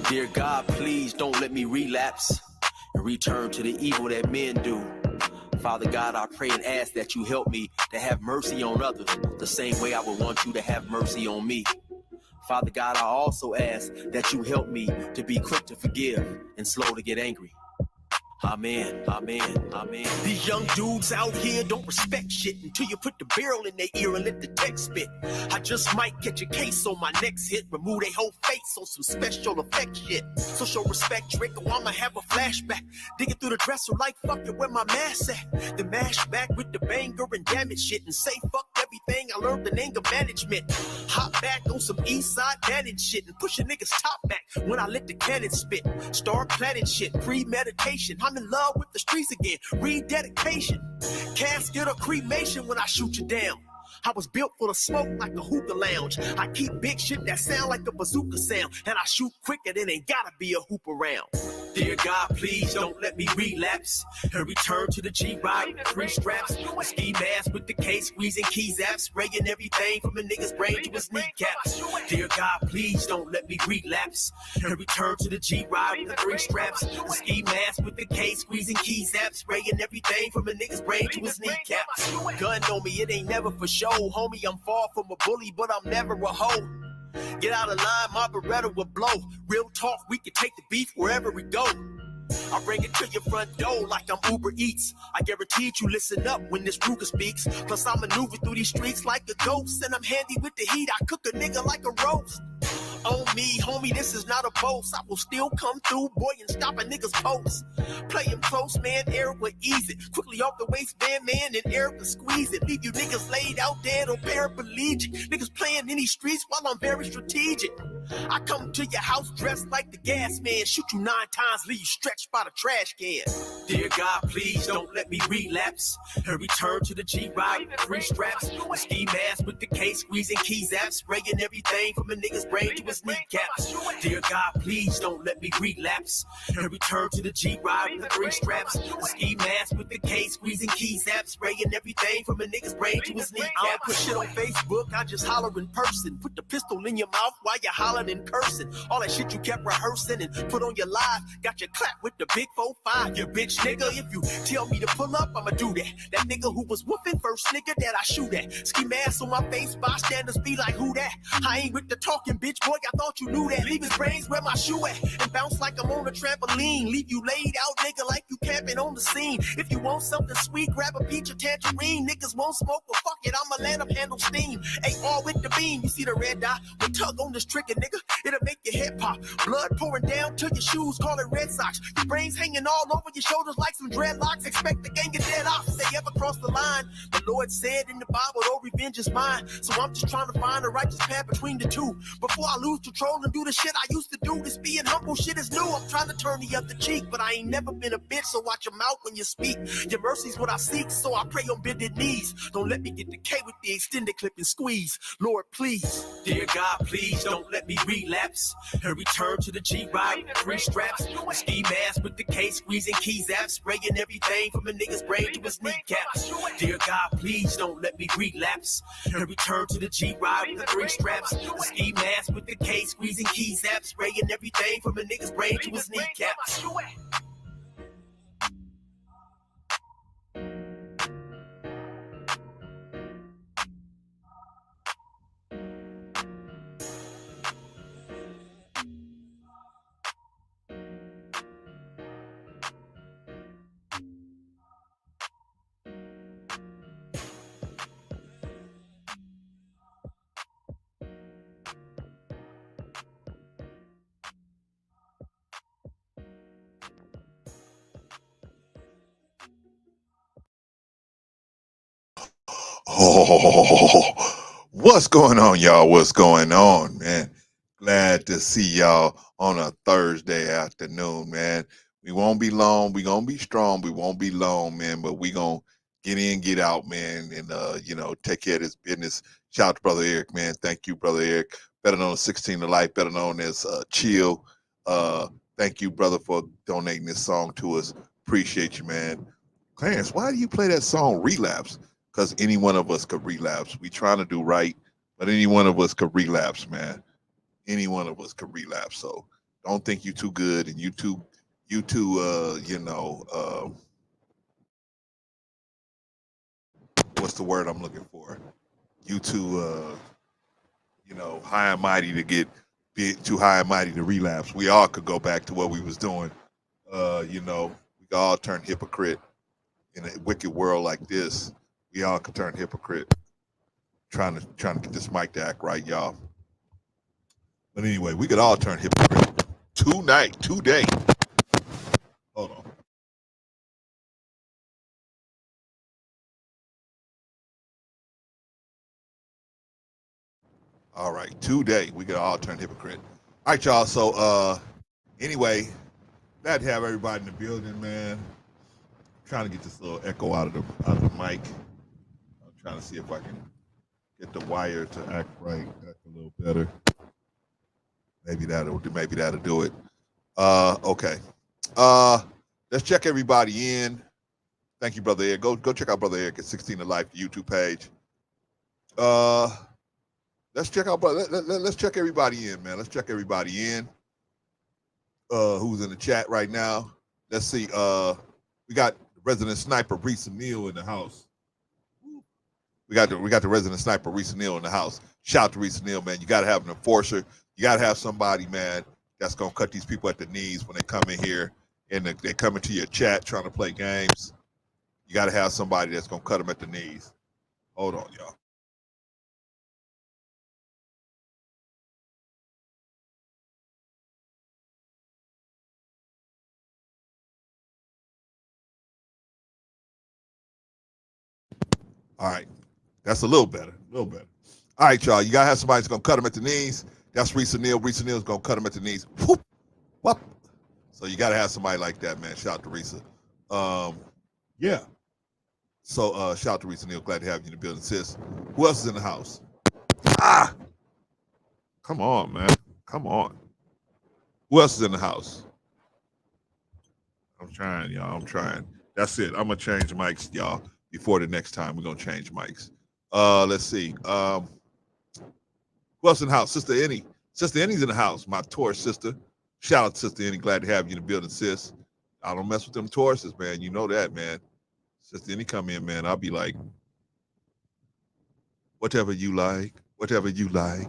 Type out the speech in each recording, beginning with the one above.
Dear God, please don't let me relapse and return to the evil that men do. Father God, I pray and ask that you help me to have mercy on others the same way I would want you to have mercy on me. Father God, I also ask that you help me to be quick to forgive and slow to get angry. Amen, amen, amen. These young dudes out here don't respect shit until you put the barrel in their ear and let the text spit. I just might catch a case on my next hit, remove their whole face on some special effect shit. So show respect, trick, or I'ma have a flashback. Digging through the dresser like fuck it, where my mask at? The mash back with the banger and damage shit and say fuck everything I learned in anger management. Hop back on some east side manage shit and push a nigga's top back when I let the cannon spit. Start planning shit, premeditation. I'm in love with the streets again, rededication. Casket or cremation when I shoot you down. I was built for the smoke like a hookah lounge. I keep big shit that sound like a bazooka sound, and I shoot quicker than ain't gotta be a hoop around. Dear God, please don't let me relapse and return to the G-Ride with 3 straps. A ski mask with the case, squeezing keys apps, spraying everything from a nigga's brain to his kneecaps. Dear God, please don't let me relapse and return to the G-Ride with 3 straps. A ski mask with the case, squeezing keys apps, spraying everything from a nigga's brain to his kneecaps. Gun on me, it ain't never for show. Homie, I'm far from a bully, but I'm never a hoe. Get out of line, my Beretta will blow. Real talk, we can take the beef wherever we go. I bring it to your front door like I'm Uber Eats. I guarantee you listen up when this Ruger speaks. Plus I maneuver through these streets like a ghost, and I'm handy with the heat. I cook a nigga like a roast. On me, homie, this is not a boast. I will still come through, boy, and stop a nigga's post. Play him close, man, Eric will ease it. Quickly off the waistband, man, and Eric will squeeze it. Leave you niggas laid out dead or paraplegic. Niggas playing in these streets while I'm very strategic. I come to your house dressed like the gas man. Shoot you 9 times, leave you stretched by the trash can. Dear God, please don't let me relapse and return to the G-Ride with 3 straps. A ski mask with the case, squeezing keys apps, spraying everything from a nigga's brain to his kneecaps. Dear God, please don't let me relapse and return to the G-Ride with 3 straps. A ski mask with the case, squeezing keys apps, spraying everything from a nigga's brain to his kneecaps. I don't put shit on Facebook, I just holler in person. Put the pistol in your mouth while you holler in cursing. All that shit you kept rehearsing and put on your live, got your clap with the big 4-5. You bitch nigga, if you tell me to pull up, I'ma do that. That nigga who was whooping, first nigga that I shoot at. Ski mask on my face, bystanders be like, who that? I ain't with the talking, bitch boy, I thought you knew that. Leave his brains where my shoe at and bounce like I'm on a trampoline. Leave you laid out, nigga, like you camping on the scene. If you want something sweet, grab a peach or tangerine. Niggas won't smoke, but fuck it, I'ma let them handle steam. AR with the beam, you see the red dot? We tug on this trigger, nigga, it'll make your head pop. Blood pouring down to your shoes, call it Red Sox. Your brains hanging all over your shoulders like some dreadlocks. Expect the gang of dead off if they ever cross the line. The Lord said in the Bible, no revenge is mine. So I'm just trying to find a righteous path between the two. Before I lose control and do the shit I used to do. This being humble shit is new. I'm trying to turn the other cheek, but I ain't never been a bitch, so watch your mouth when you speak. Your mercy's what I seek, so I pray on bended knees. Don't let me get the K with the extended clip and squeeze. Lord, please. Dear God, please don't let me relapse and return to the G-Ride with 3 straps. A ski mask with the case, squeezing keys apps, spraying everything from a nigga's brain to his kneecaps. Dear God, please don't let me relapse and return to the G-Ride with 3 straps. A ski mask with the case, squeezing keys apps, spraying everything from a nigga's brain to his kneecaps. Oh, what's going on, y'all? What's going on, man? Glad to see y'all on a Thursday afternoon, man. We won't be long. We gonna be strong. We won't be long, man. But we gonna get in, get out, man, and take care of this business. Shout out to Brother Eric, man. Thank you, Brother Eric. Better known as 16 to Life, better known as Chill. Thank you, brother, for donating this song to us. Appreciate you, man. Clarence, why do you play that song Relapse? Because any one of us could relapse. We trying to do right, but any one of us could relapse, man. Any one of us could relapse. So don't think you too good and you too what's the word I'm looking for? You too high and mighty to be too high and mighty to relapse. We all could go back to what we was doing. We could all turn hypocrite in a wicked world like this. We all could turn hypocrite. Trying to get this mic to act right, y'all. But anyway, we could all turn hypocrite today. Hold on. All right, today we could all turn hypocrite. All right, y'all. So anyway, glad to have everybody in the building, man. I'm trying to get this little echo out of the mic. I'm trying to see if I can get the wire to act right, act a little better. Maybe that'll do it. Okay. Let's check everybody in. Thank you, Brother Eric. Go check out Brother Eric at 16 to Life YouTube page. Let's check out let's check everybody in, man. Let's check everybody in. Who's in the chat right now? Let's see. We got the resident sniper Reese Neal in the house. We got the resident sniper Reese Neal in the house. Shout out to Reese Neal, man. You gotta have an enforcer. You gotta have somebody, man, that's gonna cut these people at the knees when they come in here and they come into your chat trying to play games. You gotta have somebody that's gonna cut them at the knees. Hold on, y'all. All right. That's a little better. A little better. All right, y'all. You gotta have somebody that's gonna cut them at the knees. That's Reese Neal. Reese Neal's gonna cut them at the knees. Whoop, whoop. So you gotta have somebody like that, man. Shout out to Reese. Yeah. So shout out to Reese Neal. Glad to have you in the building, sis. Who else is in the house? Ah, come on, man. Come on. Who else is in the house? I'm trying, y'all. I'm trying. That's it. I'm gonna change mics, y'all. Before the next time, we're gonna change mics. Let's see. Who else in the house? Sister Annie. Sister Annie's in the house. My Taurus sister. Shout out to Sister Annie. Glad to have you in the building, sis. I don't mess with them Tauruses, man. You know that, man. Sister Annie come in, man. I'll be like, whatever you like. Whatever you like.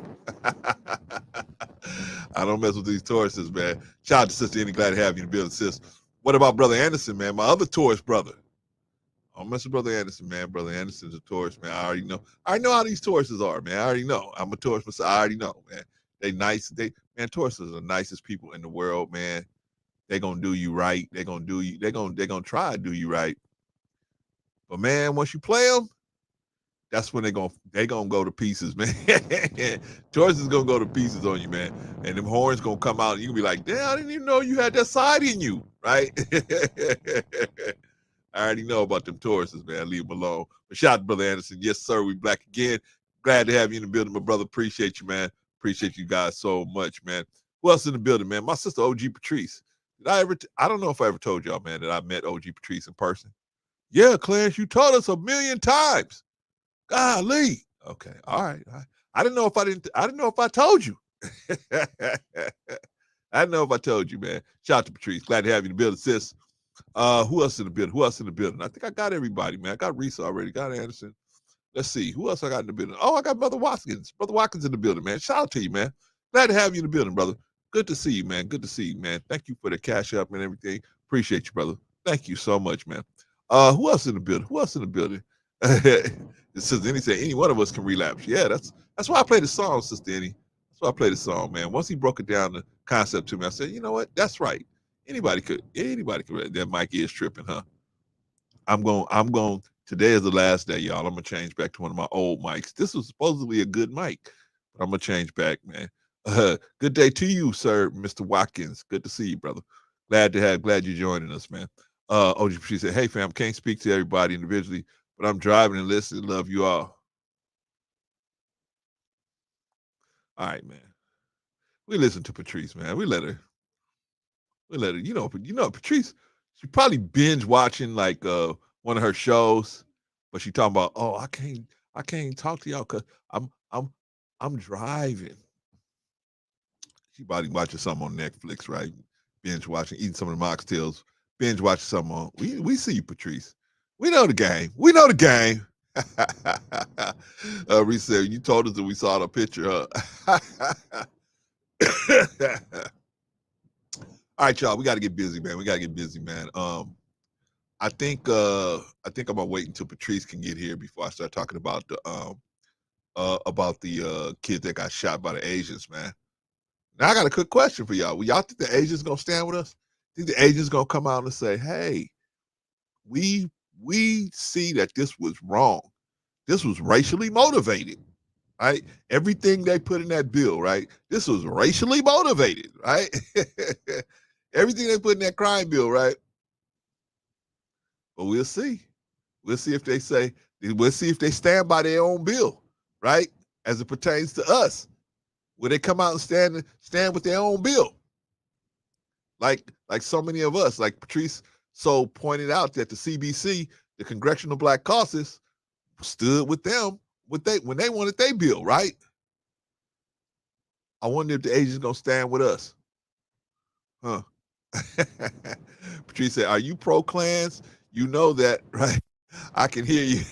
I don't mess with these Tauruses, man. Shout out to Sister Annie. Glad to have you in the building, sis. What about Brother Anderson, man? My other Taurus brother. I don't mess with Brother Anderson, man. Brother Anderson's a Taurus, man. I already know. I know how these Tauruses are, man. I already know. I'm a Taurus, but I already know, man. They nice. Tauruses are the nicest people in the world, man. They gonna do you right. They gonna do you. They gonna try to do you right. But man, once you play them, that's when they gonna go to pieces, man. Taurus is gonna go to pieces on you, man. And them horns gonna come out, and you gonna be like, damn, I didn't even know you had that side in you, right? I already know about them Tauruses, man. Leave them alone. But shout out to Brother Anderson. Yes, sir. We black again. Glad to have you in the building, my brother. Appreciate you, man. Appreciate you guys so much, man. Who else in the building, man? My sister, OG Patrice. I don't know if I ever told y'all, man, that I met OG Patrice in person. Yeah, Clarence, you told us 1,000,000 times. Golly. Okay. All right. I didn't know if I told you. I didn't know if I told you, man. Shout out to Patrice. Glad to have you in the building, sis. Who else in the building? I think I got everybody, man. I got Reese already. Got Anderson. Let's see. Who else I got in the building? Oh, I got Brother Watkins. Brother Watkins in the building, man. Shout out to you, man. Glad to have you in the building, brother. Good to see you, man. Good to see you, man. Thank you for the cash up and everything. Appreciate you, brother. Thank you so much, man. Who else in the building? Sister Annie said any one of us can relapse. Yeah, that's why I play the song, Sister Annie. That's why I play the song, man. Once he broke it down the concept to me, I said, you know what? That's right. Anybody could. That mic is tripping, huh? I'm going. Today is the last day, y'all. I'm gonna change back to one of my old mics. This was supposedly a good mic, but I'm gonna change back, man. Good day to you, sir, Mr. Watkins. Good to see you, brother. Glad you're joining us, man. OG, she said, "Hey, fam, can't speak to everybody individually, but I'm driving and listening. Love you all." All right, man. We listen to Patrice, man. We let her. Patrice. She probably binge watching like one of her shows, but she talking about, oh, I can't talk to y'all because I'm I'm driving. She probably watching something on Netflix, right? Binge watching, eating some of the moxtails, binge watching something on. We see you, Patrice. We know the game. We know the game. Reese said, you told us that we saw the picture, huh? All right, y'all. We got to get busy, man. We got to get busy, man. I think I'm gonna wait until Patrice can get here before I start talking about the kid that got shot by the Asians, man. Now I got a quick question for y'all. Will y'all think the Asians gonna stand with us? Think the Asians gonna come out and say, "Hey, we see that this was wrong. This was racially motivated, right? Everything they put in that bill, right? This was racially motivated, right? Everything they put in that crime bill, right? But we'll see. We'll see if they say. We'll see if they stand by their own bill, right? As it pertains to us, will they come out and stand with their own bill? Like so many of us, like Patrice so pointed out that the CBC, the Congressional Black Caucus, stood with them when they wanted their bill, right? I wonder if the Asians gonna stand with us, huh? Patrice said, "Are you pro clans? You know that, right? I can hear you."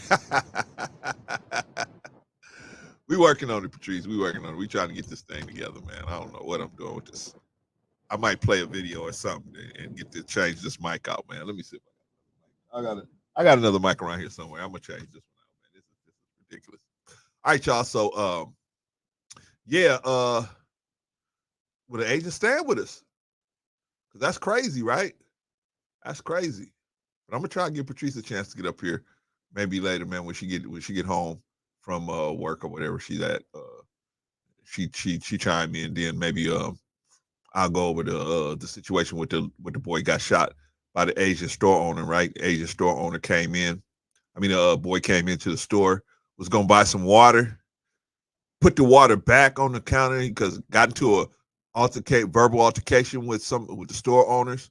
We working on it, Patrice. We working on it. We trying to get this thing together, man. I don't know what I'm doing with this. I might play a video or something and get to change this mic out, man. Let me see. I got another mic around here somewhere. I'm gonna change this one out, man. This is ridiculous. All right, y'all. So yeah, will the agents stand with us? Cause that's crazy, right? That's crazy. But I'm gonna try and give Patrice a chance to get up here, maybe later, man, when she get home from work or whatever she's at. She chime in, then maybe I'll go over the situation with the boy got shot by the Asian store owner, right? The Asian store owner came in. I mean, boy came into the store, was gonna buy some water, put the water back on the counter because got into a verbal altercation with the store owners.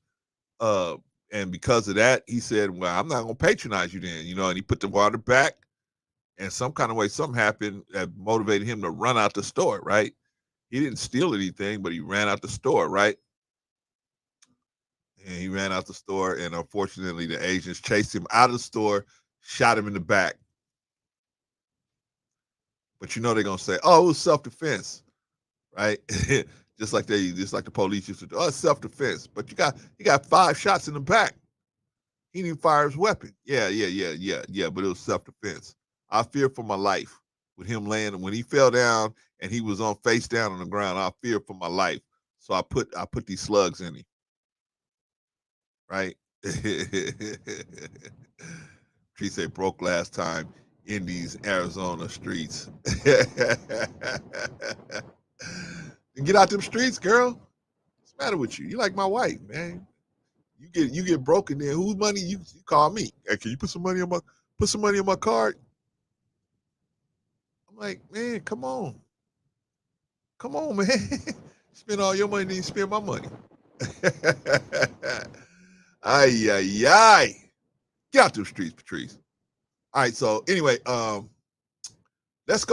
And because of that, he said, "Well, I'm not gonna patronize you then," and he put the water back. And some kind of way, something happened that motivated him to run out the store, right? He didn't steal anything, but he ran out the store, right? And he ran out the store, and unfortunately, the agents chased him out of the store, shot him in the back. But they're gonna say, "Oh, it was self-defense," right? just like the police used to do. Oh, it's self-defense. But he got 5 shots in the back. He didn't fire his weapon. Yeah. But it was self-defense. I fear for my life with him laying when he fell down and he was on face down on the ground. I fear for my life. So I put these slugs in him. Right? She said broke last time in these Arizona streets. Get out them streets, girl. What's the matter with you? You like my wife, man. You get broken then. Whose money you call me? Hey, can you put some money on my card? I'm like, man, come on. Come on, man. Spend all your money, then you spend my money. Ay, ay, ay. Get out the streets, Patrice. All right, so anyway, let's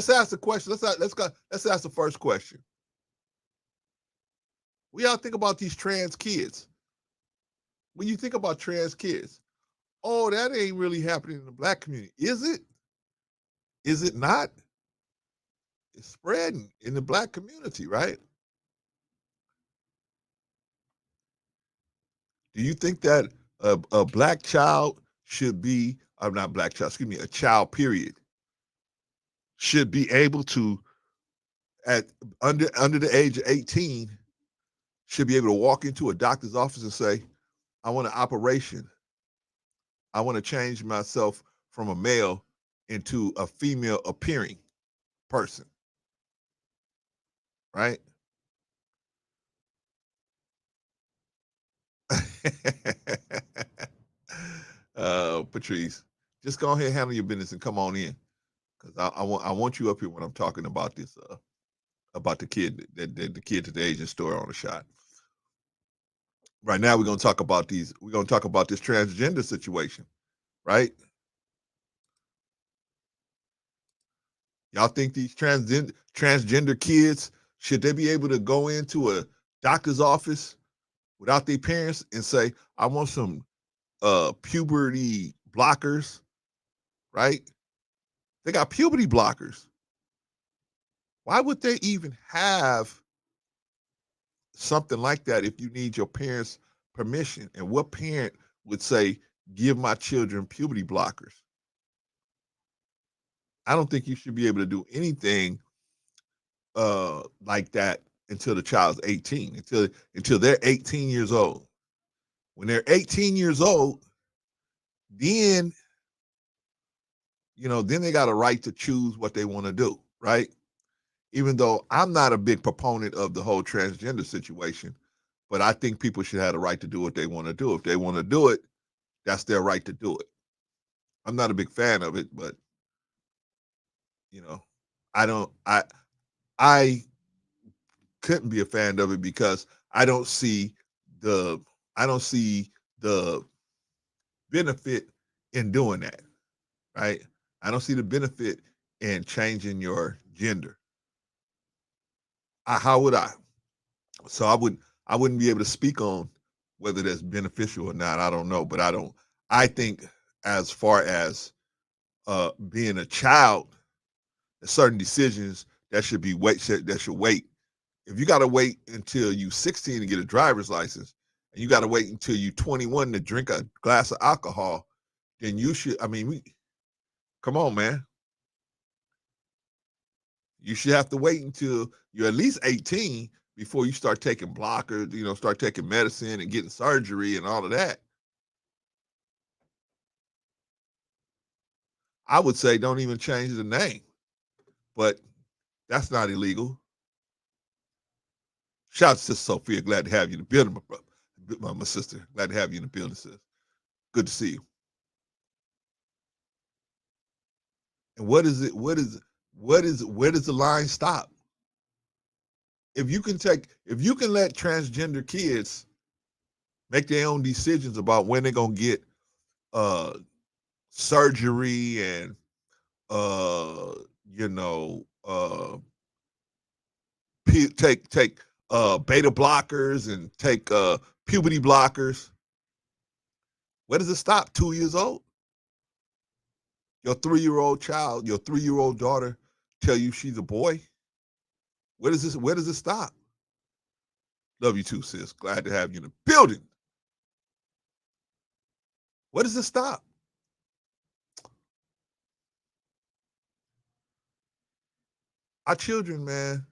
ask the question. Let's ask the first question. We all think about these trans kids. When you think about trans kids, oh, that ain't really happening in the black community. Is it? Is it not? It's spreading in the black community, right? Do you think that a black child should be, or not black child, excuse me, a child, period, should be able to, at under the age of 18, should be able to walk into a doctor's office and say, I want an operation. I want to change myself from a male into a female appearing person, right? Patrice, just go ahead and handle your business and come on in, because I want you up here when I'm talking about this about the kid the kid at the Asian store on the shot. Right now, we're gonna talk about these. We're gonna talk about this transgender situation, right? Y'all think these transgender kids, should they be able to go into a doctor's office without their parents and say, I want some puberty blockers, right? They got puberty blockers. Why would they even have something like that if you need your parents' permission? And what parent would say, give my children puberty blockers? I don't think you should be able to do anything like that until the child's 18, until they're 18 years old. When they're 18 years old, then then they got a right to choose what they want to do, right? Even though I'm not a big proponent of the whole transgender situation, but I think people should have the right to do what they want to do. If they want to do it, that's their right to do it. I'm not a big fan of it, but you know, I don't I couldn't be a fan of it because I don't see the I don't see the benefit in doing that, right? I don't see the benefit in changing your gender. How would I? So I wouldn't be able to speak on whether that's beneficial or not. I don't know, but I think as far as being a child, certain decisions that should be that should wait. If you got to wait until you 16 to get a driver's license, and you got to wait until you 21 to drink a glass of alcohol, then you should. I mean, come on, man. You should have to wait until you're at least 18 before you start taking blockers, start taking medicine and getting surgery and all of that. I would say don't even change the name, but that's not illegal. Shout out to Sister Sophia. Glad to have you in the building, my sister. Glad to have you in the building, sis. Good to see you. And what is it? Where does the line stop? If you can let transgender kids make their own decisions about when they're gonna get uh surgery and uh you know take beta blockers and take puberty blockers, where does it stop? 2 years old? Your 3-year-old child, your 3-year-old daughter tell you she's a boy? Where does it stop? Love you too, sis. Glad to have you in the building. Where does it stop? Our children, man,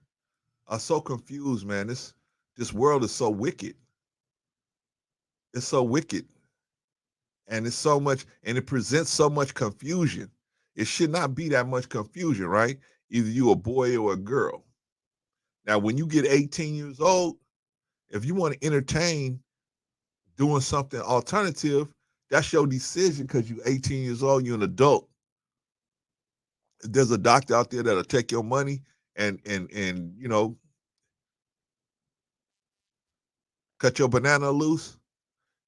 are so confused, man. This world is so wicked. It's so wicked. And it's so much, and it presents so much confusion. It should not be that much confusion, right? Either you a boy or a girl. Now, when you get 18 years old, if you want to entertain doing something alternative, that's your decision because you're 18 years old, you're an adult. If there's a doctor out there that'll take your money and cut your banana loose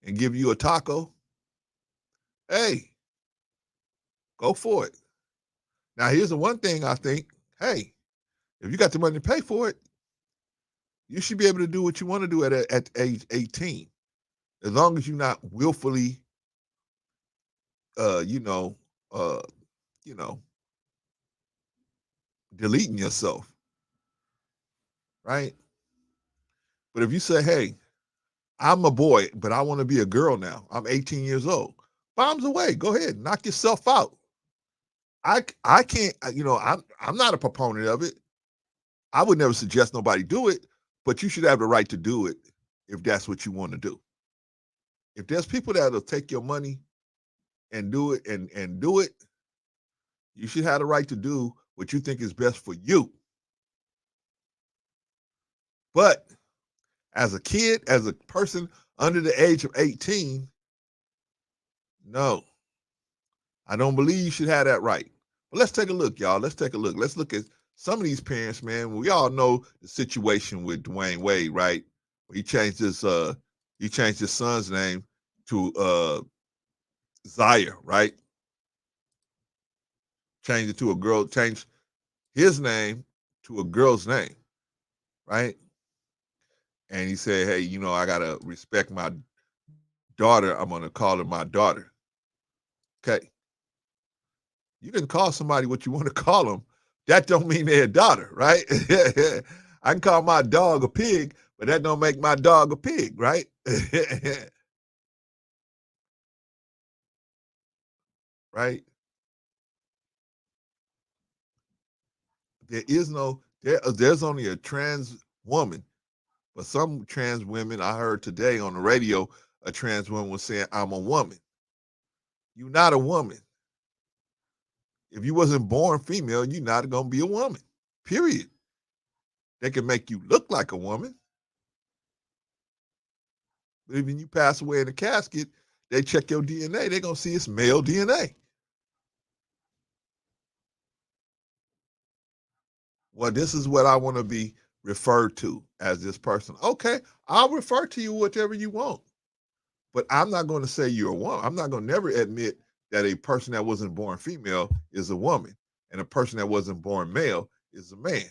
and give you a taco, hey, go for it. Now, here's the one thing I think, hey, if you got the money to pay for it, you should be able to do what you want to do at age 18, as long as you're not willfully, uh, you know, uh, you know, deleting yourself, right? But if you say, hey, I'm a boy, but I want to be a girl now. I'm 18 years old. Bombs away. Go ahead, knock yourself out. I can't. I'm not a proponent of it. I would never suggest nobody do it, but you should have the right to do it if that's what you want to do. If there's people that'll take your money and do it and do it, you should have the right to do what you think is best for you. But as a kid, as a person under the age of 18, no, I don't believe you should have that right. But let's take a look, y'all. Let's take a look. Let's look at some of these parents, man. We all know the situation with Dwayne Wade, right? He changed his son's name to Zaire, right? Changed it to a girl, changed his name to a girl's name, right? And he said, hey, I gotta respect my daughter. I'm gonna call her my daughter. Okay. You can call somebody what you want to call them. That don't mean they're a daughter, right? I can call my dog a pig, but that don't make my dog a pig, right? Right? There's only a trans woman, but some trans women I heard today on the radio, a trans woman was saying, I'm a woman. You're not a woman. If you wasn't born female, you're not gonna be a woman. Period. They can make you look like a woman, but if you pass away in a casket, they check your DNA, they're gonna see it's male DNA. Well, this is what I want to be referred to as this person. Okay, I'll refer to you whatever you want. But I'm not going to say you're a woman. I'm not going to never admit that a person that wasn't born female is a woman and a person that wasn't born male is a man.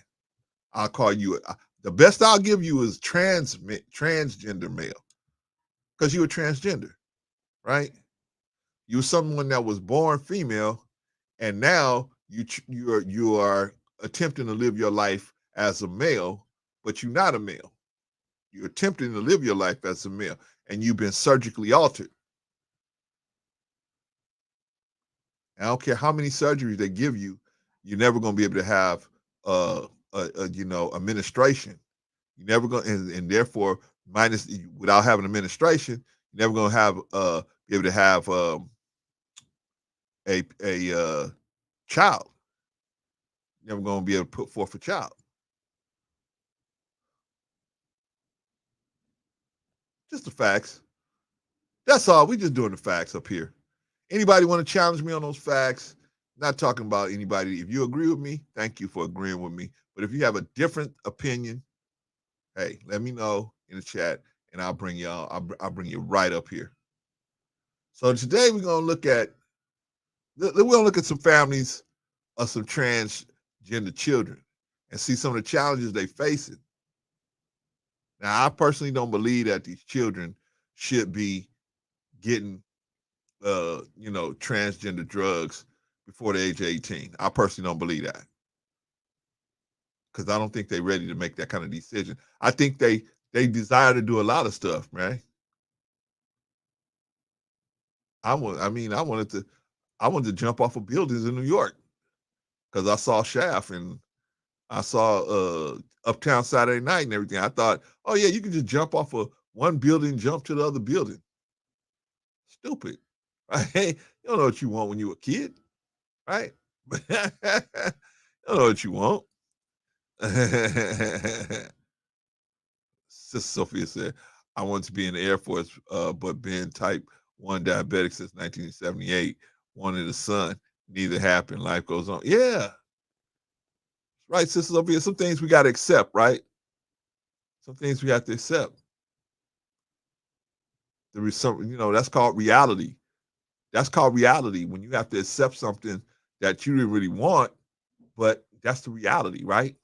I'll call you the best I'll give you is transgender male because you're a transgender, right? You're someone that was born female and now you are attempting to live your life as a male, but you're not a male. You're attempting to live your life as a male and you've been surgically altered. I don't care how many surgeries they give you, you're never going to be able to have administration. You're never going, and therefore, minus without having administration, you're never going to have be able to have a child. You're never going to be able to put forth a child. Just the facts. That's all. We just doing the facts up here. Anybody want to challenge me on those facts? Not talking about anybody. If you agree with me, thank you for agreeing with me. But if you have a different opinion, hey, let me know in the chat, and I'll bring y'all. I'll bring you right up here. So today we're gonna look at some families of some transgender children and see some of the challenges they facing. Now, I personally don't believe that these children should be getting transgender drugs before the age of 18. I personally don't believe that because I don't think they're ready to make that kind of decision. I think they desire to do a lot of stuff, right? I wanted to jump off of buildings in New York because I saw Shaft and I saw Uptown Saturday Night and everything. I thought, oh yeah, you can just jump off of one building, jump to the other building. Stupid, right? You don't know what you want when you were a kid, right? You don't know what you want. Sister Sophia said, I want to be in the Air Force, but being type 1 diabetic since 1978, wanted a son. Neither happened. Life goes on. Yeah. Right, Sister Sophia. Some things we got to accept, right? Some things we have to accept. There is some, that's called reality. That's called reality when you have to accept something that you didn't really want, but that's the reality, right?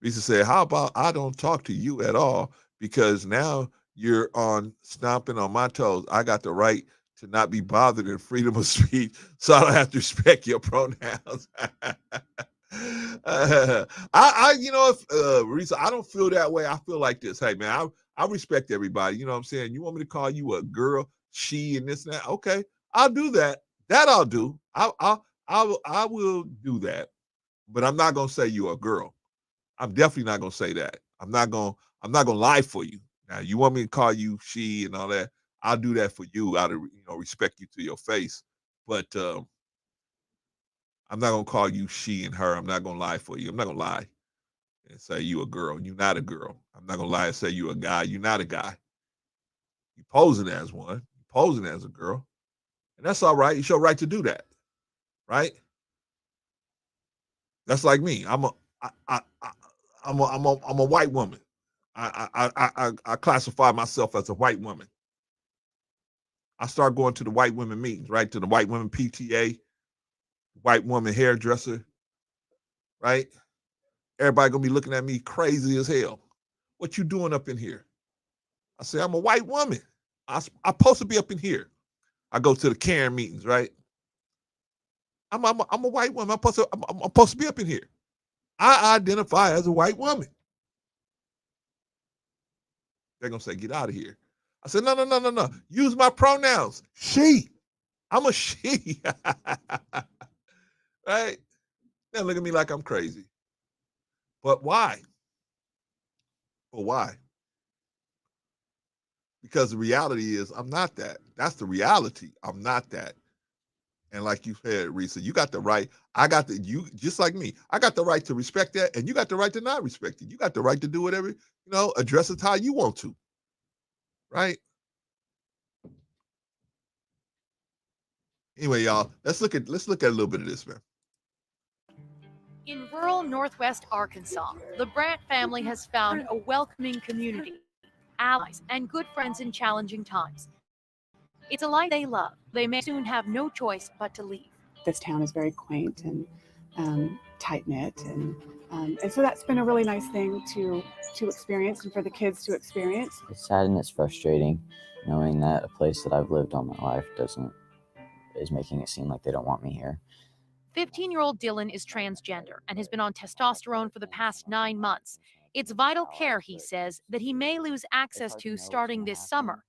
Lisa said, how about I don't talk to you at all because now you're on stomping on my toes. I got the right to not be bothered in freedom of speech, so I don't have to respect your pronouns. Risa, I don't feel that way. I feel like this. Hey, man, I respect everybody. You know what I'm saying? You want me to call you a girl, she, and this and that? Okay, I'll do that. That I'll do. I will do that. But I'm not gonna say you're a girl. I'm definitely not gonna say that. I'm not gonna lie for you. Now, you want me to call you she and all that? I'll do that for you out of respect you to your face. But I'm not gonna call you she and her. I'm not gonna lie for you. I'm not gonna lie and say you a girl. You're not a girl. I'm not gonna lie and say you a guy. You're not a guy. You posing as one. You posing as a girl, and that's all right. It's your right to do that, right? That's like me. I'm a white woman. I classify myself as a white woman. I start going to the white women meetings, right? To the white women PTA, white woman hairdresser. right? Everybody gonna be looking at me crazy as hell. What you doing up in here? I say, I'm a white woman. I'm supposed to be up in here. I go to the Karen meetings, right? I'm a white woman. I'm supposed to be up in here. I identify as a white woman. They're gonna say, get out of here. I said, no. Use my pronouns. She. I'm a she. Right? They look at me like I'm crazy. But why? But why? Because the reality is I'm not that. That's the reality. I'm not that. And like you said, Risa, you got the right. I got the you just like me. I got the right to respect that, and you got the right to not respect it. You got the right to do whatever, address it how you want to. Right? Anyway, y'all, let's look at a little bit of this, man. In rural northwest Arkansas, the Brandt family has found a welcoming community, allies, and good friends in challenging times. It's a life they love. They may soon have no choice but to leave. This town is very quaint and tight knit, and so that's been a really nice thing to experience and for the kids to experience. It's sad and it's frustrating knowing that a place that I've lived all my life is making it seem like they don't want me here. 15-year-old Dylan is transgender and has been on testosterone for the past 9 months. It's vital care, he says, that he may lose access to starting this summer.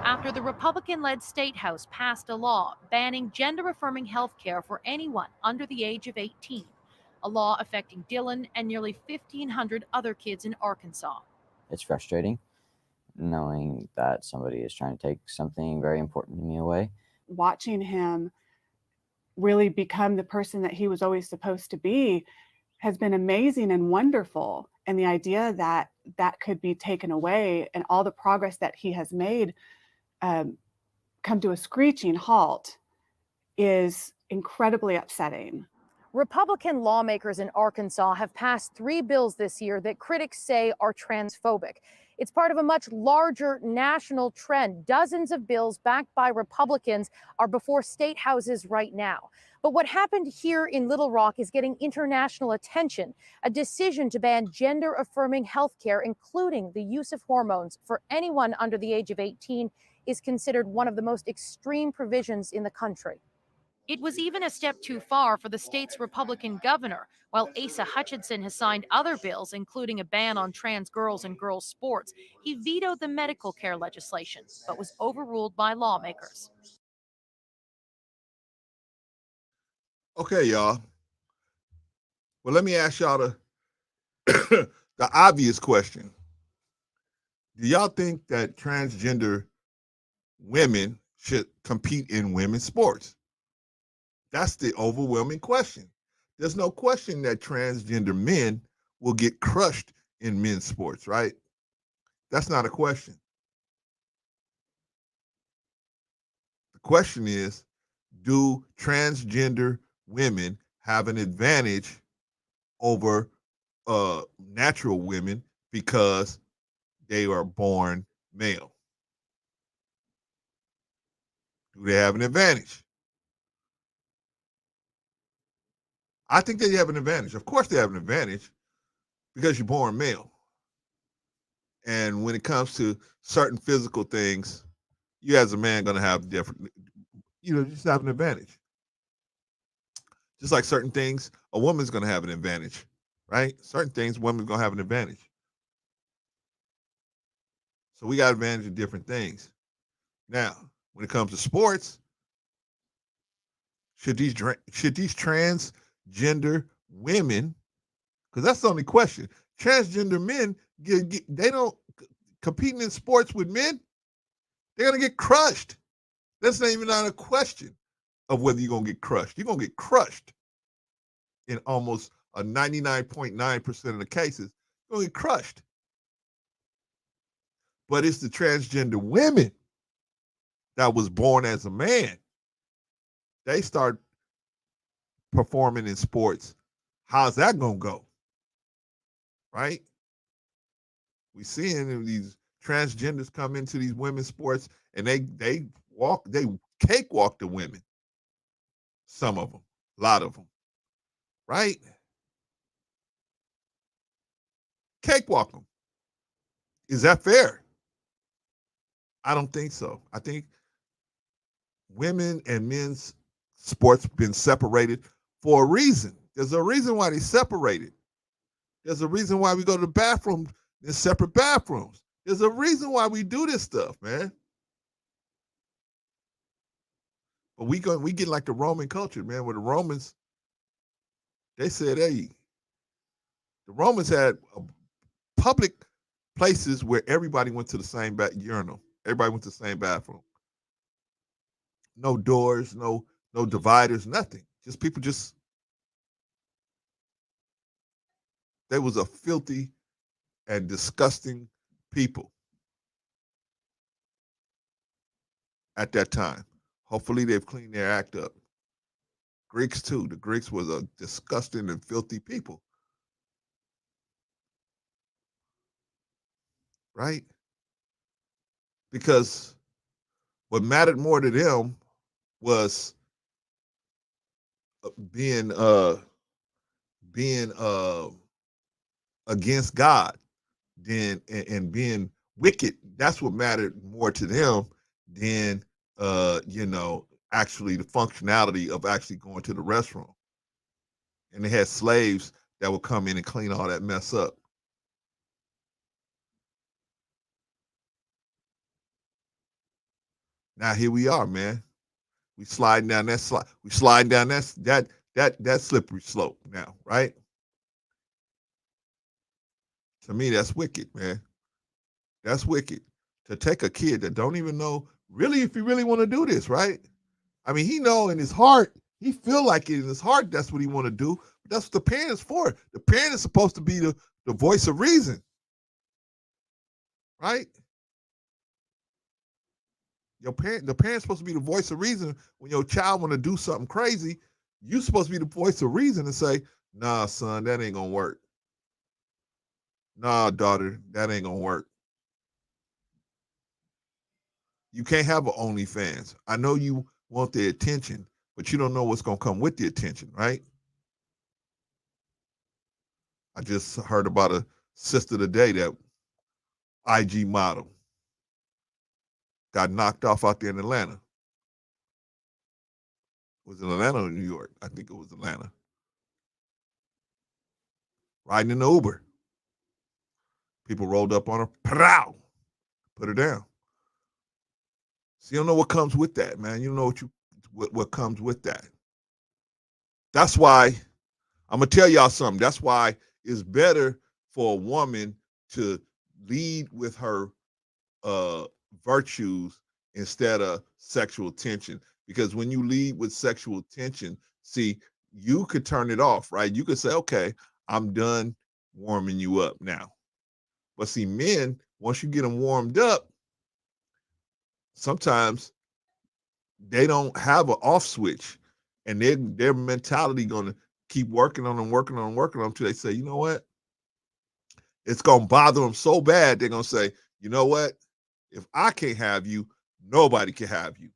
After the Republican-led State House passed a law banning gender-affirming health care for anyone under the age of 18, a law affecting Dylan and nearly 1,500 other kids in Arkansas. It's frustrating knowing that somebody is trying to take something very important to me away. Watching him really become the person that he was always supposed to be has been amazing and wonderful. And the idea that that could be taken away and all the progress that he has made come to a screeching halt is incredibly upsetting. Republican lawmakers in Arkansas have passed 3 bills this year that critics say are transphobic. It's part of a much larger national trend. Dozens of bills backed by Republicans are before state houses right now. But what happened here in Little Rock is getting international attention. A decision to ban gender-affirming health care, including the use of hormones for anyone under the age of 18, is considered one of the most extreme provisions in the country. It was even a step too far for the state's Republican governor. While Asa Hutchinson has signed other bills, including a ban on trans girls and girls' sports, he vetoed the medical care legislation, but was overruled by lawmakers. Okay, y'all. Well, let me ask y'all the the obvious question. Do y'all think that transgender women should compete in women's sports? That's the overwhelming question. There's no question that transgender men will get crushed in men's sports, right? That's not a question. The question is, do transgender women have an advantage over natural women because they are born male? Do they have an advantage? I think they have an advantage. Of course, they have an advantage because you're born male. And when it comes to certain physical things, you as a man going to have different, just have an advantage. Just like certain things, a woman's going to have an advantage, right? Certain things, women's going to have an advantage. So we got advantage of different things. Now, when it comes to sports, should these transgender women, because that's the only question, transgender men they don't competing in sports with men, they're gonna get crushed. That's not even a question of whether you're gonna get crushed. You're gonna get crushed in almost a 99.9% of the cases. You're gonna get crushed. But it's the transgender women that was born as a man. They start performing in sports. How's that gonna go? Right? We seeing these transgenders come into these women's sports and they cakewalk the women. Some of them, a lot of them. right? Cakewalk them. Is that fair? I don't think so. I think women and men's sports been separated for a reason. There's a reason why they separated. There's a reason why we go to the bathroom in separate bathrooms. There's a reason why we do this stuff, man. But we get like the Roman culture, man, where the Romans, they said, hey, the Romans had public places where everybody went to the same urinal. Everybody went to the same bathroom. No doors, no dividers, nothing. Just people they was a filthy and disgusting people at that time. Hopefully they've cleaned their act up. Greeks too. The Greeks was a disgusting and filthy people. Right? Because what mattered more to them was being against God and being wicked. That's what mattered more to them than actually the functionality of actually going to the restroom. And they had slaves that would come in and clean all that mess up. Now here we are, man. We sliding down that we sliding down that slippery slope now, right? To me, that's wicked, man. That's wicked. To take a kid that don't even know really if you really want to do this, right? I mean, he know in his heart, he feel like it in his heart that's what he want to do. But that's what the parents for. The parent is supposed to be the voice of reason, right? The parent's supposed to be the voice of reason when your child want to do something crazy. You're supposed to be the voice of reason and say, "Nah, son, that ain't gonna work. Nah, daughter, that ain't gonna work. You can't have an OnlyFans. I know you want the attention, but you don't know what's gonna come with the attention, right?" I just heard about a sister today that IG model got knocked off out there in Atlanta. Was it Atlanta or New York? I think it was Atlanta. Riding in the Uber. People rolled up on her, pow, put her down. So you don't know what comes with that, man. You don't know what comes with that. That's why I'm gonna tell y'all something. That's why it's better for a woman to lead with her virtues instead of sexual tension. Because when you lead with sexual tension, see, you could turn it off, right? You could say, okay, I'm done warming you up now. But see, men, once you get them warmed up, sometimes they don't have an off switch, and their mentality gonna keep working on them until they say, you know what? It's gonna bother them so bad they're gonna say, you know what? If I can't have you, nobody can have you.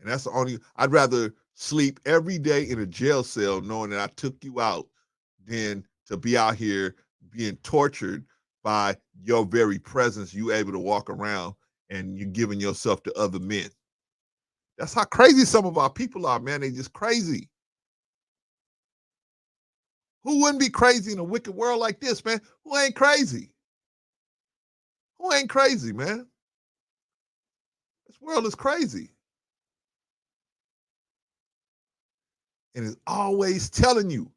And that's the only, I'd rather sleep every day in a jail cell knowing that I took you out than to be out here being tortured by your very presence. You able to walk around and you're giving yourself to other men. That's how crazy some of our people are, man. They just crazy. Who wouldn't be crazy in a wicked world like this, man? Who ain't crazy? Who ain't crazy, man? This world is crazy. And it's always telling you,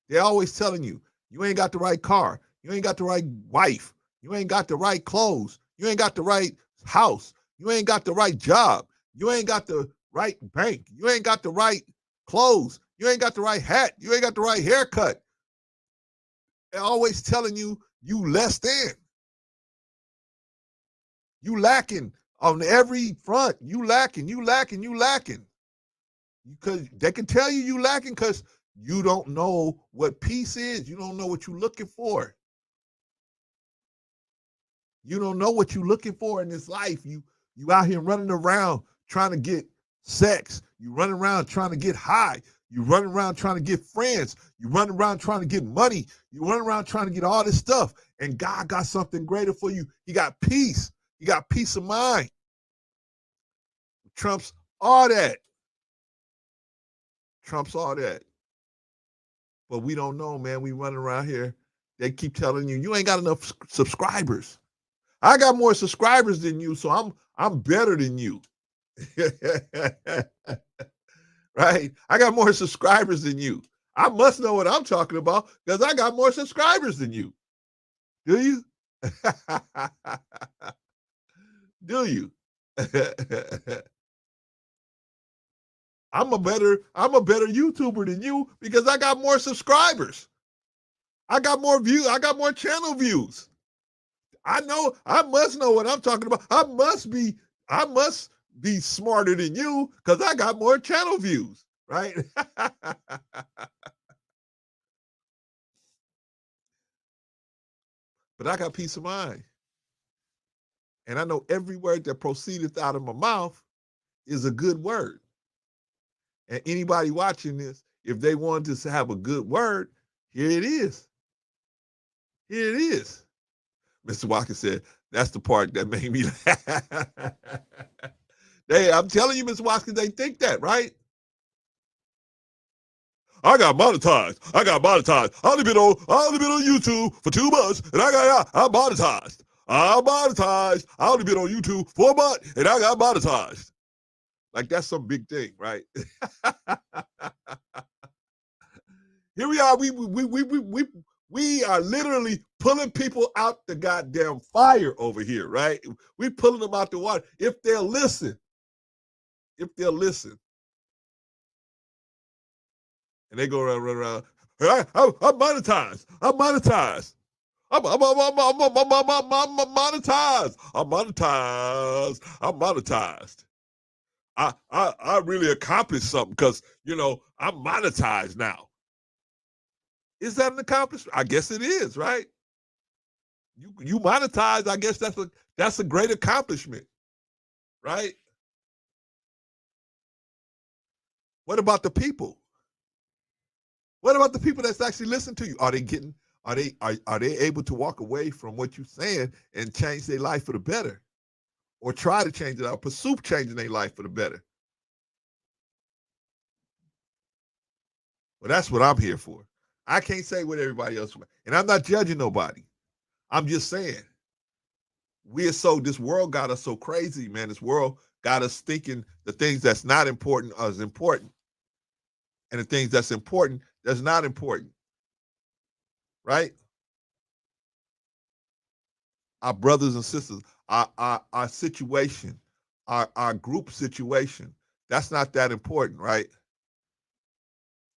they're always telling you, you ain't got the right car. You ain't got the right wife. You ain't got the right clothes. You ain't got the right house. You ain't got the right job. You ain't got the right bank. You ain't got the right clothes. You ain't got the right hat. You ain't got the right haircut. They're always telling you, you less than. You lacking on every front. You lacking. Because they can tell you lacking because you don't know what peace is. You don't know what you're looking for. You don't know what you're looking for in this life. You out here running around trying to get sex. You running around trying to get high. You running around trying to get friends. You running around trying to get money. You running around trying to get all this stuff. And God got something greater for you. He got peace. He got peace of mind. Trumps all that. Trumps all that. But we don't know, man. We running around here. They keep telling you, you ain't got enough subscribers. I got more subscribers than you, so I'm better than you. Right? I got more subscribers than you. I must know what I'm talking about because I got more subscribers than you. Do you? Do you? I'm a better YouTuber than you because I got more subscribers. I got more views. I got more channel views. I must know what I'm talking about. I must be smarter than you because I got more channel views, right? But I got peace of mind. And I know every word that proceedeth out of my mouth is a good word. And anybody watching this, if they wanted to have a good word, here it is. Here it is. Mr. Walker said, that's the part that made me laugh. I'm telling you, Mr. Watkins, they think that, right? I got monetized. I only been on YouTube for 2 months, and I'm monetized. I'm monetized. I only been on YouTube for a month, and I got monetized. Like that's some big thing, right? Here we are. We are literally pulling people out the goddamn fire over here, right? We pulling them out the water if they'll listen. If they'll listen. And they go around. Hey, I'm monetized. I'm monetized. I'm monetized. I'm monetized. I'm monetized. I really accomplished something because I'm monetized now. Is that an accomplishment? I guess it is, right? You monetize. I guess that's a great accomplishment, right? What about the people? What about the people that's actually listening to you? Are they able to walk away from what you're saying and change their life for the better? Or try to change it out, pursue changing their life for the better? Well, that's what I'm here for. I can't say what everybody else, and I'm not judging nobody. I'm just saying, this world got us so crazy, man. This world got us thinking the things that's not important are important, and the things that's important that's not important, right? Our brothers and sisters, our situation, our group situation, that's not that important, right?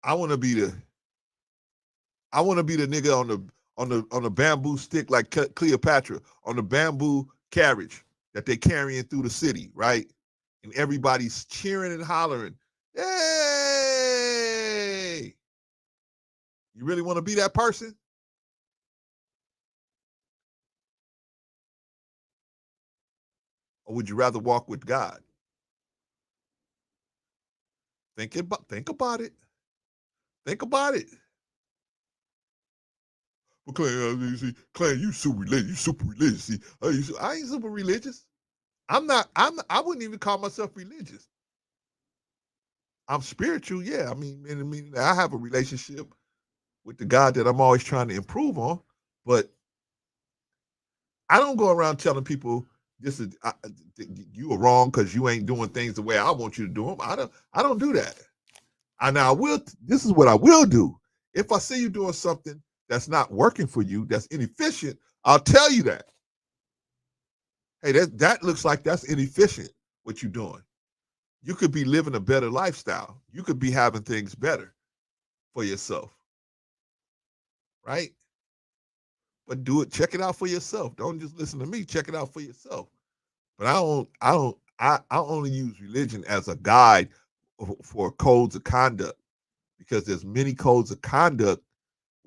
I want to be the nigga on the bamboo stick like Cleopatra, on the bamboo carriage that they carrying through the city, right? And everybody's cheering and hollering, "Hey!" You really want to be that person? Or would you rather walk with God? Think about it. Think about it. Well, Clay, you super religious. You super religious. See, I ain't super religious. I wouldn't even call myself religious. I'm spiritual, yeah. I mean, I have a relationship with the God that I'm always trying to improve on, but I don't go around telling people you are wrong because you ain't doing things the way I want you to do them. I don't do that. Now I will. This is what I will do. If I see you doing something that's not working for you, that's inefficient, I'll tell you that. Hey, that looks like that's inefficient. What you're doing. You could be living a better lifestyle. You could be having things better for yourself, right? But do it. Check it out for yourself. Don't just listen to me. Check it out for yourself. But I only use religion as a guide for codes of conduct because there's many codes of conduct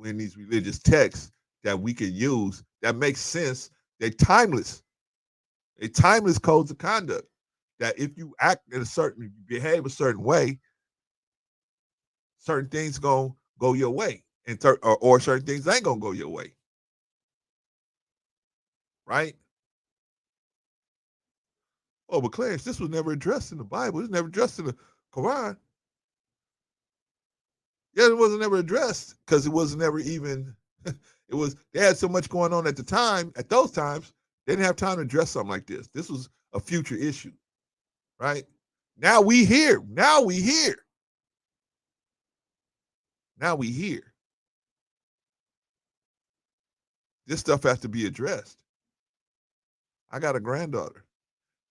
in these religious texts that we can use that makes sense. They're timeless. They're timeless codes of conduct that if you act in behave a certain way, certain things gonna go your way, and or certain things ain't gonna go your way, right? Oh, but Clarence, this was never addressed in the Bible. It was never addressed in the Quran. Yeah, it wasn't ever addressed because it was never even. It was they had so much going on at the time. At those times, they didn't have time to address something like this. This was a future issue, right? Now we here. Now we here. Now we here. This stuff has to be addressed. I got a granddaughter.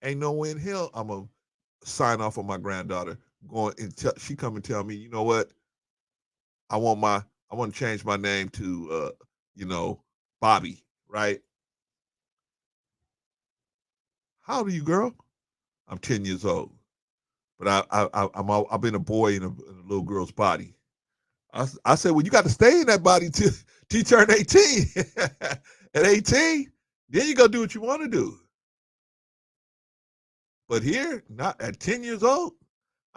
Ain't no way in hell I'm gonna sign off on my granddaughter going and she come and tell me, you know what? I want to change my name to you know, Bobby, right? How old are you, girl? I'm 10 years old, but I've been a boy in a little girl's body. I said, well, you got to stay in that body till you turn 18. At 18, then you go do what you want to do. But here, not at 10 years old,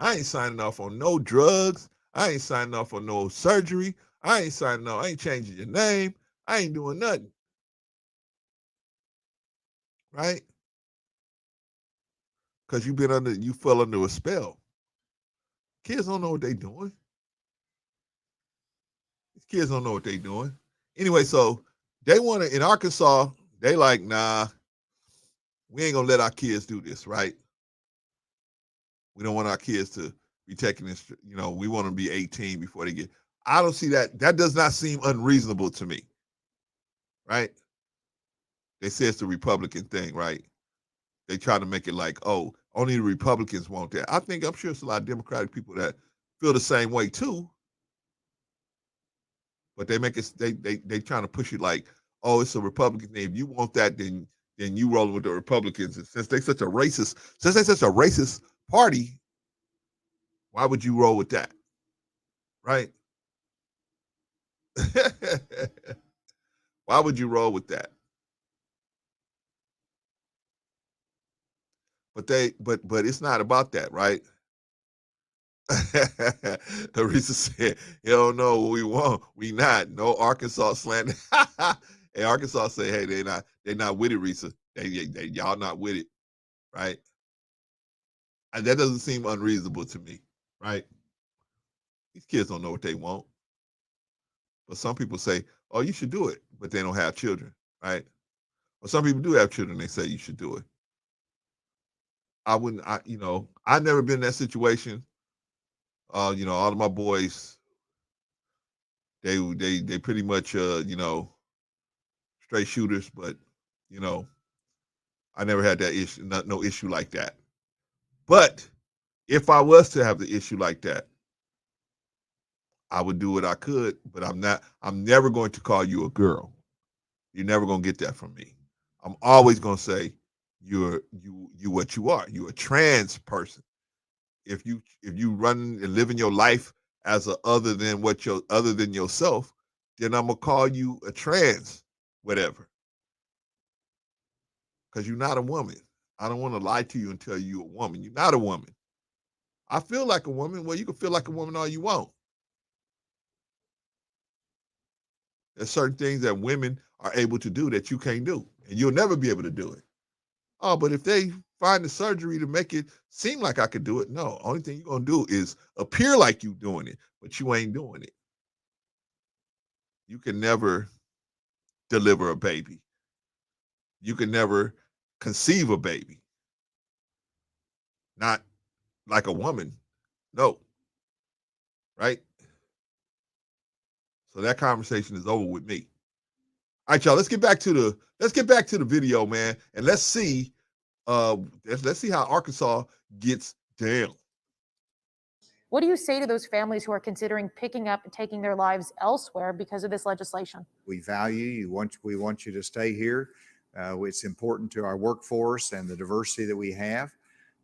I ain't signing off on no drugs. I ain't signing off on no surgery. I ain't signing off. I ain't changing your name. I ain't doing nothing. Right? Because you fell under a spell. Kids don't know what they doing. These kids don't know what they doing. Anyway, so they want to, in Arkansas, they like, nah, we ain't gonna let our kids do this, right? We don't want our kids to be taking this, you know, we want them to be 18 before they get. I don't see that. That does not seem unreasonable to me, right? They say it's the Republican thing, right? They try to make it like, oh, only the Republicans want that. I'm sure it's a lot of Democratic people that feel the same way too, but they make it they trying to push it like, oh, it's a Republican thing. If you want that, then you rolling with the Republicans. And since they're such a racist party, why would you roll with that? Right? Why would you roll with that? But it's not about that, right? Teresa said, "You don't know what we want. We not no Arkansas slander." Hey, Arkansas say, "Hey, they not with it, Risa. They y'all not with it, right?" And that doesn't seem unreasonable to me, right? These kids don't know what they want, but some people say, "Oh, you should do it," but they don't have children, right? Well, some people do have children. They say you should do it. I wouldn't. I've never been in that situation. All of my boys, they pretty much, straight shooters, but you know, I never had that issue, no issue like that. But if I was to have the issue like that, I would do what I could, but I'm never going to call you a girl. You're never going to get that from me. I'm always going to say you what you are. You're a trans person. If you run and living your life as a other than yourself, then I'm gonna call you a trans whatever, because you're not a woman. I don't want to lie to you and tell you a woman. You're not a woman. I feel like a woman. Well, you can feel like a woman all you want. There's certain things that women are able to do that you can't do, and you'll never be able to do it. Oh, but if they find the surgery to make it seem like I could do it, no. Only thing you're gonna do is appear like you doing it, but you ain't doing it. You can never deliver a baby. You can never conceive a baby. Not like a woman. No. Right? So that conversation is over with me. All right, y'all. Let's get back to the video, man, and let's see how Arkansas gets down. What do you say to those families who are considering picking up and taking their lives elsewhere because of this legislation? We value you. We want you to stay here. It's important to our workforce and the diversity that we have.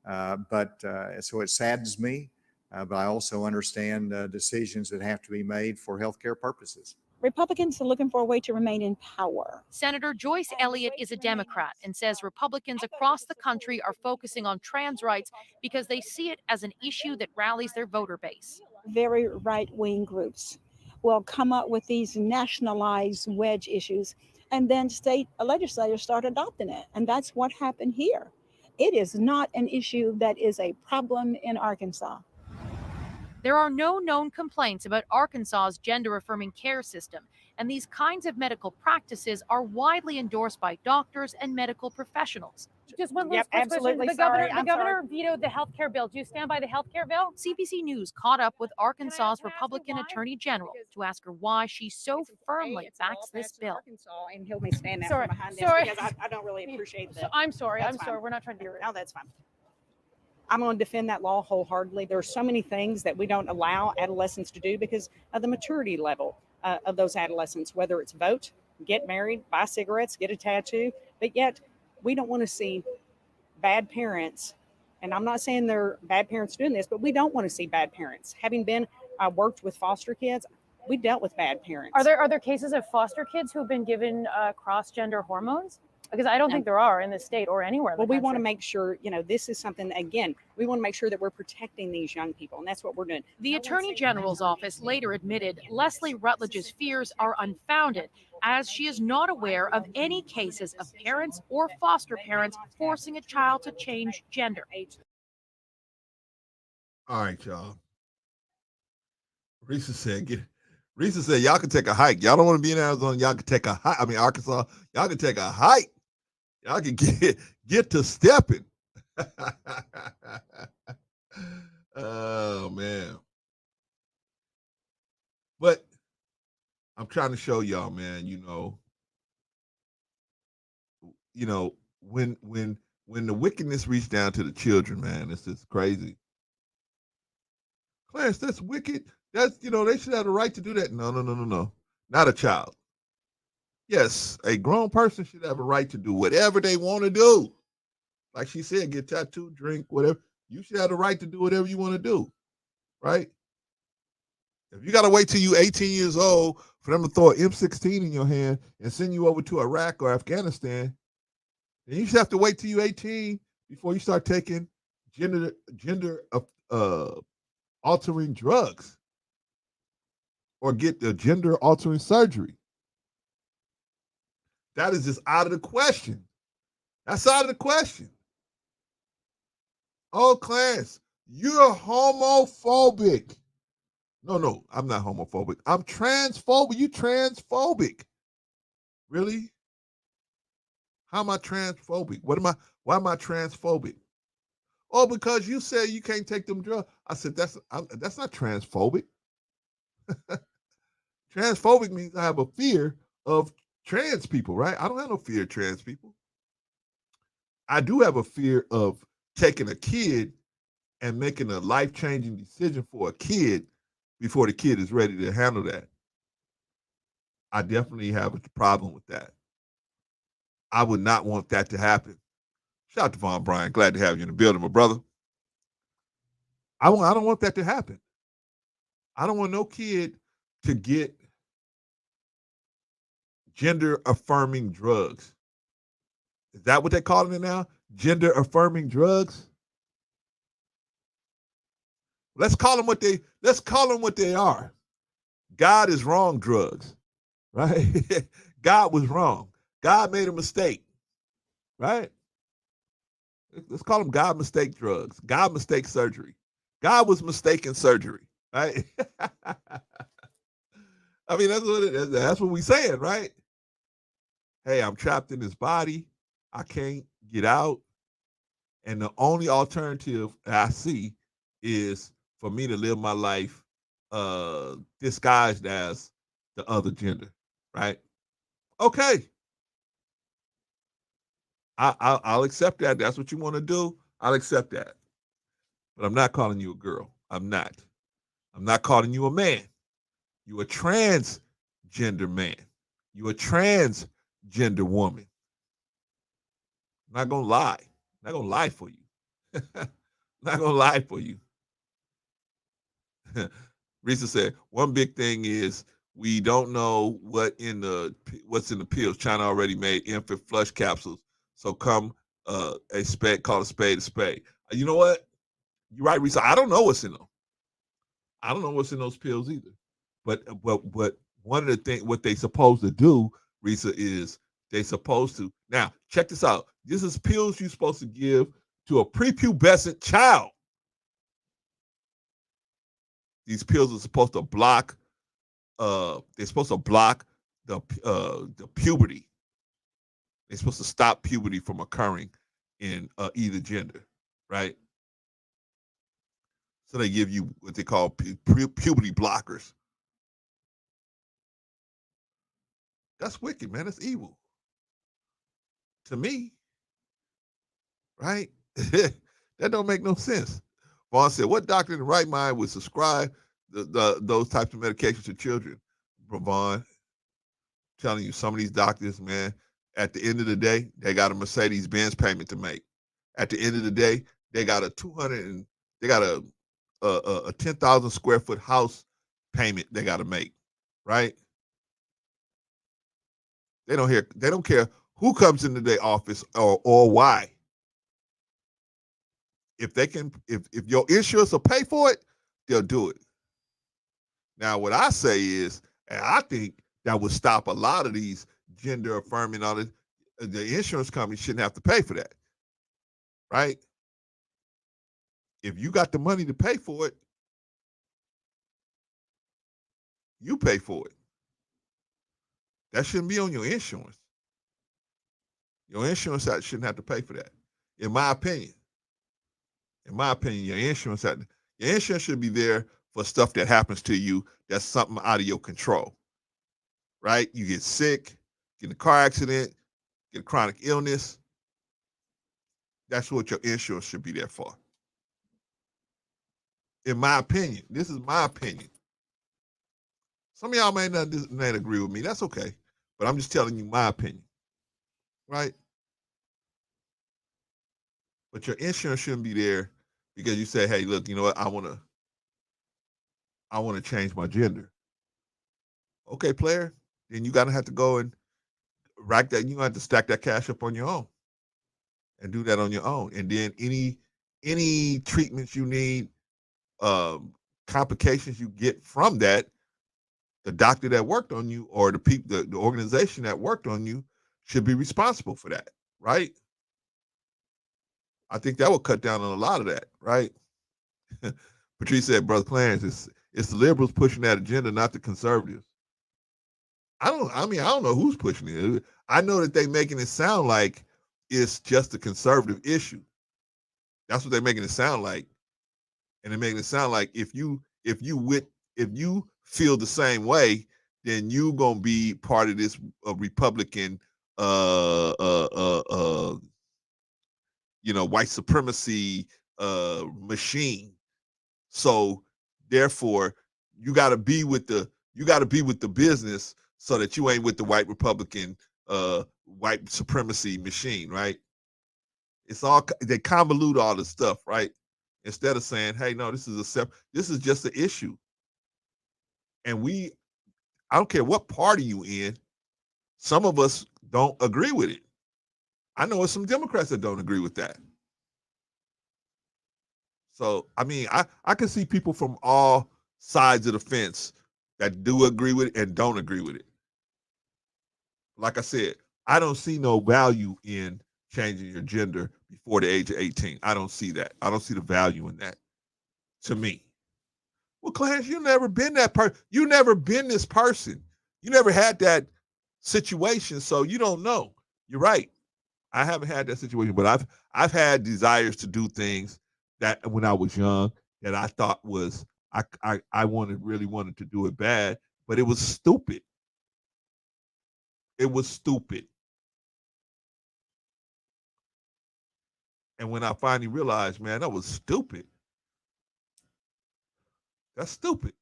So it saddens me, but I also understand decisions that have to be made for healthcare purposes. Republicans are looking for a way to remain in power. Senator Joyce Elliott is a Democrat and says Republicans across the country are focusing on trans rights because they see it as an issue that rallies their voter base. Very right-wing groups will come up with these nationalized wedge issues, and then state legislators start adopting it. And that's what happened here. It is not an issue that is a problem in Arkansas. There are no known complaints about Arkansas's gender-affirming care system, and these kinds of medical practices are widely endorsed by doctors and medical professionals. Just one last question. absolutely. The governor vetoed the health care bill. Do you stand by the health care bill? CBC News caught up with Arkansas's Republican Attorney General to ask her why she so firmly backs this bill. Arkansas, and he'll me stand out Sorry, from behind sorry. this because I don't really appreciate that. I'm sorry. That's I'm fine. sorry. We're not trying to do it. No, that's fine. I'm going to defend that law wholeheartedly. There are so many things that we don't allow adolescents to do because of the maturity level of those adolescents, whether it's vote, get married, buy cigarettes, get a tattoo, but yet we don't want to see bad parents. And I'm not saying they're bad parents doing this, but we don't want to see bad parents. Having been worked with foster kids, we dealt with bad parents. Are there cases of foster kids who have been given cross-gender hormones? Because I don't think there are in the state or anywhere. Well, we want to make sure, this is something, again, we want to make sure that we're protecting these young people, and that's what we're doing. The Attorney General's office later admitted Leslie Rutledge's fears are unfounded, as she is not aware of any cases of parents or foster parents forcing a child to change gender. All right, y'all. Risa said, y'all can take a hike. Y'all don't want to be in Arizona. Y'all can take a hike. I mean, Arkansas. Y'all can take a hike. Y'all can get to stepping. Oh, man. But I'm trying to show y'all, man, when the wickedness reached down to the children, man, it's just crazy. Clarence, that's wicked. That's, they should have the right to do that. No. Not a child. Yes, a grown person should have a right to do whatever they want to do. Like she said, get tattooed, drink, whatever. You should have the right to do whatever you want to do, right? If you got to wait till you 18 years old for them to throw an M16 in your hand and send you over to Iraq or Afghanistan, then you should have to wait till you 18 before you start taking gender altering drugs or get the gender altering surgery. That is just out of the question. That's out of the question. Oh, Clarence, you're homophobic. No, I'm not homophobic. I'm transphobic. You transphobic. Really? How am I transphobic? Why am I transphobic? Oh, because you said you can't take them drugs. I said, that's not transphobic. Transphobic means I have a fear of trans people, right? I don't have no fear of trans people. I do have a fear of taking a kid and making a life-changing decision for a kid before the kid is ready to handle that. I definitely have a problem with that. I would not want that to happen. Shout out to Von Bryan. Glad to have you in the building, my brother. I don't want that to happen. I don't want no kid to get gender-affirming drugs. Is that what they're calling it now? Gender-affirming drugs? Let's call them what they are. God is wrong drugs, right? God was wrong. God made a mistake, right? Let's call them God mistake drugs. God mistake surgery. God was mistaken surgery, right? I mean, that's what we saying, right? Hey, I'm trapped in this body. I can't get out. And the only alternative I see is for me to live my life disguised as the other gender, right? Okay. I'll accept that. That's what you want to do. I'll accept that. But I'm not calling you a girl. I'm not. I'm not calling you a man. You a transgender man. You a transgender woman. I'm not gonna lie. I'm not gonna lie for you. Not gonna lie for you. Risa said, one big thing is We don't know what's in the pills. China already made infant flush capsules. So come call a spade a spade. You know what? You're right, Risa. I don't know what's in them. I don't know what's in those pills either. But one of the things what they supposed to do, Risa, is they supposed to now check this out. This is pills you're supposed to give to a prepubescent child. These pills are supposed to block. They're supposed to block the puberty. They're supposed to stop puberty from occurring in either gender, right? So they give you what they call puberty blockers. That's wicked, man. That's evil. To me, right? That don't make no sense. Vaughn said, what doctor in the right mind would subscribe those types of medications to children? Vaughn, telling you, some of these doctors, man, at the end of the day, they got a Mercedes-Benz payment to make. At the end of the day, they got a 10,000 square foot house payment they got to make, right? They don't care who comes into their office or why. If your insurance will pay for it, they'll do it. Now, what I say is, and I think that would stop a lot of these gender affirming all this. The insurance company shouldn't have to pay for that, right? If you got the money to pay for it, you pay for it. That shouldn't be on your insurance. Your insurance shouldn't have to pay for that, in my opinion. In my opinion, your insurance should be there for stuff that happens to you that's something out of your control, right? You get sick, get in a car accident, get a chronic illness. That's what your insurance should be there for. In my opinion, this is my opinion. Some of y'all may not agree with me. That's okay. But I'm just telling you my opinion, right? But your insurance shouldn't be there because you say, hey, look, you know what? I want to change my gender. Okay, player, then you gotta have to go and rack that. You have to stack that cash up on your own and do that on your own. And then any treatments you need, complications you get from that, the doctor that worked on you or the organization that worked on you should be responsible for that, right? I think that would cut down on a lot of that, right? Patrice said, Brother Clarence, it's the liberals pushing that agenda, not the conservatives. I don't know who's pushing it. I know that they're making it sound like it's just a conservative issue. That's what they're making it sound like. And they're making it sound like if you feel the same way, then you gonna be part of this Republican white supremacy machine. So therefore you gotta be with the business so that you ain't with the white Republican white supremacy machine, right? It's all, they convolute all this stuff, right? Instead of saying, hey, no, this is just an issue. And I don't care what party you in, some of us don't agree with it. I know there's some Democrats that don't agree with that. So, I mean, I can see people from all sides of the fence that do agree with it and don't agree with it. Like I said, I don't see no value in changing your gender before the age of 18. I don't see that. I don't see the value in that, to me. Well, Clarence, you've never been that person. You never been this person. You never had that situation, so you don't know. You're right. I haven't had that situation, but I've had desires to do things that when I was young that I thought was I really wanted to do it bad, but it was stupid. It was stupid. And when I finally realized, man, that was stupid. That's stupid.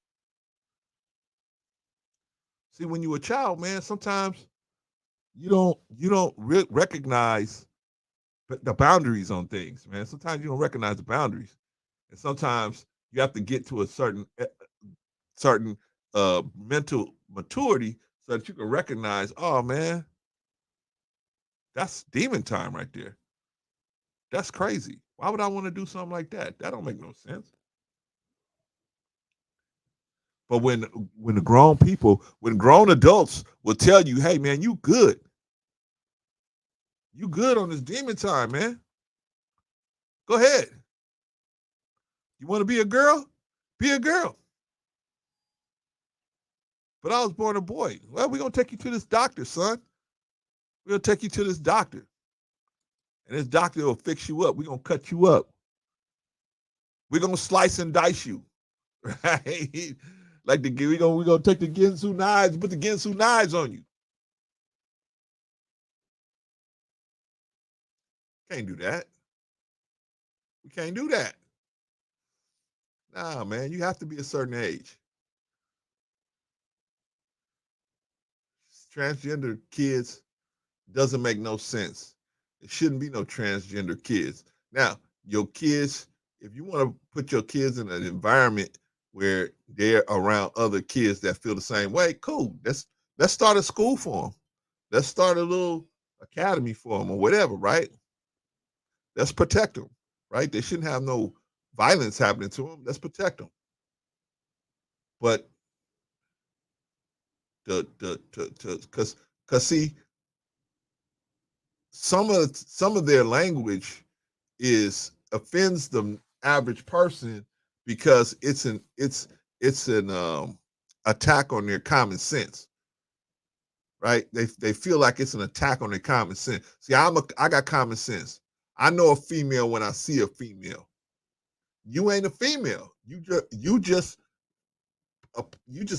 See, when you're a child, man, sometimes you don't recognize the boundaries on things, man. Sometimes you don't recognize the boundaries, and sometimes you have to get to a certain mental maturity so that you can recognize, oh man, that's demon time right there. That's crazy. Why would I want to do something like that? That don't make no sense. But when the grown people, when grown adults will tell you, hey man, you good. You good on this demon time, man. Go ahead. You want to be a girl? Be a girl. But I was born a boy. Well, we're gonna take you to this doctor, son. We're gonna take you to this doctor. And this doctor will fix you up. We're gonna cut you up. We're gonna slice and dice you. Right? Like we're gonna take the Ginsu knives, put the Ginsu knives on you. Can't do that. We can't do that. Nah, man, you have to be a certain age. Transgender kids doesn't make no sense. It shouldn't be no transgender kids. Now, your kids, if you want to put your kids in an environment where they're around other kids that feel the same way, cool. Let's start a school for them. Let's start a little academy for them or whatever, right? Let's protect them, right? They shouldn't have no violence happening to them. Let's protect them. But because see, some of their language is offends the average person because it's an attack on their common sense, right? They feel like it's an attack on their common sense. See, I got common sense. I know a female when I see a female. You ain't a female. You just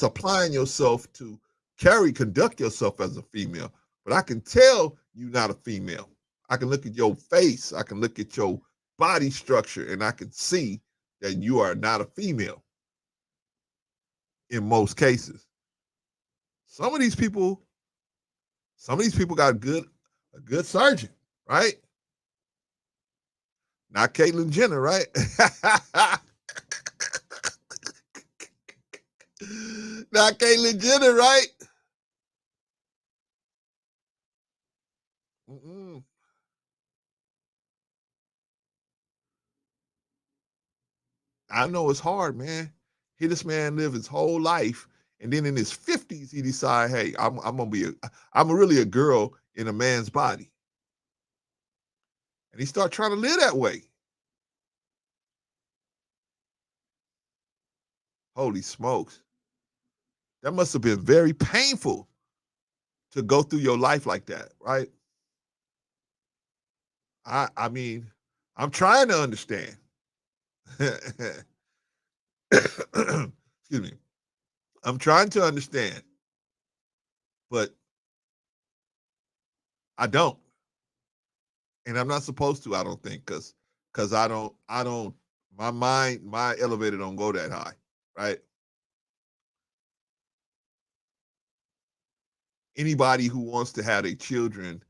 applying yourself to conduct yourself as a female. But I can tell you're not a female. I can look at your face. I can look at your body structure, and I can see that you are not a female in most cases. Some of these people got a good surgeon, right? Not Caitlyn Jenner, right? Not Caitlyn Jenner, right? Mm-mm. I know it's hard, man. Here, this man lived his whole life, and then in his 50s, he decided, "Hey, I'm really a girl in a man's body," and he started trying to live that way. Holy smokes! That must have been very painful to go through your life like that, right? I mean, I'm trying to understand. Excuse me. I'm trying to understand, but I don't, and I'm not supposed to. I don't think because I don't. My elevator don't go that high, right? Anybody who wants to have their children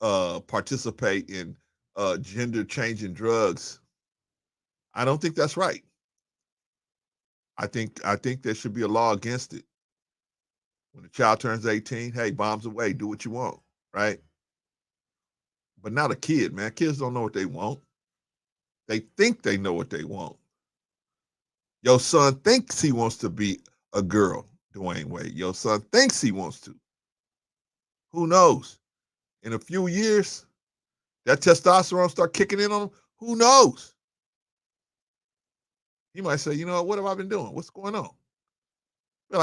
participate in gender changing drugs, I don't think that's right. I think there should be a law against it. When a child turns 18, hey, bombs away, do what you want, right? But not a kid, man. Kids don't know what they want. They think they know what they want. Your son thinks he wants to be a girl, Dwayne Wade. Your son thinks he wants to. Who knows? In a few years, that testosterone start kicking in on him. Who knows? He might say, you know, what have I been doing? What's going on? Be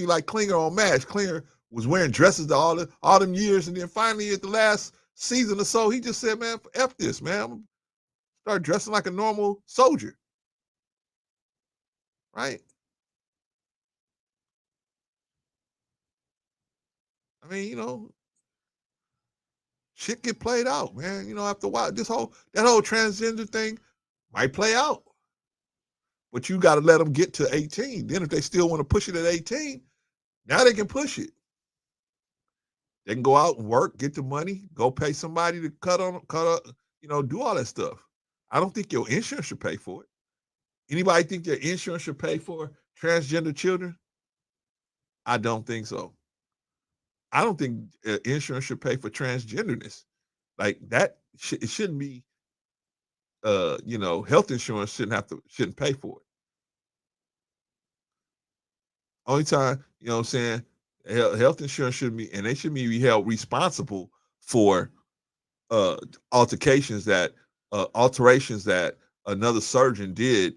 like Klinger on MASH. Klinger was wearing dresses all them years, and then finally at the last season or so, he just said, man, F this, man. I'm gonna start dressing like a normal soldier. Right? I mean, shit get played out, man. After a while, that whole transgender thing might play out. But you got to let them get to 18. Then if they still want to push it at 18, now they can push it. They can go out and work, get the money, go pay somebody to cut up, do all that stuff. I don't think your insurance should pay for it. Anybody think their insurance should pay for transgender children? I don't think so. I don't think insurance should pay for transgenderness. Like that, it shouldn't be. Health insurance shouldn't pay for it. Only time, what I'm saying, health insurance shouldn't be, and they shouldn't be held responsible for uh alterations that another surgeon did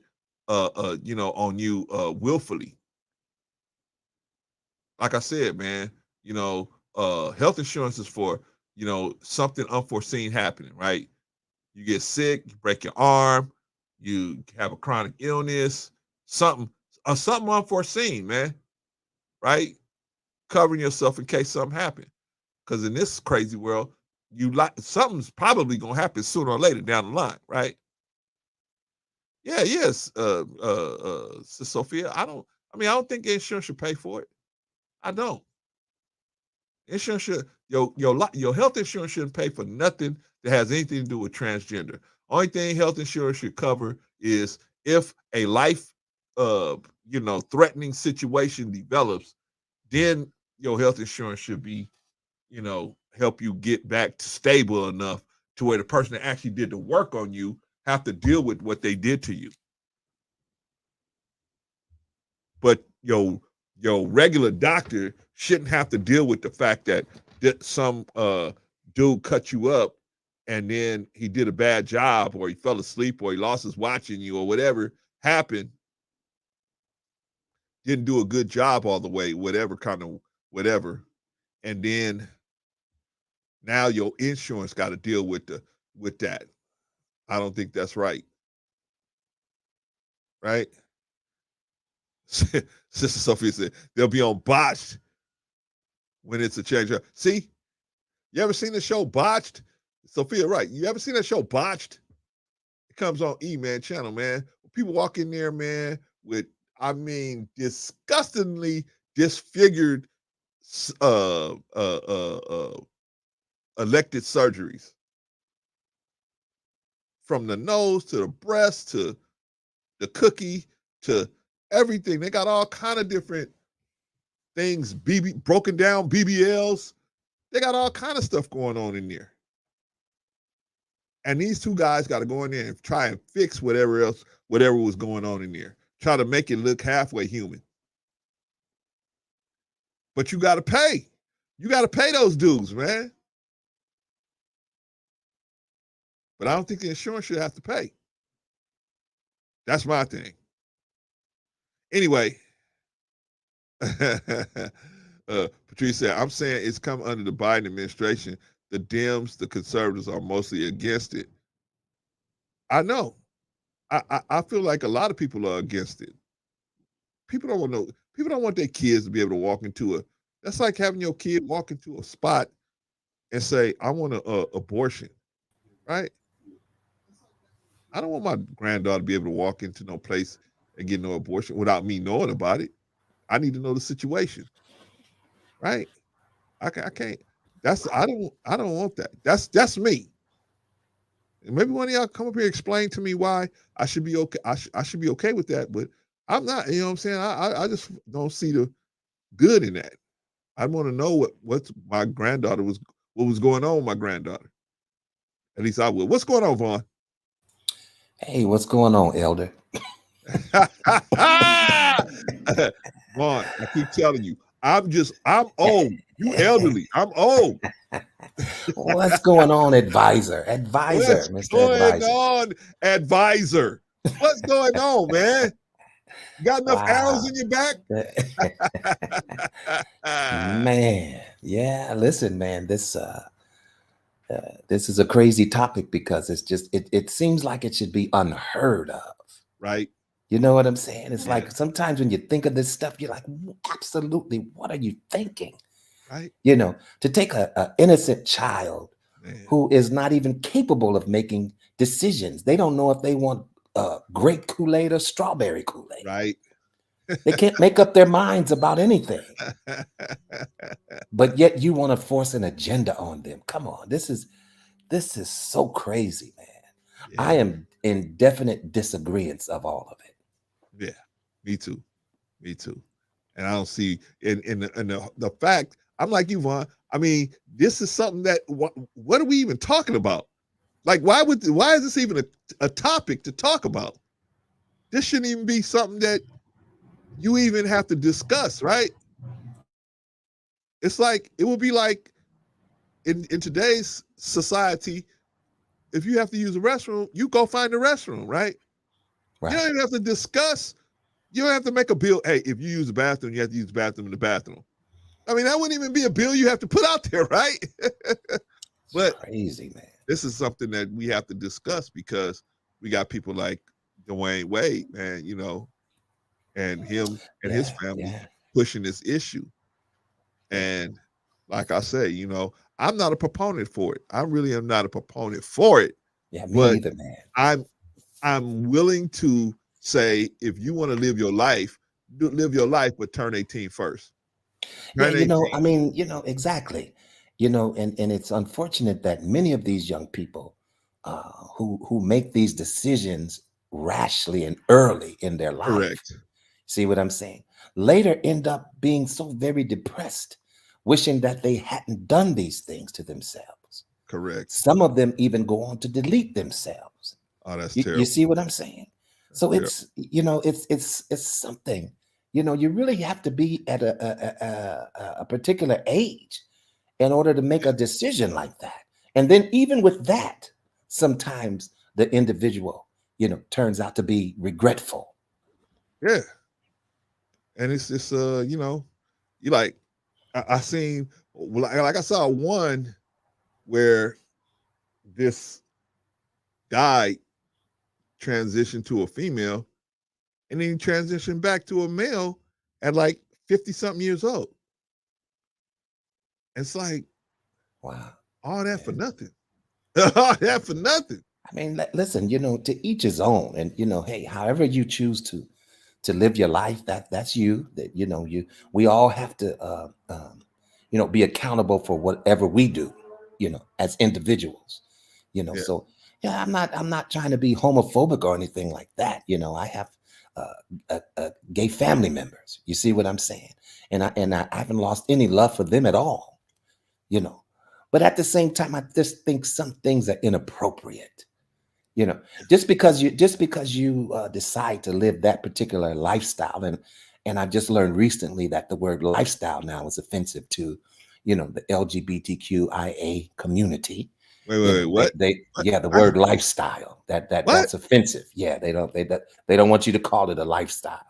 on you willfully. Like I said, man, health insurance is for, something unforeseen happening, right? You get sick, you break your arm, you have a chronic illness, something unforeseen, man, right? Covering yourself in case something happens. Because in this crazy world, something's probably gonna happen sooner or later down the line, right? Yeah, yes, Sophia. I don't think insurance should pay for it. I don't. Insurance should your health insurance shouldn't pay for nothing that has anything to do with transgender. Only thing health insurance should cover is if a life threatening situation develops, then your health insurance should be, help you get back to stable enough to where the person that actually did the work on you have to deal with what they did to you. But your regular doctor shouldn't have to deal with the fact that some dude cut you up and then he did a bad job, or he fell asleep, or he lost his watching you, or whatever happened. Didn't do a good job all the way, whatever. And then now your insurance got to deal with that. I don't think that's right. Right? Sister Sophia said they'll be on botched when it's a change. See, you ever seen the show Botched? Sophia, right? You ever seen that show Botched? It comes on E-Man channel, man. People walk in there, man, with disgustingly disfigured elected surgeries, from the nose to the breast to the cookie to everything. They got all kind of different things, broken down BBLs. They got all kind of stuff going on in there. And these two guys got to go in there and try and fix whatever was going on in there. Try to make it look halfway human. But you got to pay. You got to pay those dudes, man. But I don't think the insurance should have to pay. That's my thing. Anyway, Patrice said, I'm saying it's come under the Biden administration. The Dems, the conservatives are mostly against it. I know. I feel like a lot of people are against it. People don't want their kids to be able to walk into that's like having your kid walk into a spot and say, I want an abortion, right? I don't want my granddaughter to be able to walk into no place and get no abortion without me knowing about it. I need to know the situation, right? I can't. I don't want that. That's me. And maybe one of y'all come up here and explain to me why I should be okay. I should be okay with that, but I'm not. You know what I'm saying? I just don't see the good in that. I want to know what my granddaughter what was going on with my granddaughter. At least I will. What's going on, Vaughn? Hey, what's going on, Elder? Vaughn, I keep telling you, I'm old. You elderly. I'm old. What's going on, advisor? Advisor, What's Mr. going Advisor. on, advisor? What's going on, man? You got enough arrows in your back? Man, yeah, listen, man, this is a crazy topic because it seems like it should be unheard of. Right. You know what I'm saying? It's like sometimes when you think of this stuff, you're like, absolutely, what are you thinking? Right. To take an innocent child who is not even capable of making decisions. They don't know if they want grape Kool-Aid or strawberry Kool-Aid. Right. They can't make up their minds about anything. But yet you want to force an agenda on them. Come on. This is so crazy, man. Yeah. I am in definite disagreement of all of it. Yeah, me too. And I don't see in the fact, I'm like you, Vaughn. I mean, this is something that what are we even talking about? Like, why is this even a topic to talk about? This shouldn't even be something that you even have to discuss, right? It's like it would be like in today's society, if you have to use a restroom, you go find a restroom, right? You don't Right. even have to discuss. You don't have to make a bill. Hey, if you use the bathroom, you have to use the bathroom in the bathroom. I mean, that wouldn't even be a bill you have to put out there, right? It's But crazy, man. this is something that we have to discuss because we got people like Dwayne Wade, man, and him and his Yeah, family yeah, pushing this issue. yeah. And like I say, I'm not a proponent for it. I really am not a proponent for it, Yeah, me but either, man. I'm I'm willing to say if you want to live your life, live your life, but turn 18 first. Yeah, Turn 18. I mean, exactly. And it's unfortunate that many of these young people who make these decisions rashly and early in their life, Correct. see what I'm saying? Later end up being so very depressed, wishing that they hadn't done these things to themselves. Correct. Some of them even go on to delete themselves. Oh, that's You terrible. see what I'm saying? So Yeah. it's something. You really have to be at a particular age in order to make a decision like that. And then even with that, sometimes the individual, turns out to be regretful. Yeah. And it's just you like I seen like I saw one where this guy transitioned to a female and then he transitioned back to a male at like 50 something years old. It's like Wow. all that for Yeah. nothing. All that for nothing. I mean, listen, to each his own, and hey, however you choose to live your life, that's you. That we all have to, be accountable for whatever we do, as individuals. Yeah. So yeah, I'm not trying to be homophobic or anything like that. I have gay family members. You see what I'm saying? And I haven't lost any love for them at all. You know, but at the same time, I just think some things are inappropriate. you know just because you decide to live that particular lifestyle, and I just learned recently that the word lifestyle now is offensive to the LGBTQIA community. Wait, what? What? Yeah, the Huh? word lifestyle, What? that's offensive. Yeah, they don't want you to call it a lifestyle.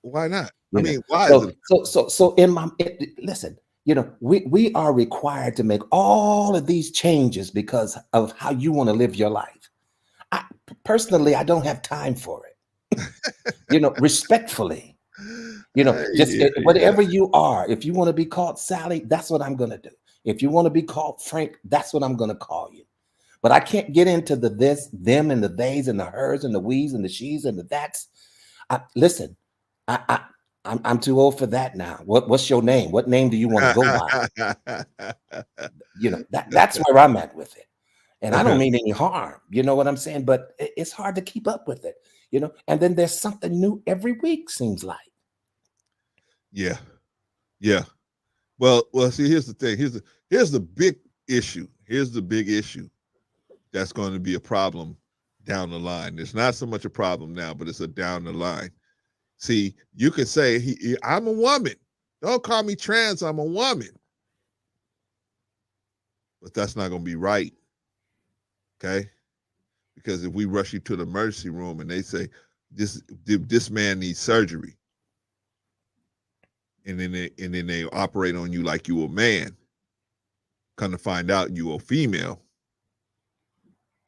Why not? I you know mean, why is so it? so listen, we are required to make all of these changes because of how you want to live your life. I personally, I don't have time for it. Respectfully, just Yeah, yeah. whatever you are. If you want to be called Sally, that's what I'm going to do. If you want to be called Frank, that's what I'm going to call you. But I can't get into the this, them, and the theys, and the hers, and the we's, and the she's, and the that's. Listen, I'm too old for that now. What's your name? What name do you want to go by? That's where I'm at with it. And I don't mean any harm, you know what I'm saying? But it's hard to keep up with it, And then there's something new every week, seems like. Yeah, yeah. Well. See, here's the thing. Here's the big issue. Here's the big issue that's going to be a problem down the line. It's not so much a problem now, but it's a down the line. See, you can say I'm a woman. Don't call me trans. I'm a woman. But that's not going to be right. Okay, because if we rush you to the emergency room and they say this man needs surgery, and then they operate on you like you a man, come to find out you a female,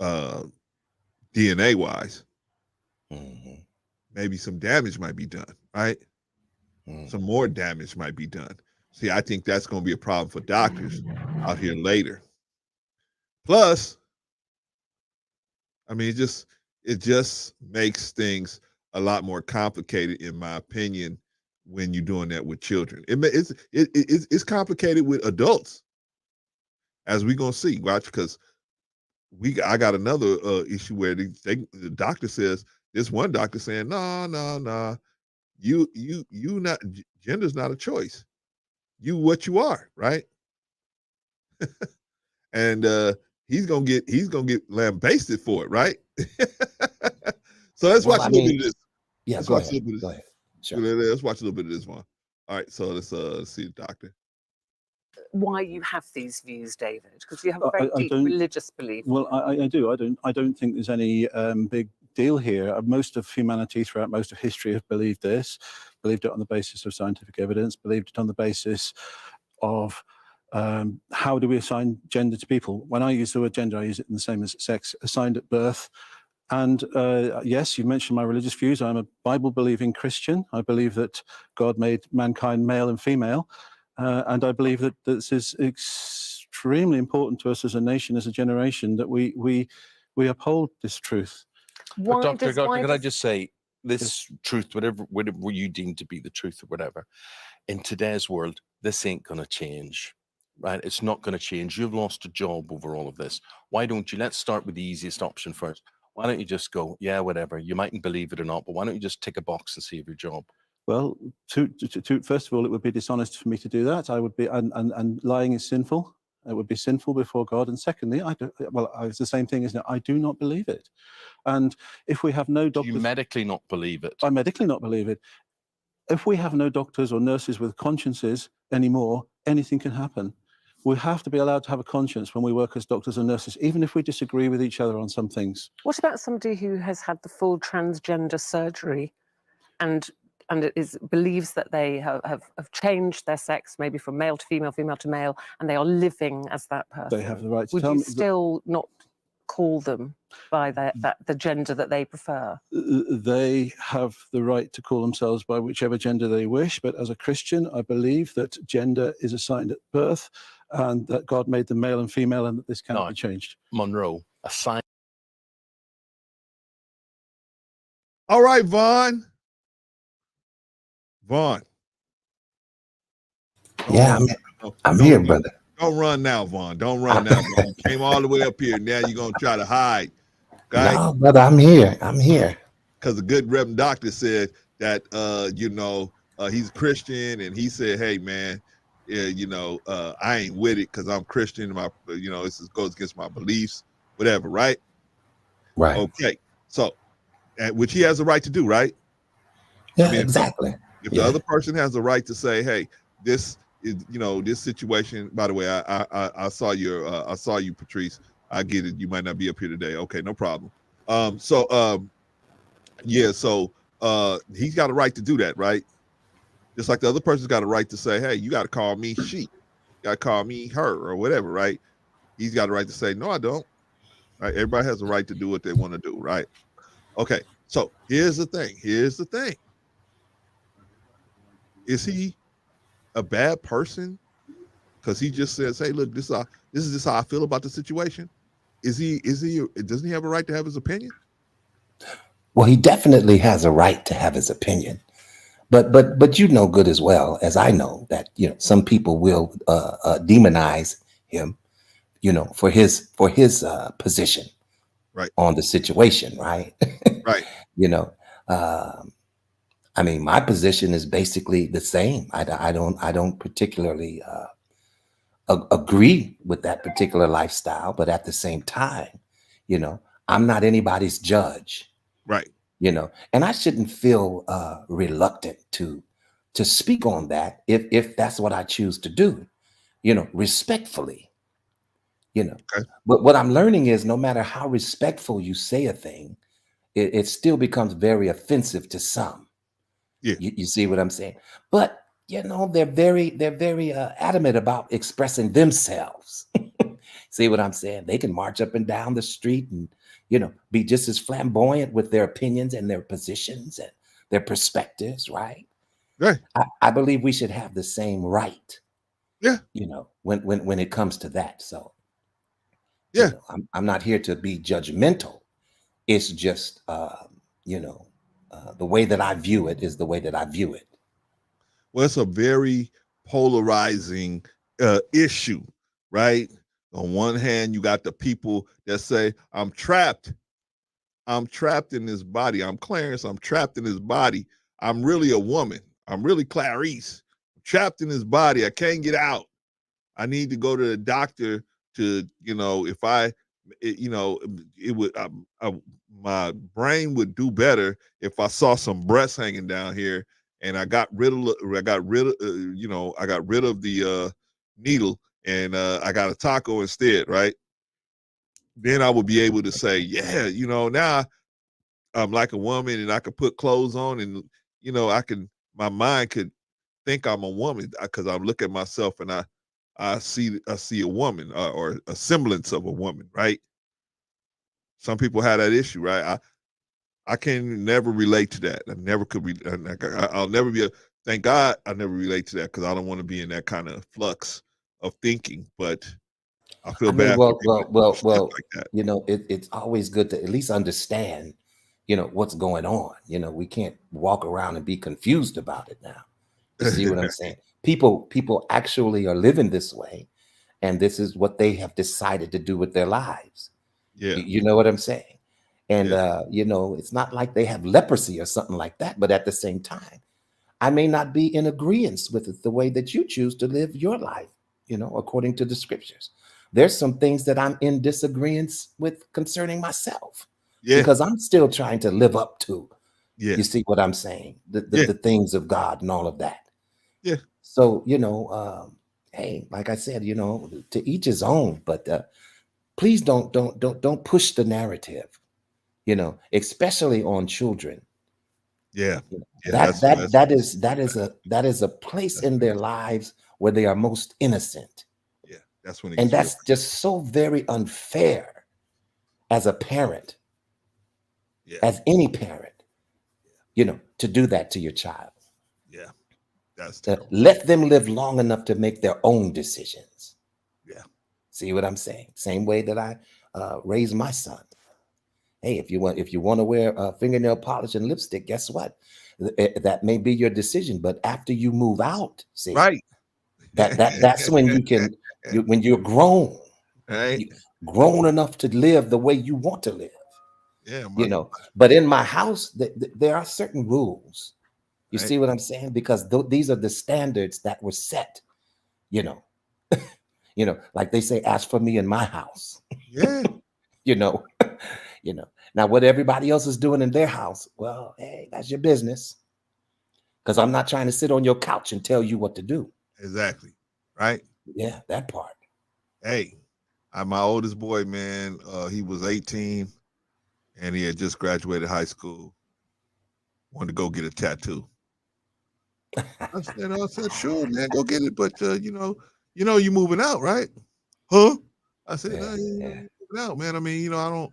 uh, DNA wise, Hmm. maybe some damage might be done, right? Some Hmm. more damage might be done. See, I think that's going to be a problem for doctors out here later. Plus, I mean, it just makes things a lot more complicated, in my opinion, when you're doing that with children. It's complicated with adults, as we're gonna see. Watch, because I got another issue where the doctor says, this one doctor saying, no, no, no. you not, gender's not a choice. You what you are, right? And he's gonna get lambasted for it, right? So let's Well, watch I a little mean, bit of this. yeah, Let's go watch a ahead. little bit of Go this. ahead. Sure. Let's watch a little bit of this one. All right, so let's see the doctor. Why you have these views, David? Because you have a I- very I deep don't- religious belief. Well, I do. I don't think there's any big deal here. Most of humanity throughout most of history have believed this, believed it on the basis of scientific evidence, believed it on the basis of how do we assign gender to people. When I use the word gender, I use it in the same as sex, assigned at birth. And yes, you mentioned my religious views. I'm a Bible-believing Christian. I believe that God made mankind male and female. And I believe that this is extremely important to us as a nation, as a generation, that we uphold this truth. Why Doctor, does, why can I does- just say this truth, whatever you deem to be the truth or whatever, in today's world, this ain't going to change, right? It's not going to change. You've lost a job over all of this. Why don't you, let's start with the easiest option first. Why don't you just go, yeah, whatever, you mightn't believe it or not, but why don't you just tick a box and save your job? Well, first of all, it would be dishonest for me to do that. I would be, and lying is sinful. It would be sinful before God. And secondly, it's the same thing, isn't it? I do not believe it. And if we have no Do doctors, you medically not believe it? I medically not believe it. If we have no doctors or nurses with consciences anymore, anything can happen. We have to be allowed to have a conscience when we work as doctors and nurses, even if we disagree with each other on some things. What about somebody who has had the full transgender surgery and believes that they have changed their sex, maybe from male to female, female to male, and they are living as that person? They have the right to Would tell you me. still not call them by the gender that they prefer? They have the right to call themselves by whichever gender they wish, but as a Christian, I believe that gender is assigned at birth and that God made them male and female and that this cannot be changed. Monroe, assigned. All right, Vaughn. Yeah, I'm here, brother. Don't run now, Vaughn. Don't run now, Vaughn. You came all the way up here. Now you're going to try to hide. Okay? No, brother, I'm here. I'm here. Because the good Reverend Doctor said that, he's Christian, and he said, hey, man, I ain't with it because I'm Christian. This goes against my beliefs, whatever, right? Right. Okay. So, which he has the right to do, right? Yeah, exactly. If the other person has the right to say, hey, this is, this situation, by the way, I saw you, Patrice. I get it. You might not be up here today. Okay, no problem. He's got a right to do that, right? Just like the other person's got a right to say, hey, you got to call me she, you got to call me her, or whatever, right? He's got a right to say, no, I don't. Right? Everybody has a right to do what they want to do, right? Okay, so here's the thing. Is he a bad person because he just says, hey, look, this is just how I feel about the situation? Doesn't he have a right to have his opinion? Well, he definitely has a right to have his opinion. But you know good as well as I know that some people will demonize him, for his position, right, on the situation, right? Right. I mean, my position is basically the same. I don't particularly agree with that particular lifestyle, but at the same time, I'm not anybody's judge. Right. And I shouldn't feel reluctant to speak on that if that's what I choose to do, respectfully, Okay. But what I'm learning is no matter how respectful you say a thing, it still becomes very offensive to some. Yeah. You see what I'm saying? But they're very adamant about expressing themselves. See what I'm saying? They can march up and down the street and be just as flamboyant with their opinions and their positions and their perspectives, right? Right. I believe we should have the same right. Yeah. When it comes to that. So yeah, I'm not here to be judgmental. It's just the way that I view it is the way that I view it. Well, it's a very polarizing issue, right? On one hand, you got the people that say, I'm trapped in this body. I'm Clarence, I'm trapped in this body. I'm really a woman. I'm really Clarice, trapped in this body. I can't get out. I need to go to the doctor to, if it would, my brain would do better if I saw some breasts hanging down here, and I got rid of the needle, and I got a taco instead, right? Then I would be able to say, yeah, now I'm like a woman, and I could put clothes on, and my mind could think I'm a woman because I look at myself and I see a woman, or a semblance of a woman, right? Some people have that issue, right? I can never relate to that. I never could. I'll never be. Thank God I never relate to that, because I don't want to be in that kind of flux of thinking. But I feel I mean, bad for people that do shit like that. it's always good to at least understand, what's going on. We can't walk around and be confused about it now. You see what I'm saying? People actually are living this way, and this is what they have decided to do with their lives. Yeah. You know what I'm saying? And Yeah. it's not like they have leprosy or something like that, but at the same time, I may not be in agreement with it, the way that you choose to live your life, according to the scriptures. There's some things that I'm in disagreement with concerning myself, Yeah. because I'm still trying to live up to, Yeah. you see what I'm saying? The Yeah. things of God and all of that. Yeah. So, hey, like I said, to each his own, but please don't push the narrative, especially on children. Yeah. Yeah. That is a place in their lives where they are most innocent. Yeah. That's when it And gets real. that's just so very unfair as a parent, Yeah. as any parent, to do that to your child. Yeah. That's terrible. Let them live long enough to make their own decisions. Yeah. See what I'm saying? Same way that I raised my son. Hey, if you want to wear fingernail polish and lipstick, guess what? That may be your decision, but after you move out, see, Right. that's when when you're grown, Right. grown enough to live the way you want to live. Yeah. But in my house, there are certain rules. You Right. see what I'm saying? Because these are the standards that were set. Like they say, ask for me in my house. Yeah. you know, Now what everybody else is doing in their house, well, hey, that's your business. Because I'm not trying to sit on your couch and tell you what to do. Exactly. Right. Yeah, that part. Hey, my oldest boy, man, he was 18, and he had just graduated high school. Wanted to go get a tattoo. I said, sure, man, go get it. But you're moving out, right? Huh? I said, no, you're moving out, man. I mean, I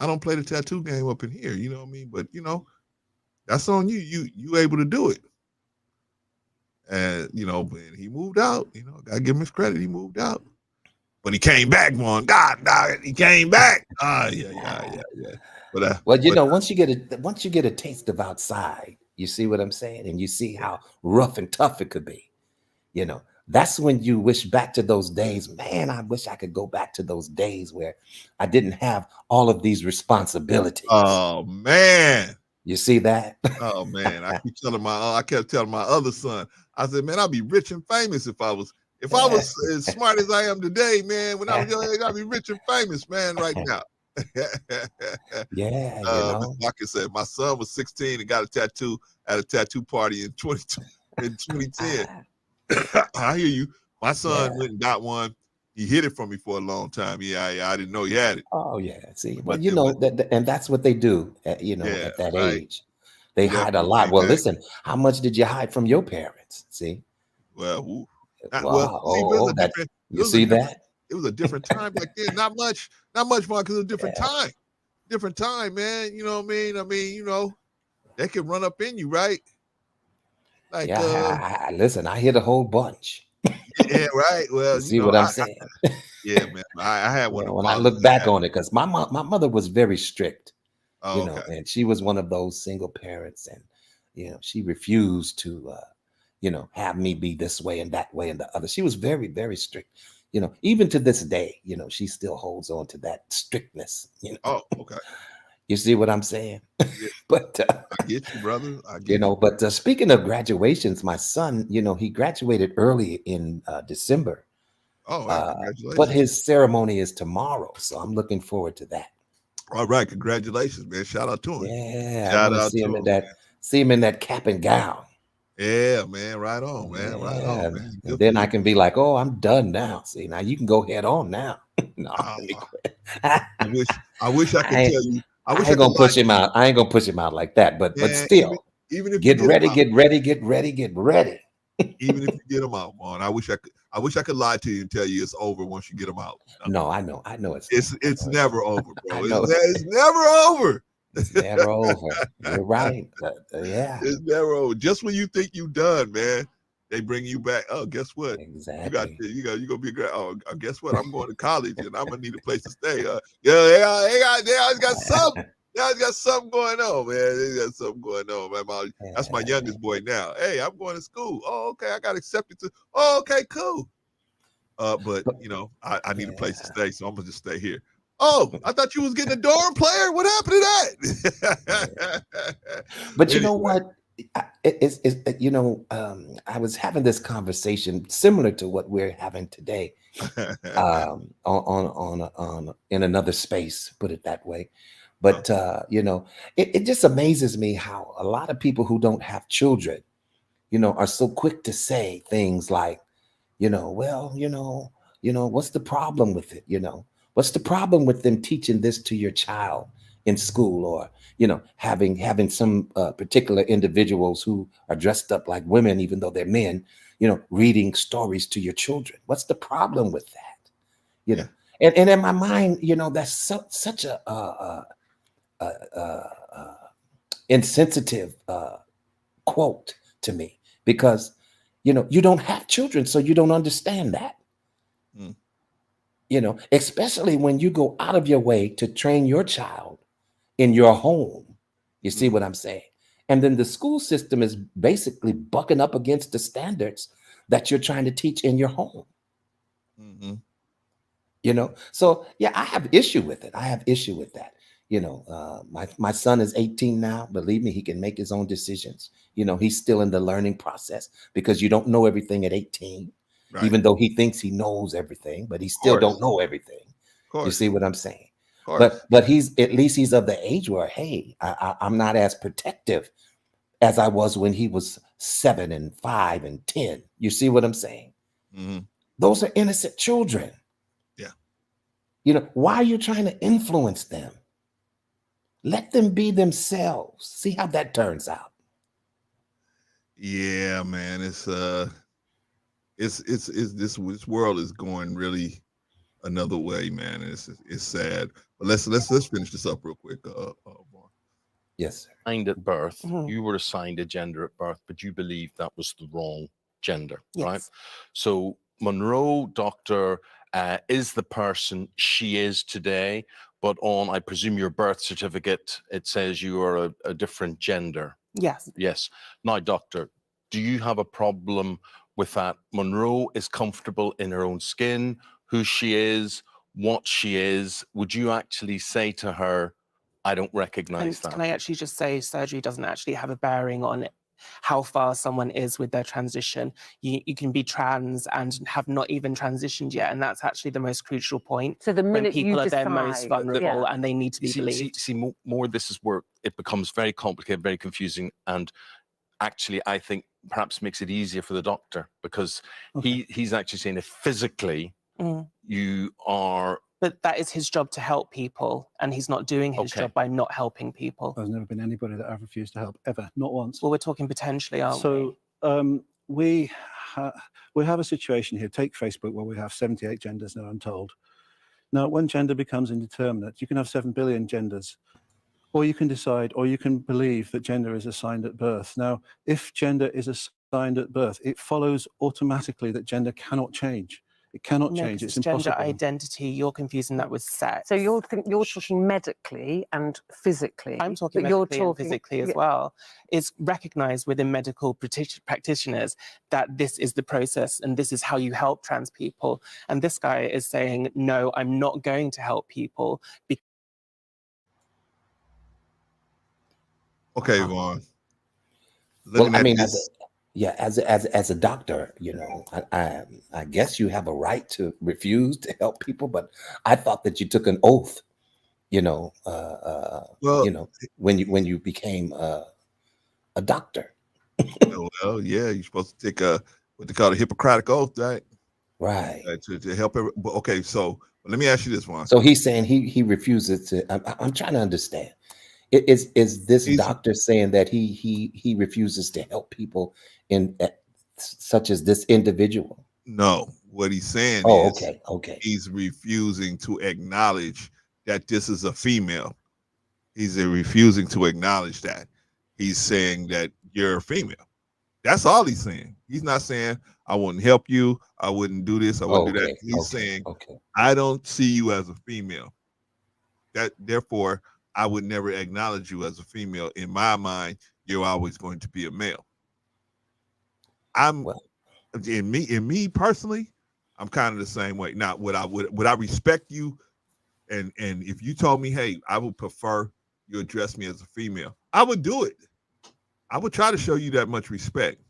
don't play the tattoo game up in here. You know what I mean? But that's on you. You able to do it. And and he moved out. Gotta give him his credit. He moved out. But he came back, man. God, he came back. Yeah. But once you get a taste of outside, you see what I'm saying, and you see how rough and tough it could be. That's when you wish back to those days. Man, I wish I could go back to those days where I didn't have all of these responsibilities. Oh man. You see that? Oh man, I kept telling my other son. I said, man, I'd be rich and famous if I was as smart as I am today, man. When I was your age, I'd be rich and famous, man, right now. Yeah, like I said, my son was 16 and got a tattoo at a tattoo party in 2010. I hear you. My son went and got one. He hid it from me for a long time. Yeah, I didn't know he had it. Oh yeah, see, well, and that's what they do. At that age, they hide a lot. Well, listen, how much did you hide from your parents? See, well, you see that? It was a different time back then. Not much, Mark, because it was a different time. Different time, man. You know what I mean? They could run up in you, right? Like, listen, I hit a whole bunch. Yeah, right. Well, you see what I'm saying? Yeah, man. I had one. When I look back on it, because my mother was very strict, okay. And she was one of those single parents, and she refused to, have me be this way and that way and the other. She was very, very strict. Even to this day, she still holds on to that strictness. Oh, okay. You see what I'm saying? Yeah, But I get you, brother. I you get know, you. but speaking of graduations, my son, you know, he graduated early in December, Oh, hey, but congratulations. his ceremony is tomorrow, so I'm looking forward to that. All right, congratulations, man. Shout out to him. Yeah, I Shout want to out see to him him, in that cap and gown. Yeah, man. Right on, man. Right Yeah, on, man. and Good for then I you. can be like, oh, I'm done now. See, now you can go head on now. No, Ah, let me quit. I wish I I could ain't, tell you. I I wish I ain't could gonna lie push to him you. out. I ain't gonna push him out like that. But Man, even still, even if you get get them ready, out, get ready, get ready, get ready. even if you get them out, man. I wish I could lie to you and tell you it's over once you get them out. No, I know it's not. It's I it's know it's never not. over, I bro. know It's never over. it's never over. You're right. Yeah, It's never over. Just when you think you done, man, they bring you back. Oh, guess what? exactly. You gonna be great. Oh, guess what? I'm going to college and I'm gonna need a place to stay. Yeah, they always got something. They always got something going on, man. They got something going on, man. That's my Yeah. youngest boy now. Hey, I'm going to school. Oh, okay. I got accepted to. Oh, okay, cool. But But you know, I need a place to yeah. stay, so I'm gonna just stay here. Oh, I thought you was getting a dorm player. What happened to that? But you know Anyway. what? You know, I was having this conversation similar to what we're having today, on in another space, put it that way. But you know, it just amazes me how a lot of people who don't have children, you know, are so quick to say things like, you know, well, what's the problem with it? You know, what's the problem with them teaching this to your child in school, or you know, having some particular individuals who are dressed up like women, even though they're men, you know, reading stories to your children? What's the problem with that? You Yeah. know, and in my mind, you know, that's such a insensitive quote to me, because you know, you don't have children, so you don't understand that. Mm. You know, especially when you go out of your way to train your child in your home. You see Mm. what I'm saying? And then the school system is basically bucking up against the standards that you're trying to teach in your home. Mm-hmm. You know, so yeah, I have issue with it. I have issue with that. You know, my son is 18 now. Believe me, he can make his own decisions. You know, he's still in the learning process, because you don't know everything at 18, Right. even though he thinks he knows everything, but he Of still don't course. know everything. Of You course. see what I'm saying? Of course. But he's, at least he's of the age where, hey, I'm not as protective as I was when he was 7 and 5 and 10. You see what I'm saying? Mm-hmm. Those are innocent children. Yeah. You know, why are you trying to influence them? Let them be themselves. See how that turns out. Yeah, man. It's this world is going really another way, man. It's sad. But let's finish this up real quick. Vaughn. Yes, sir. Assigned at birth, Mhm. you were assigned a gender at birth, but you believe that was the wrong gender, right? Yes. So Monroe, doctor, is the person she is today, but on, I presume, your birth certificate, it says you are a different gender. Yes. Yes. Now, doctor, do you have a problem with that? Monroe is comfortable in her own skin, who she is, what she is. Would you actually say to her, I don't recognize And that? can I actually just say, surgery doesn't actually have a bearing on how far someone is with their transition. You can be trans and have not even transitioned yet, and that's actually the most crucial point. So the When minute you people are their most decide, vulnerable yeah. and they need to be See, believed. more this is where it becomes very complicated, very confusing, and actually, I think perhaps makes it easier for the doctor, because Okay. he's actually saying if physically Mm. you are But that is his job to help people, and he's not doing his Okay. job by not helping people. There's never been anybody that I've refused to help ever, not once. Well, we're talking potentially, aren't So we have a situation here. Take Facebook, where we have 78 genders now, I'm told. Now, when gender becomes indeterminate, you can have 7 billion genders, or you can decide, or you can believe that gender is assigned at birth. Now, if gender is assigned at birth, it follows automatically that gender cannot change. It cannot we? No, change. 'cause It's it's gender impossible. identity. You're confusing that with sex. So you're talking medically and physically. I'm talking but you're medically and talking physically as yeah. well. It's recognized within medical practitioners that this is the process and this is how you help trans people. And this guy is saying, no, I'm not going to help people. Okay, Uh-huh. Vaughn. Well, Looking I at mean, this, as a doctor, you know, I guess you have a right to refuse to help people, but I thought that you took an oath, you know, well, when you became a doctor. well, yeah, you're supposed to take a what they call a Hippocratic oath, right? Right. To help every, but okay, so let me ask you this one. So he's saying he refuses to. I'm trying to understand. Is this He's doctor saying that he refuses to help people in such as this individual? no, what he's saying Oh, is okay, okay. he's refusing to acknowledge that this is a female. He's refusing to acknowledge that. He's saying that you're a female. That's all he's saying. He's not saying I wouldn't help you, I wouldn't do this, I wouldn't Oh, do that. okay, He's okay, saying okay. I don't see you as a female. That therefore I would never acknowledge you as a female. In my mind, you're always going to be a male. I'm Well, in me personally, I'm kind of the same way. Now, would I respect you? And if you told me, hey, I would prefer you address me as a female, I would do it. I would try to show you that much respect,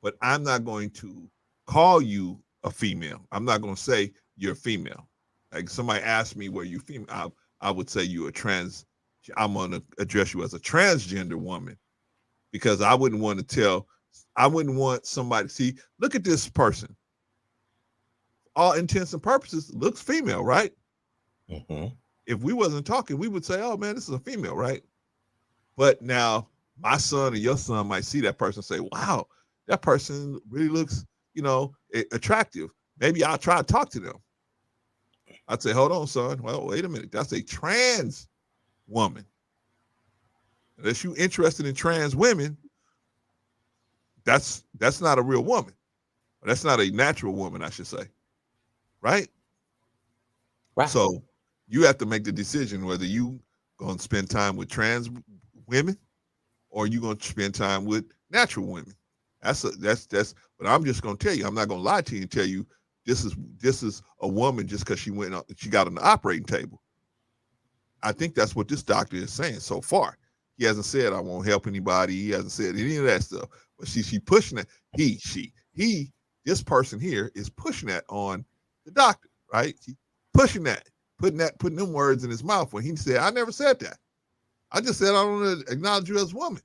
but I'm not going to call you a female. I'm not going to say you're a female. Like somebody asked me, were you female? I would say you're a trans. I'm going to address you as a transgender woman because I wouldn't want to tell. I wouldn't want somebody to see. Look at this person. All intents and purposes, looks female, right? hmm If we wasn't talking, we would say, "Oh man, this is a female, right?" But now my son or your son might see that person and say, "Wow, that person really looks, attractive. Maybe I'll try to talk to them." I'd say, "Hold on, son. Well, wait a minute. That's a trans woman. Unless you're interested in trans women, that's not a real woman. That's not a natural woman, I should say, right?" Right. So you have to make the decision whether you gonna spend time with trans women or you gonna spend time with natural women. That's but I'm just gonna tell you, I'm not gonna lie to you and tell you this is a woman just because she got on the operating table. I think that's what this doctor is saying so far. He hasn't said I won't help anybody. He hasn't said any of that stuff. But she pushing it. This person here is pushing that on the doctor, right? He pushing that, putting them words in his mouth when he said, I never said that. I just said I don't want to acknowledge you as a woman.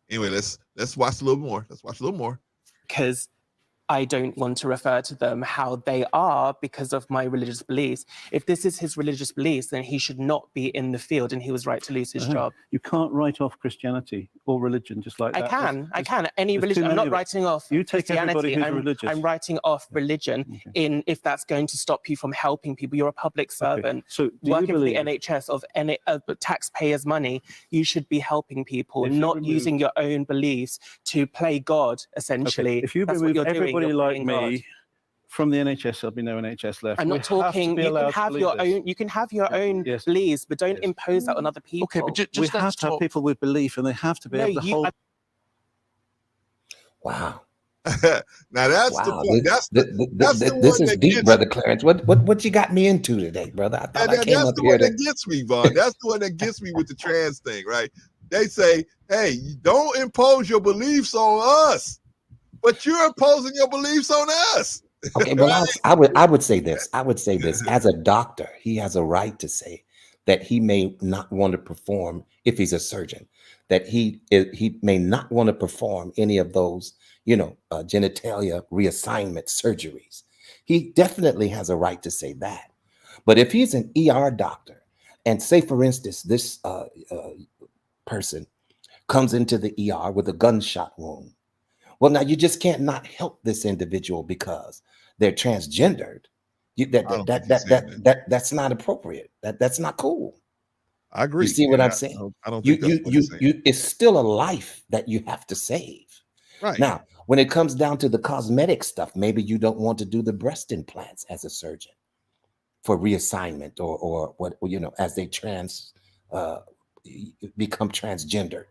Anyway, let's watch a little more. Let's watch a little more. Because I don't want to refer to them how they are because of my religious beliefs. If this is his religious beliefs, then he should not be in the field and he was right to lose his job. You can't write off Christianity or religion just like that. I can. Any religion. I'm not writing off you take Christianity. Everybody who's religious. I'm writing off religion if that's going to stop you from helping people. You're a public servant. So working for the NHS of taxpayers' money, you should be helping people, not using your own beliefs to play God, essentially. If you remove everybody like me from the NHS, there'll be no NHS left. I'm not talking. You can have your own. You can have your own beliefs, but don't impose that on other people. Okay, but we have to have people with belief, and they have to be able to hold. Wow. Now that's the point. This is deep, Brother Clarence. What you got me into today, brother? I thought I came up here. That gets me, Vaughn. That's the one that gets me with the trans thing, right? They say, "Hey, don't impose your beliefs on us," but you're imposing your beliefs on us. Okay, well, I would say this. I would say this. As a doctor, he has a right to say that he may not want to perform, if he's a surgeon, that he may not want to perform any of those, genitalia reassignment surgeries. He definitely has a right to say that. But if he's an ER doctor, and say, for instance, this person comes into the ER with a gunshot wound, well, now you just can't not help this individual because they're transgendered. That's not appropriate. That's not cool. I agree. You see what I'm saying? I don't think that's what you're saying. It's still a life that you have to save. Right. Now, when it comes down to the cosmetic stuff, maybe you don't want to do the breast implants as a surgeon for reassignment or what, as they become transgender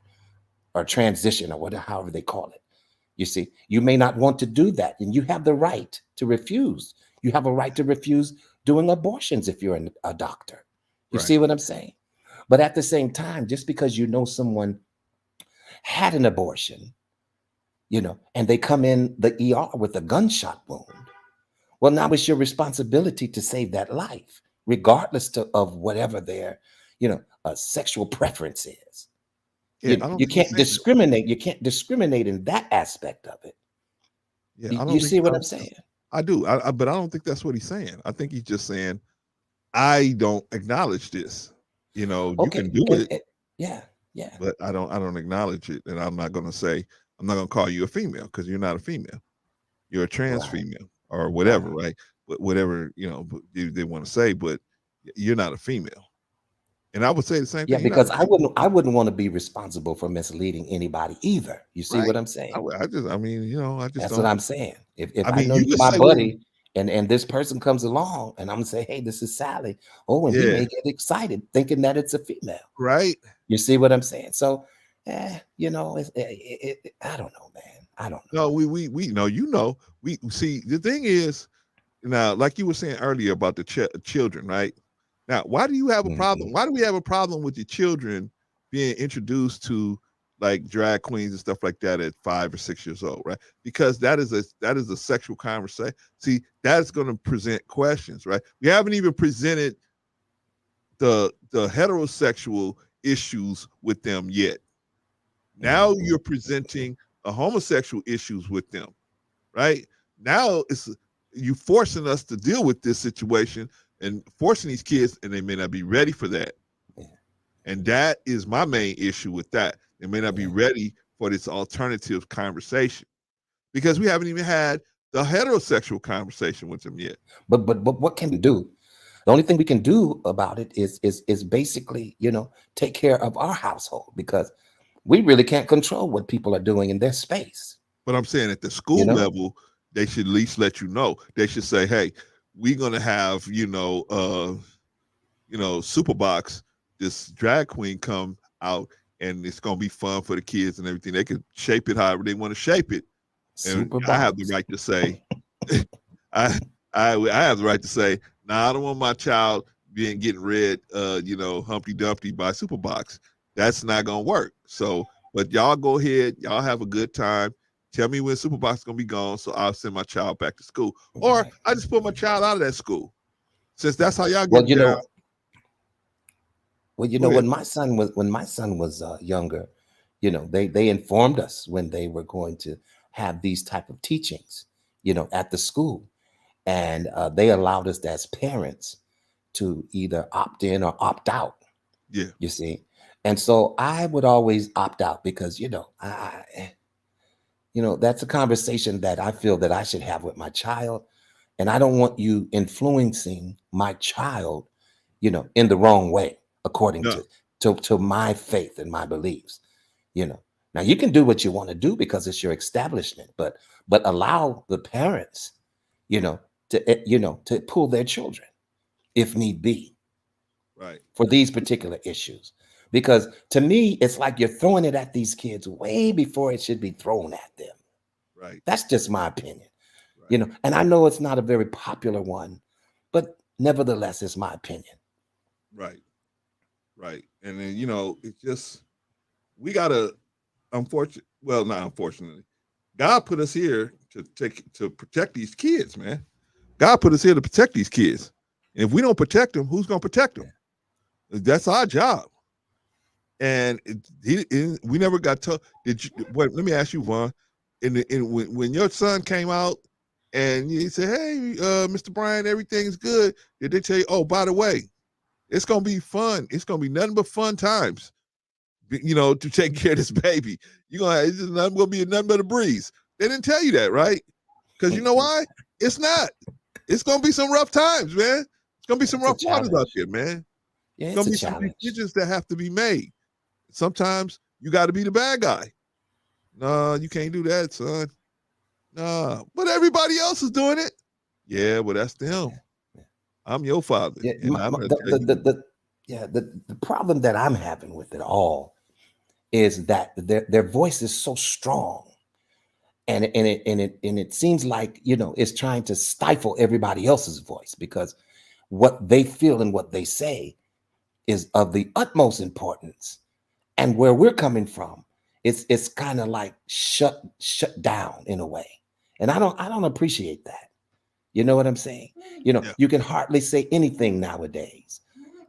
or transition or whatever, however they call it. You see, you may not want to do that, and you have the right to refuse. You have a right to refuse doing abortions if you're a doctor. You see what I'm saying? But at the same time, just because you know someone had an abortion, and they come in the ER with a gunshot wound, well, now it's your responsibility to save that life, regardless of whatever their, sexual preference is. Yeah, I don't You think he's can't saying that. discriminate. You can't discriminate in that aspect of it. Yeah, You, I you don't think see I what I'm don't saying? I do. But I don't think that's what he's saying. I think he's just saying I don't acknowledge this. You can Okay. do it, Yeah. Yeah. but I don't acknowledge it, and I'm not going to say I'm not going to call you a female because you're not a female. You're a trans Right. female or whatever, Right. right? But whatever they want to say, but you're not a female. And I would say the same Yeah, thing. You're not because a I female. wouldn't want to be responsible for misleading anybody either. You see Right. what I'm saying? I just, I mean, I just That's what don't. I'm saying. If I I mean, know you you're can my say what, buddy and this person comes along and I'm gonna say, hey, this is Sally. Oh, and he yeah, may get excited thinking that it's a female. right. You see what I'm saying? So, I don't know, man. I don't know. No, we know, we see the thing is now, like you were saying earlier about the children, right? Now, why do you have a problem? Mhm. Why do we have a problem with the children being introduced to like drag queens and stuff like that at 5 or 6 years old, right? Because that is a sexual conversation. See, that's going to present questions, right? We haven't even presented the heterosexual issues with them yet. Now Mhm. you're presenting a homosexual issues with them, right? Now it's you forcing us to deal with this situation and forcing these kids, and they may not be ready for that. Yeah. And that is my main issue with that. They may not be Yeah. ready for this alternative conversation because we haven't even had the heterosexual conversation with them yet. But what can we do? The only thing we can do about it is basically, take care of our household because we really can't control what people are doing in their space. But I'm saying at the You school know? level, they should at least let you know. They should say, hey, we're gonna have, Superbox, this drag queen come out and it's gonna be fun for the kids and everything. They can shape it however they want to shape it. And Super I have the box. right to say, I I have the right to say, nah, I don't want my child getting read Humpty Dumpty by Superbox. That's not gonna work. So, but y'all go ahead, y'all have a good time. Tell me when Superbox is gonna be gone, so I'll send my child back to school. Or Right. I just put my child out of that school. Since that's how y'all Well, get down. Go ahead. when my son was younger, they informed us when they were going to have these type of teachings, at the school, and they allowed us as parents to either opt in or opt out. Yeah. You see, and so I would always opt out because that's a conversation that I feel that I should have with my child, and I don't want you influencing my child, in the wrong way according No. to my faith and my beliefs. Now you can do what you want to do because it's your establishment, but allow the parents, to pull their children if need be Right. for these particular issues. Because to me, it's like you're throwing it at these kids way before it should be thrown at them. Right. That's just my opinion, Right. and I know it's not a very popular one, but nevertheless, it's my opinion. Right. Right. And then, it's just we gotta not unfortunately, God put us here to protect these kids, man. God put us here to protect these kids. And if we don't protect them, who's gonna protect them? That's our job. And we never got told. Let me ask you, Vaughn. When your son came out and he said, "Hey, Mr. Brian, everything's good," did they tell you, "Oh, by the way, it's gonna be fun. It's gonna be nothing but fun times, to take care of this baby. It's just nothing gonna be nothing but a breeze." They didn't tell you that, right? Because you know why? It's not. It's gonna be some rough times, man. It's gonna be some It's a rough waters out challenge. there, man. Yeah, It's it's gonna a be some challenge. decisions that have to be made. Sometimes you got to be the bad guy. No, you can't do that, son. No, but everybody else is doing it. Yeah, well, that's them. Yeah. I'm your father, Yeah, and I'm gonna the, tell you. the problem that I'm having with it all is that their voice is so strong, and it seems like it's trying to stifle everybody else's voice because what they feel and what they say is of the utmost importance. And where we're coming from, it's kind of like shut down in a way. And I don't appreciate that. You know what I'm saying? You know, Yeah. you can hardly say anything nowadays,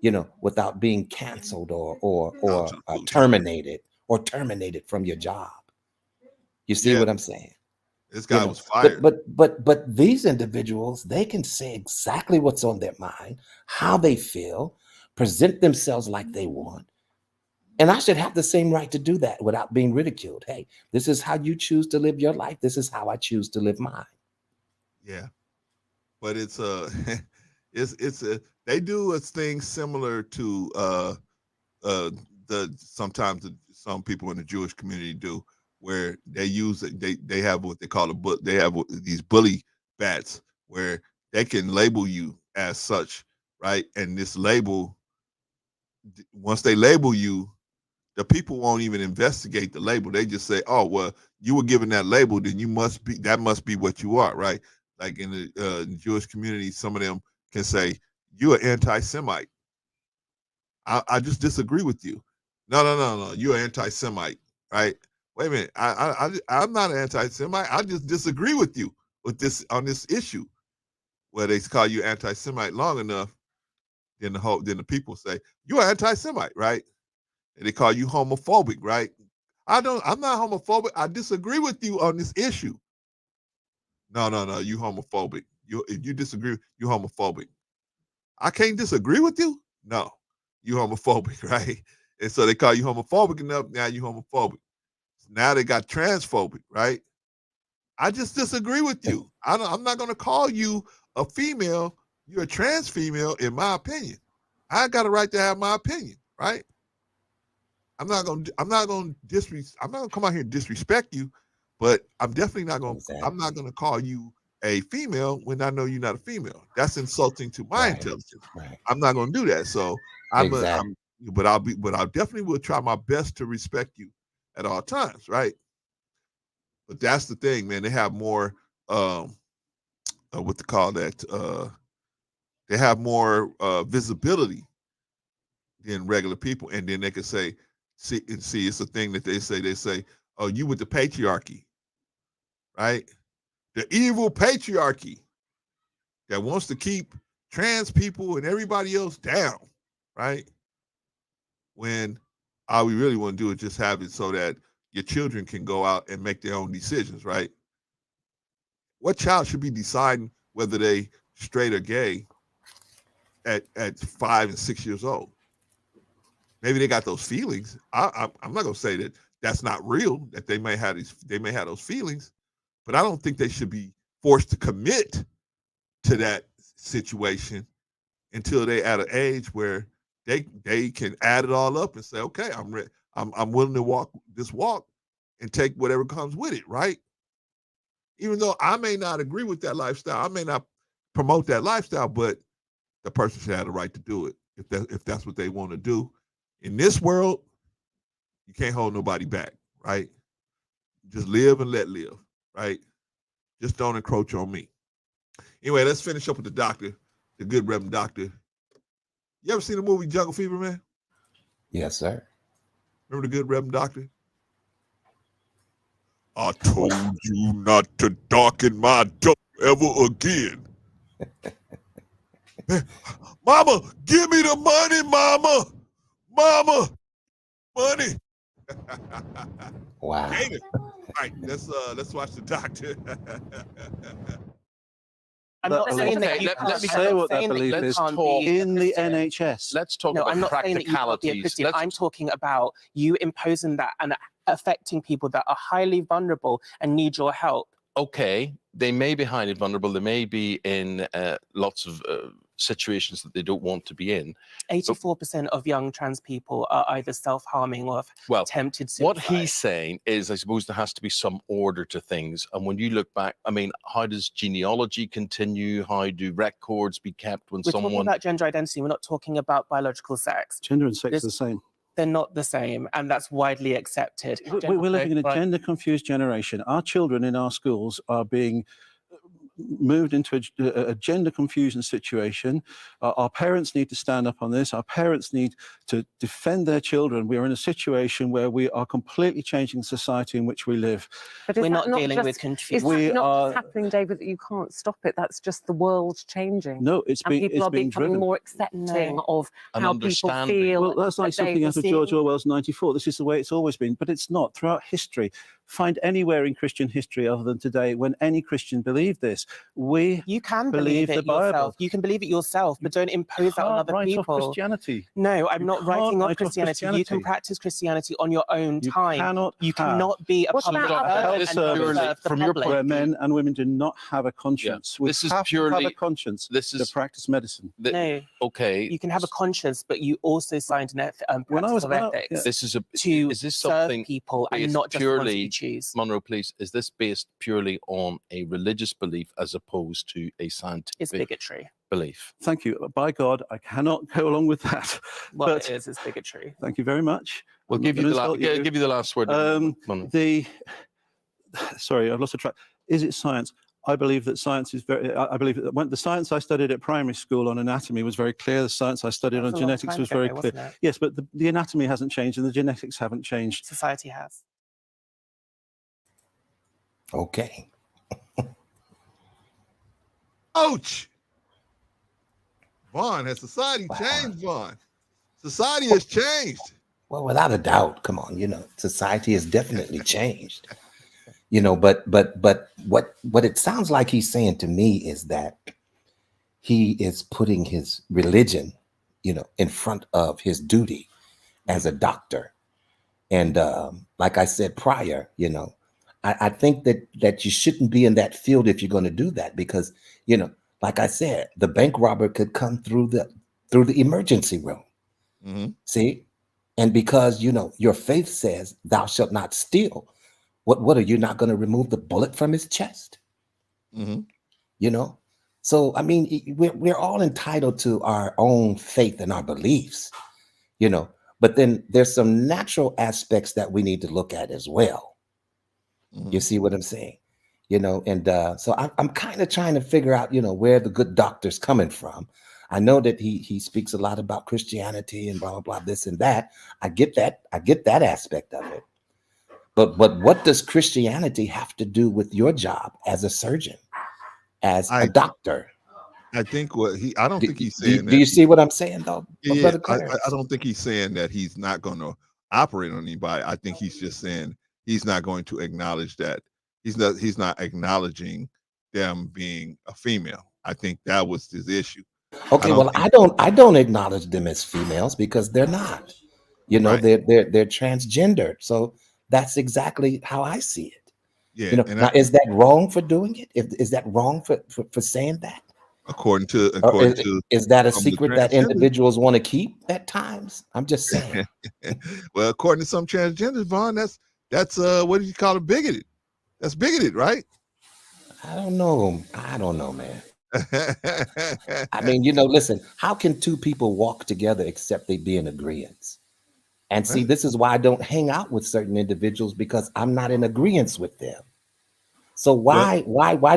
you know, without being canceled or terminated from your job. You see Yeah. what I'm saying? This You guy know, was fired. but these individuals, they can say exactly what's on their mind, how they feel, present themselves like they want. And I should have the same right to do that without being ridiculed. Hey, this is how you choose to live your life. This is how I choose to live mine. Yeah. But it's it's a they do a thing similar to sometimes some people in the Jewish community do, where they use it, they have what they call they have these bully bats where they can label you as such, right? And this label, once they label you, the people won't even investigate the label. They just say, "Oh, well, you were given that label, then that must be what you are," right? Like in the Jewish community, some of them can say, "You're an anti-Semite." I just disagree with you. No. You're an anti-Semite, right? Wait a minute. I'm not an anti-Semite. I just disagree with you with this on this issue. Where they call you anti-Semite long enough, then the people say you're anti-Semite, right? And they call you homophobic, right? I'm not homophobic. I disagree with you on this issue. No. You homophobic. If you disagree, you homophobic. I can't disagree with you. No, you homophobic, right? And so they call you homophobic enough. Now you homophobic. Now they got transphobic, right? I just disagree with you. I'm not going to call you a female. You're a trans female, in my opinion. I got a right to have my opinion, right? I'm not gonna come out here and disrespect you, but I'm definitely not gonna Exactly. I'm not gonna call you a female when I know you're not a female. That's insulting to my intelligence. Right. I'm not gonna do that. So Exactly. but I definitely will try my best to respect you at all times, right? But that's the thing, man. They have more what to call that? They have more visibility than regular people, and then they can say, see, it's a thing that they say, oh, you with the patriarchy, right? The evil patriarchy that wants to keep trans people and everybody else down, right? When all we really want to do is just have it so that your children can go out and make their own decisions, right? What child should be deciding whether they straight or gay at 5 and 6 years old? Maybe they got those feelings. I'm not gonna say that that's not real. That they may have those feelings, but I don't think they should be forced to commit to that situation until they at an age where they can add it all up and say, okay, I'm willing to walk this walk and take whatever comes with it, right? Even though I may not agree with that lifestyle, I may not promote that lifestyle, but the person should have the right to do it if that's what they want to do. In this world, you can't hold nobody back, right? Just live and let live, right? Just don't encroach on me. Anyway, let's finish up with the doctor, the good Reverend Doctor. You ever seen the movie Jungle Fever, man? Yes, sir. Remember the good Reverend Doctor? I told you not to darken my door ever again. Man, Mama, give me the money, Mama. Mama, money. Wow. All right, let's watch the doctor. I'm not saying that you can't let's be say what that saying that belief you is can't be a in the Christian. NHS. Let's talk No, about I'm not saying that you can't be a practicalities. Christian. I'm talking about you imposing that and affecting people that are highly vulnerable and need your help. Okay, they may be highly vulnerable. They may be in lots of situations that they don't want to be in. 84% of young trans people are either self-harming or have attempted suicide. What he's saying is, I suppose there has to be some order to things. And when you look back, I mean, how does genealogy continue? How do records be kept when We're talking someone... about gender identity. We're not talking about biological sex. Gender and sex are the same. They're not the same, and that's widely accepted. We're living in a gender-confused generation. Our children in our schools are being moved into a gender confusion situation. Our parents need to stand up on this. Our parents need to defend their children. We are in a situation where we are completely changing the society in which we live. But We're not dealing with Is confusion. We that not are- just happening, David, that you can't stop it? That's just the world changing. No, it's And people are being becoming driven. more accepting of And how people understanding. feel. Well, that's like that they something out of receive. George Orwell's 94. This is the way it's always been, but it's not. Throughout history, find anywhere in Christian history other than today when any Christian believed this. We You can believe believe it the Bible. yourself. You can believe it yourself, but don't impose that on Can't other write off people. Christianity. No, I'm You not can't writing write off off Christianity. You can Christianity. practice Christianity on your own You time. cannot You have cannot be a What's public that a health servant and not service serve the from your public. where men and women do not have a conscience. We This is have to have a purely- conscience this to is- practice medicine. No, Okay. you can have a conscience, but you also signed an When I practice was- of when I- ethics yeah. This is to is this serve something people and based not just the ones that purely- you choose. Monroe, please, is this based purely on a religious belief as opposed to a It's scientific bigotry. belief? Thank you. By God, I cannot go along with that. What But- it is bigotry. Thank you very much. We'll I'm not give you gonna the insult give you the last word. Monroe. Sorry, I've lost the track. Is it science? I believe that science is I believe that when the science I studied at primary school on anatomy was very clear. The science I studied That was on a long genetics time was ago, very though, clear. wasn't it? Yes, but the anatomy hasn't changed and the genetics haven't changed. Society has. Okay. Ouch! Vaughn, has society changed, Vaughn? Society has changed. Well, without a doubt, come on, society has definitely changed. But what it sounds like he's saying to me is that he is putting his religion, in front of his duty as a doctor. And like I said prior, I think that you shouldn't be in that field if you're going to do that because, like I said, the bank robber could come through the emergency room. Mm-hmm. See? And because, your faith says thou shalt not steal, what are you not going to remove the bullet from his chest? Mm-hmm. So, I mean, we're all entitled to our own faith and our beliefs, but then there's some natural aspects that we need to look at as well. Mm-hmm. You see what I'm saying? And so I'm kind of trying to figure out, where the good doctor's coming from. I know that he speaks a lot about Christianity and blah, blah, blah, this and that. I get that aspect of it. But what does Christianity have to do with your job as a surgeon, as a doctor? I think I don't think he's Do saying that. you see what I'm saying, though? Yeah, Brother I Clarence? don't think he's saying that he's not going to operate on anybody. I think he's just saying he's not going to acknowledge that. He's not acknowledging them being a female. I think that was his issue. Okay, I don't acknowledge them as females because they're not. Right. They're transgender. So that's exactly how I see it. Yeah. Now, is that wrong for doing it? Is that wrong for saying that? According to is that a some of the secret that transgenders. individuals want to keep at times? I'm just saying. Well, according to some transgenders, Vaughn, that's what do you call it? Bigoted. That's bigoted, right? I don't know, man. I mean, listen, how can two people walk together except they be in agreement? And see, this is why I don't hang out with certain individuals because I'm not in agreement with them. So why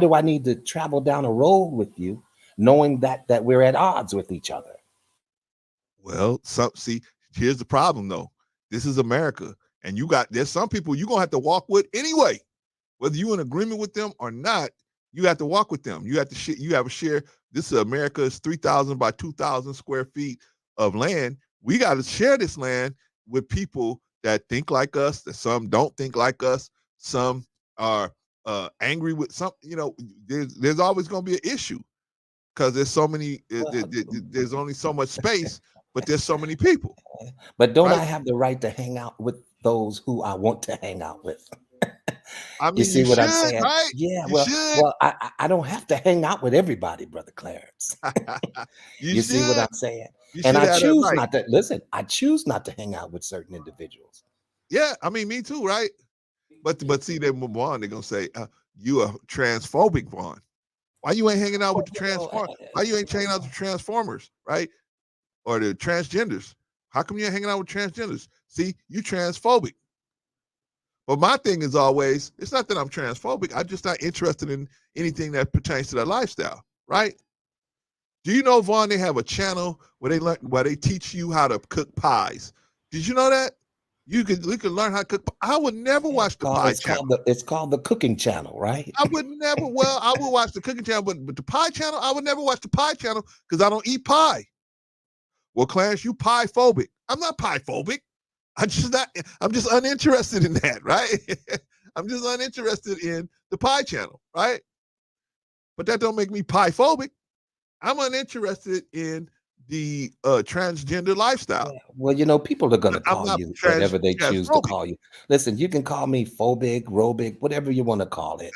do I need to travel down a road with you knowing that we're at odds with each other? Well, see, here's the problem though. This is America, and there's some people you're gonna have to walk with anyway, whether you're in agreement with them or not. You have to walk with them. You have to you have a share. This is America's 3,000 by 2,000 square feet of land. We got to share this land with people that think like us. That some don't think like us. Some are angry with some. There's always going to be an issue because there's so many. There's only so much space, but there's so many people. But don't I have the right to hang out with those who I want to hang out with? I mean, you see what I'm should, saying? right? Yeah. You Well, should. well, I don't have to hang out with everybody, Brother Clarence. You see what I'm saying? You And should I have that choose right. not to listen. I choose not to hang out with certain individuals. Yeah, I mean, me too, right? But see, they move on. They're gonna say you are transphobic, Vaughn. Why you ain't hanging out with the transformers? Why you ain't hanging out with the transformers, right? Or the transgenders? How come you ain't hanging out with transgenders? See, you transphobic. But my thing is always, it's not that I'm transphobic. I'm just not interested in anything that pertains to that lifestyle, right? Do you know, Vaughn, they have a channel where they teach you how to cook pies. Did you know that? You can learn how to cook. I would never watch the pie channel. It's called the cooking channel, right? I would never. Well, I would watch the cooking channel, but the pie channel, I would never watch the pie channel because I don't eat pie. Well, Clarence, you pie phobic. I'm not pie phobic. I'm just uninterested in that, right? I'm just uninterested in the pie channel, right? But that don't make me pie phobic. I'm uninterested in the transgender lifestyle. Yeah. Well, people are going to I'm call not you whatever they choose to transphobic. call you. Listen, you can call me phobic, robic, whatever you want to call it.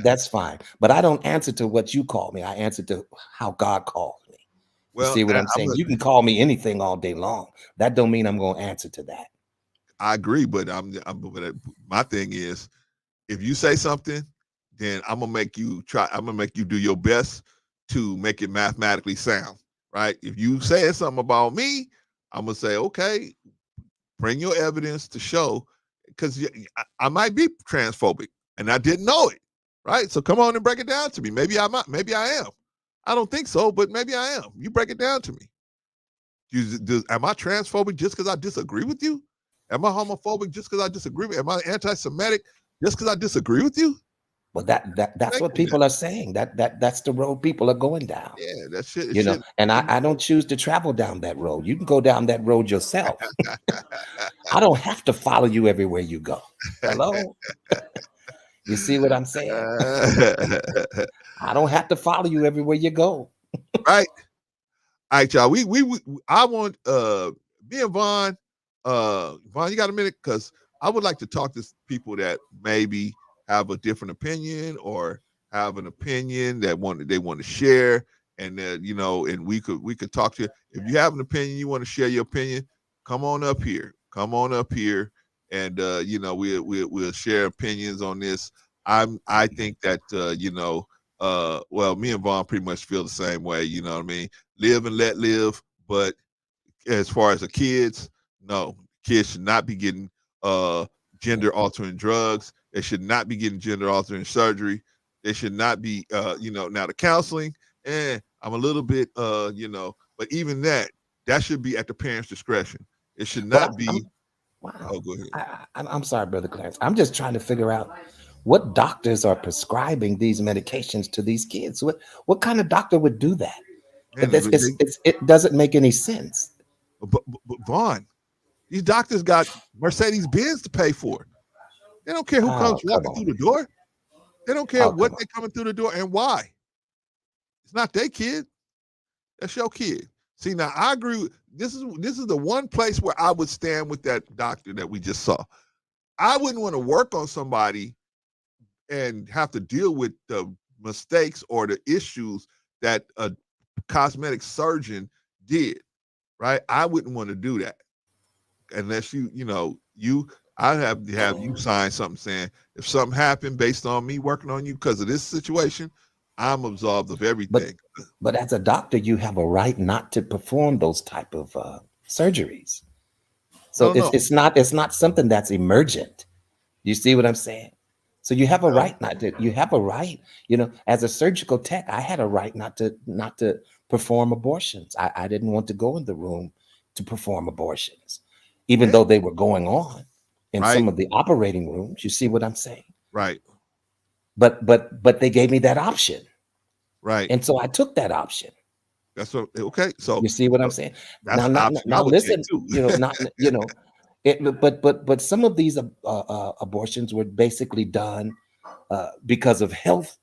That's fine. But I don't answer to what you call me. I answer to how God calls me. You Well, see what I'm saying? You can call me anything all day long. That don't mean I'm going to answer to that. I agree, but my thing is, if you say something, then I'm gonna make you try. I'm gonna make you do your best to make it mathematically sound, right? If you say something about me, I'm gonna say, okay, bring your evidence to show, because I might be transphobic and I didn't know it, right? So come on and break it down to me. Maybe I am. I don't think so, but maybe I am. You break it down to me. Am I transphobic just because I disagree with you? Am I homophobic just because I disagree with you? Am I anti-Semitic just because I disagree with you? Well, that's what people are saying. That's the road people are going down. Yeah, that shit. And I don't choose to travel down that road. You can go down that road yourself. I don't have to follow you everywhere you go. Hello? You see what I'm saying? I don't have to follow you everywhere you go. Right. All right, y'all. I want me and Vaughn. Vaughn, you got a minute? Because I would like to talk to people that maybe have a different opinion or have an opinion that they want to share, and and we could talk to you. If you have an opinion, you want to share your opinion, come on up here. Come on up here, and we'll share opinions on this. I think that well, me and Vaughn pretty much feel the same way. You know what I mean? Live and let live. But as far as the kids, no, kids should not be getting gender altering drugs. They should not be getting gender altering surgery. They should not be now the counseling, I'm a little bit but even that should be at the parents' discretion. It should not be. Wow. Oh, go ahead. I'm sorry, Brother Clarence. I'm just trying to figure out what doctors are prescribing these medications to these kids. What kind of doctor would do that? Man, it doesn't make any sense. But Vaughn, these doctors got Mercedes-Benz to pay for. They don't care who comes walking through the door. They don't care what they're coming through the door and why. It's not their kid. That's your kid. See, now I agree. This is the one place where I would stand with that doctor that we just saw. I wouldn't want to work on somebody and have to deal with the mistakes or the issues that a cosmetic surgeon did, right? I wouldn't want to do that unless I have to have you sign something saying if something happened based on me working on you because of this situation, I'm absolved of everything. But as a doctor, you have a right not to perform those type of surgeries. So it's not something that's emergent. You see what I'm saying? So you have a right not to. You have a right. As a surgical tech, I had a right not to perform abortions. I didn't want to go in the room to perform abortions, even though they were going on in some of the operating rooms. You see what I'm saying? Right. But they gave me that option. Right. And so I took that option. That's what. Okay. So you see what I'm saying? That's now listen. But some of these abortions were basically done because of health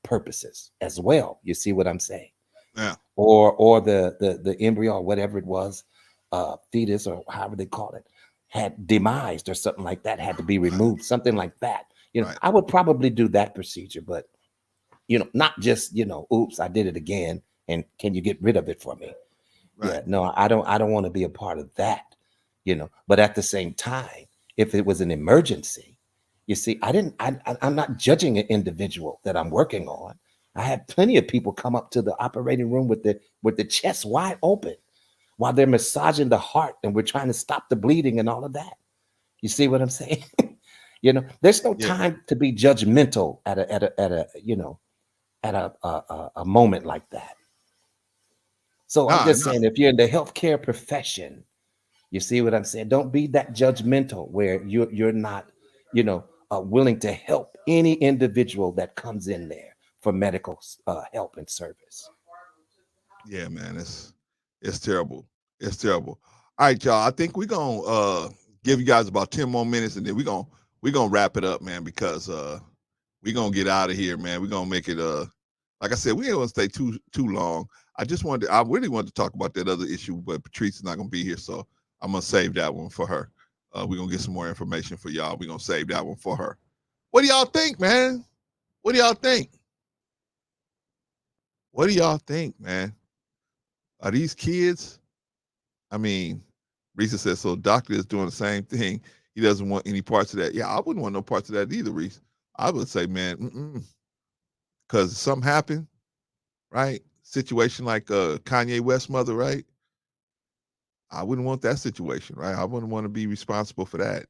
purposes as well. You see what I'm saying? Yeah. Or the embryo or whatever it was, fetus or however they call it, had demised or something like that, had to be removed, something like that. I would probably do that procedure, but not just oops, I did it again, and can you get rid of it for me? Right. Yeah, no, I don't want to be a part of that. But at the same time, if it was an emergency, you see, I'm not judging an individual that I'm working on. I had plenty of people come up to the operating room with the chest wide open while they're massaging the heart and we're trying to stop the bleeding and all of that. You see what I'm saying? There's no Yeah. time to be judgmental at a at a moment like that. So I'm Nah, just nah. saying, if you're in the healthcare profession, you see what I'm saying? Don't be that judgmental where you're not, willing to help any individual that comes in there for medical help and service. Yeah, man. It's terrible. It's terrible. All right, y'all. I think we're gonna give you guys about 10 more minutes and then we're gonna wrap it up, man, because we're gonna get out of here, man. We're gonna make it like I said, we ain't gonna stay too long. I really wanted to talk about that other issue, but Patrice is not gonna be here, so I'm gonna save that one for her. We're gonna get some more information for y'all. We're gonna save that one for her. What do y'all think, man? What do y'all think? What do y'all think, man? Are these kids? I mean, Risa says so. Doctor is doing the same thing. He doesn't want any parts of that. Yeah, I wouldn't want no parts of that either, Reese. I would say, man, because something happened, right? Situation like Kanye West mother, right? I wouldn't want that situation, right? I wouldn't want to be responsible for that.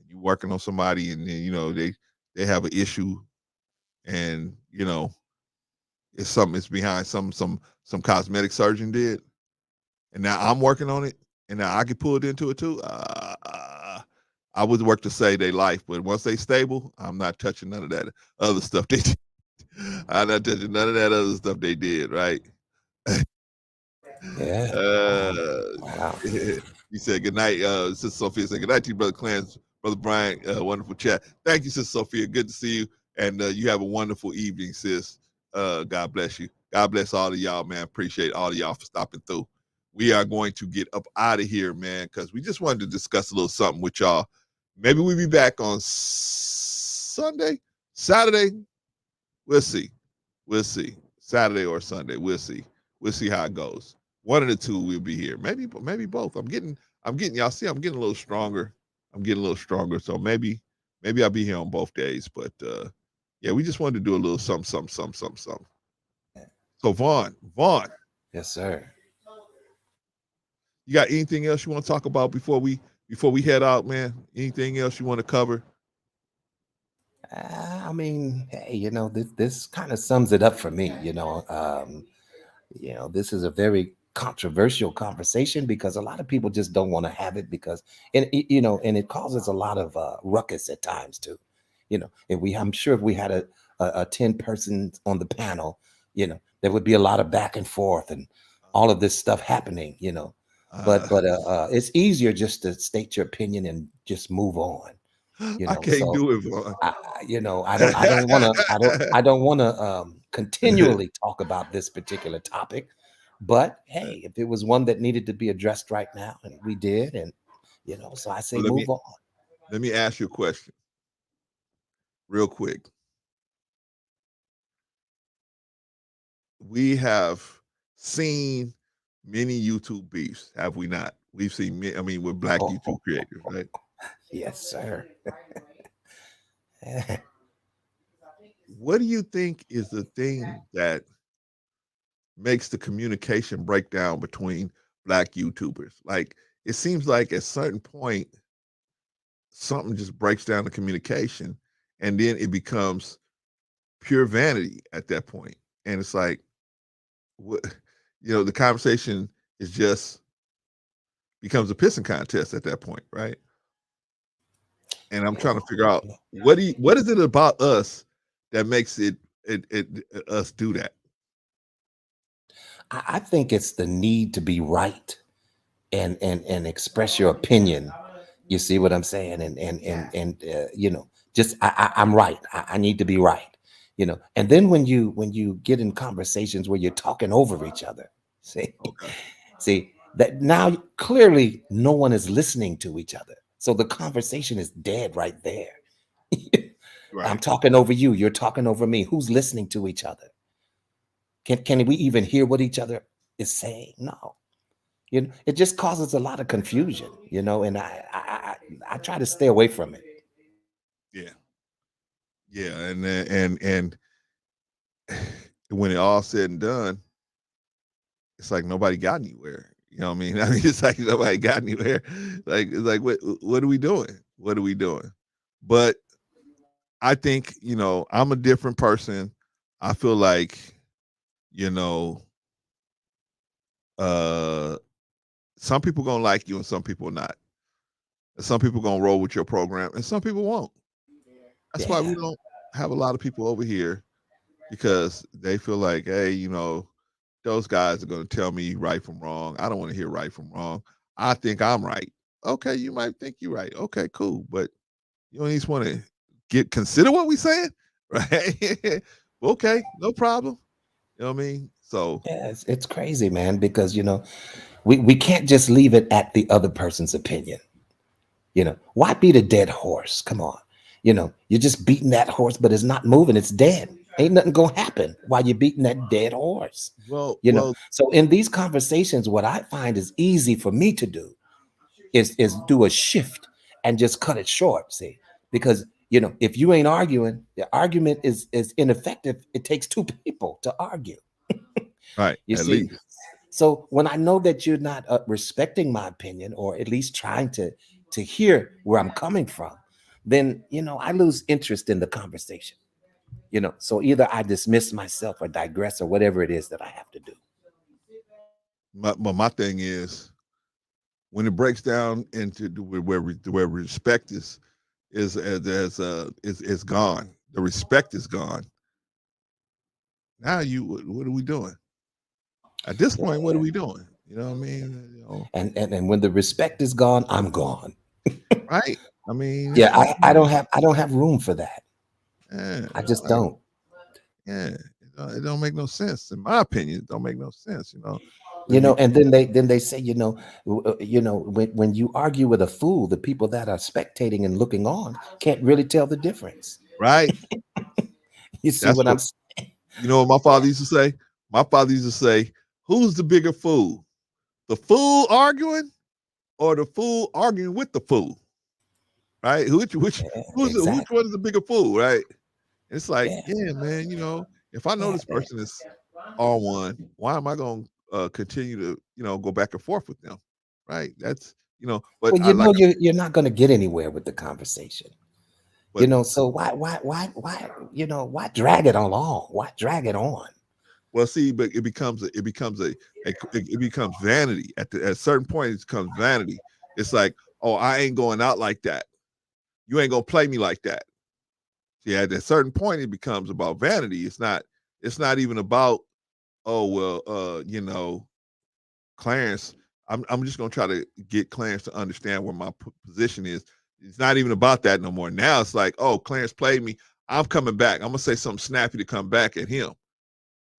You working on somebody, and then they have an issue, and it's something that's behind some cosmetic surgeon did, and now I'm working on it, and now I get pulled into it too. I would work to save their life, but once they stable, I'm not touching none of that other stuff they did. I'm not touching none of that other stuff they did, right? Yeah. Uh, Wow. you said good night. Sister Sophia said good night to you, Brother Clarence, Brother Brian. Wonderful chat. Thank you, Sister Sophia. Good to see you. And you have a wonderful evening, sis. God bless you. God bless all of y'all, man. Appreciate all of y'all for stopping through. We are going to get up out of here, man, because we just wanted to discuss a little something with y'all. Maybe we'll be back on Sunday, Saturday. We'll see. We'll see. Saturday or Sunday. We'll see. We'll see how it goes. One of the two will be here. Maybe both. I'm getting y'all see I'm getting a little stronger. I'm getting a little stronger. So maybe I'll be here on both days. But yeah, we just wanted to do a little something. So Vaughn, Yes, sir. you got anything else you want to talk about before we head out, man? Anything else you want to cover? I mean, hey, this kind of sums it up for me. This is a very controversial conversation because a lot of people just don't want to have it because, and it causes a lot of ruckus at times too. And I'm sure if we had a 10 persons on the panel, there would be a lot of back and forth and all of this stuff happening. But it's easier just to state your opinion and just move on. I can't So do it, Vaughn. I don't want to continually talk about this particular topic, but hey, if it was one that needed to be addressed right now, and we did, and so I say Well, move on. let me ask you a question real quick. We have seen many YouTube beefs, have we not? We've seen, with black YouTube creators, right? Yes, sir. What do you think is the thing that makes the communication breakdown between black YouTubers? Like, it seems like at certain point, something just breaks down the communication, and then it becomes pure vanity at that point. And it's like, what, the conversation is just becomes a pissing contest at that point, right? And I'm trying to figure out what is it about us that makes it us do that? I think it's the need to be right and express your opinion. You see what I'm saying? And just I'm right. I need to be right. And then when you get in conversations where you're talking over each other, see, Okay. see that now clearly no one is listening to each other. So the conversation is dead right there. I'm Right. talking over you. You're talking over me. Who's listening to each other? Can we even hear what each other is saying? No. It just causes a lot of confusion, and I try to stay away from it. Yeah. Yeah. And when it all said and done, it's like nobody got anywhere. You know what I mean? I mean, it's like nobody got anywhere. Like, it's like, what are we doing? What are we doing? But I think, I'm a different person. I feel like, you know, uh, some people gonna like you and some people not. And some people gonna roll with your program and some people won't. That's why we Yeah. don't have a lot of people over here because they feel like, hey, those guys are gonna tell me right from wrong. I don't want to hear right from wrong. I think I'm right. Okay, you might think you're right. Okay, cool. But you don't even want to consider what we saying, right? Okay, no problem. You know what I mean? So Yeah, it's crazy, man, because we can't just leave it at the other person's opinion. Why beat a dead horse? Come on. You're just beating that horse, but it's not moving, it's dead. Ain't nothing gonna happen while you're beating that dead horse. well, So in these conversations, what I find is easy for me to do is do a shift and just cut it short. See, because if you ain't arguing, the argument is ineffective. It takes two people to argue. right, You at see, least. so when I know that you're not respecting my opinion, or at least trying to hear where I'm coming from, then I lose interest in the conversation. So either I dismiss myself or digress or whatever it is that I have to do. My thing is when it breaks down into where respect is gone. The respect is gone. Now what are we doing? At this point, what are we doing? You know what I mean? And when the respect is gone, I'm gone. Right? I mean, Yeah, it's like, I don't have room for that. yeah, I just like, don't. yeah, it don't make no sense. In my opinion, it don't make no sense. If you And then they say, when you argue with a fool, the people that are spectating and looking on can't really tell the difference. right, You see that's what what I'm saying? what my father used to say. My father used to say, "Who's the bigger fool? The fool arguing, or the fool arguing with the fool?" Right? Yeah, Which exactly. one is the bigger fool? Right? It's like, Yeah, yeah, man. If I know yeah, this man. person is R1, why am I going to continue to go back and forth with them? Right? That's but Well, I like, you're not going to get anywhere with the conversation. but So why drag it along? Why drag it on? well, see, but it becomes vanity at a certain point. It becomes vanity. It's like, oh, I ain't going out like that. You ain't gonna play me like that. See, at a certain point, it becomes about vanity. It's not. It's not even about, oh well, Clarence. I'm just gonna try to get Clarence to understand where my position is. It's not even about that no more. Now it's like, oh, Clarence played me. I'm coming back. I'm gonna say something snappy to come back at him.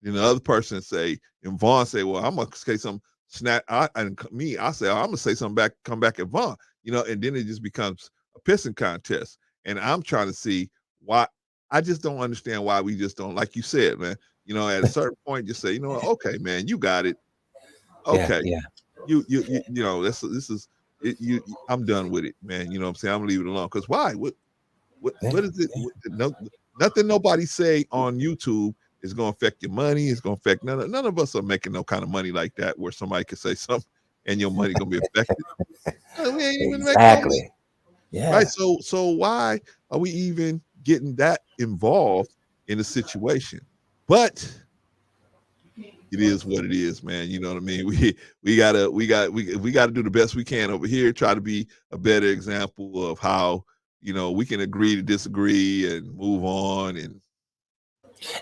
Then the other person say, and Vaughn say, well, I'm gonna say something snap. I say, oh, I'm gonna say something back, come back at Vaughn. And then it just becomes a pissing contest. And I'm trying to see why. I just don't understand why we just don't, like you said, man. At a certain point, just say, okay, man, you got it. Yeah, Okay, yeah, this is it. I'm done with it, man. You know what I'm saying? I'm gonna leave it alone. Because why? What yeah, is it? yeah. No, nothing nobody say on YouTube is gonna affect your money. It's gonna affect none of us are making no kind of money like that where somebody could say something and your money gonna be affected. We ain't even making no money, Exactly. right? Yeah. So why are we even getting that involved in the situation? But it is what it is, man. You know what I mean? We gotta do the best we can over here. Try to be a better example of how we can agree to disagree and move on. And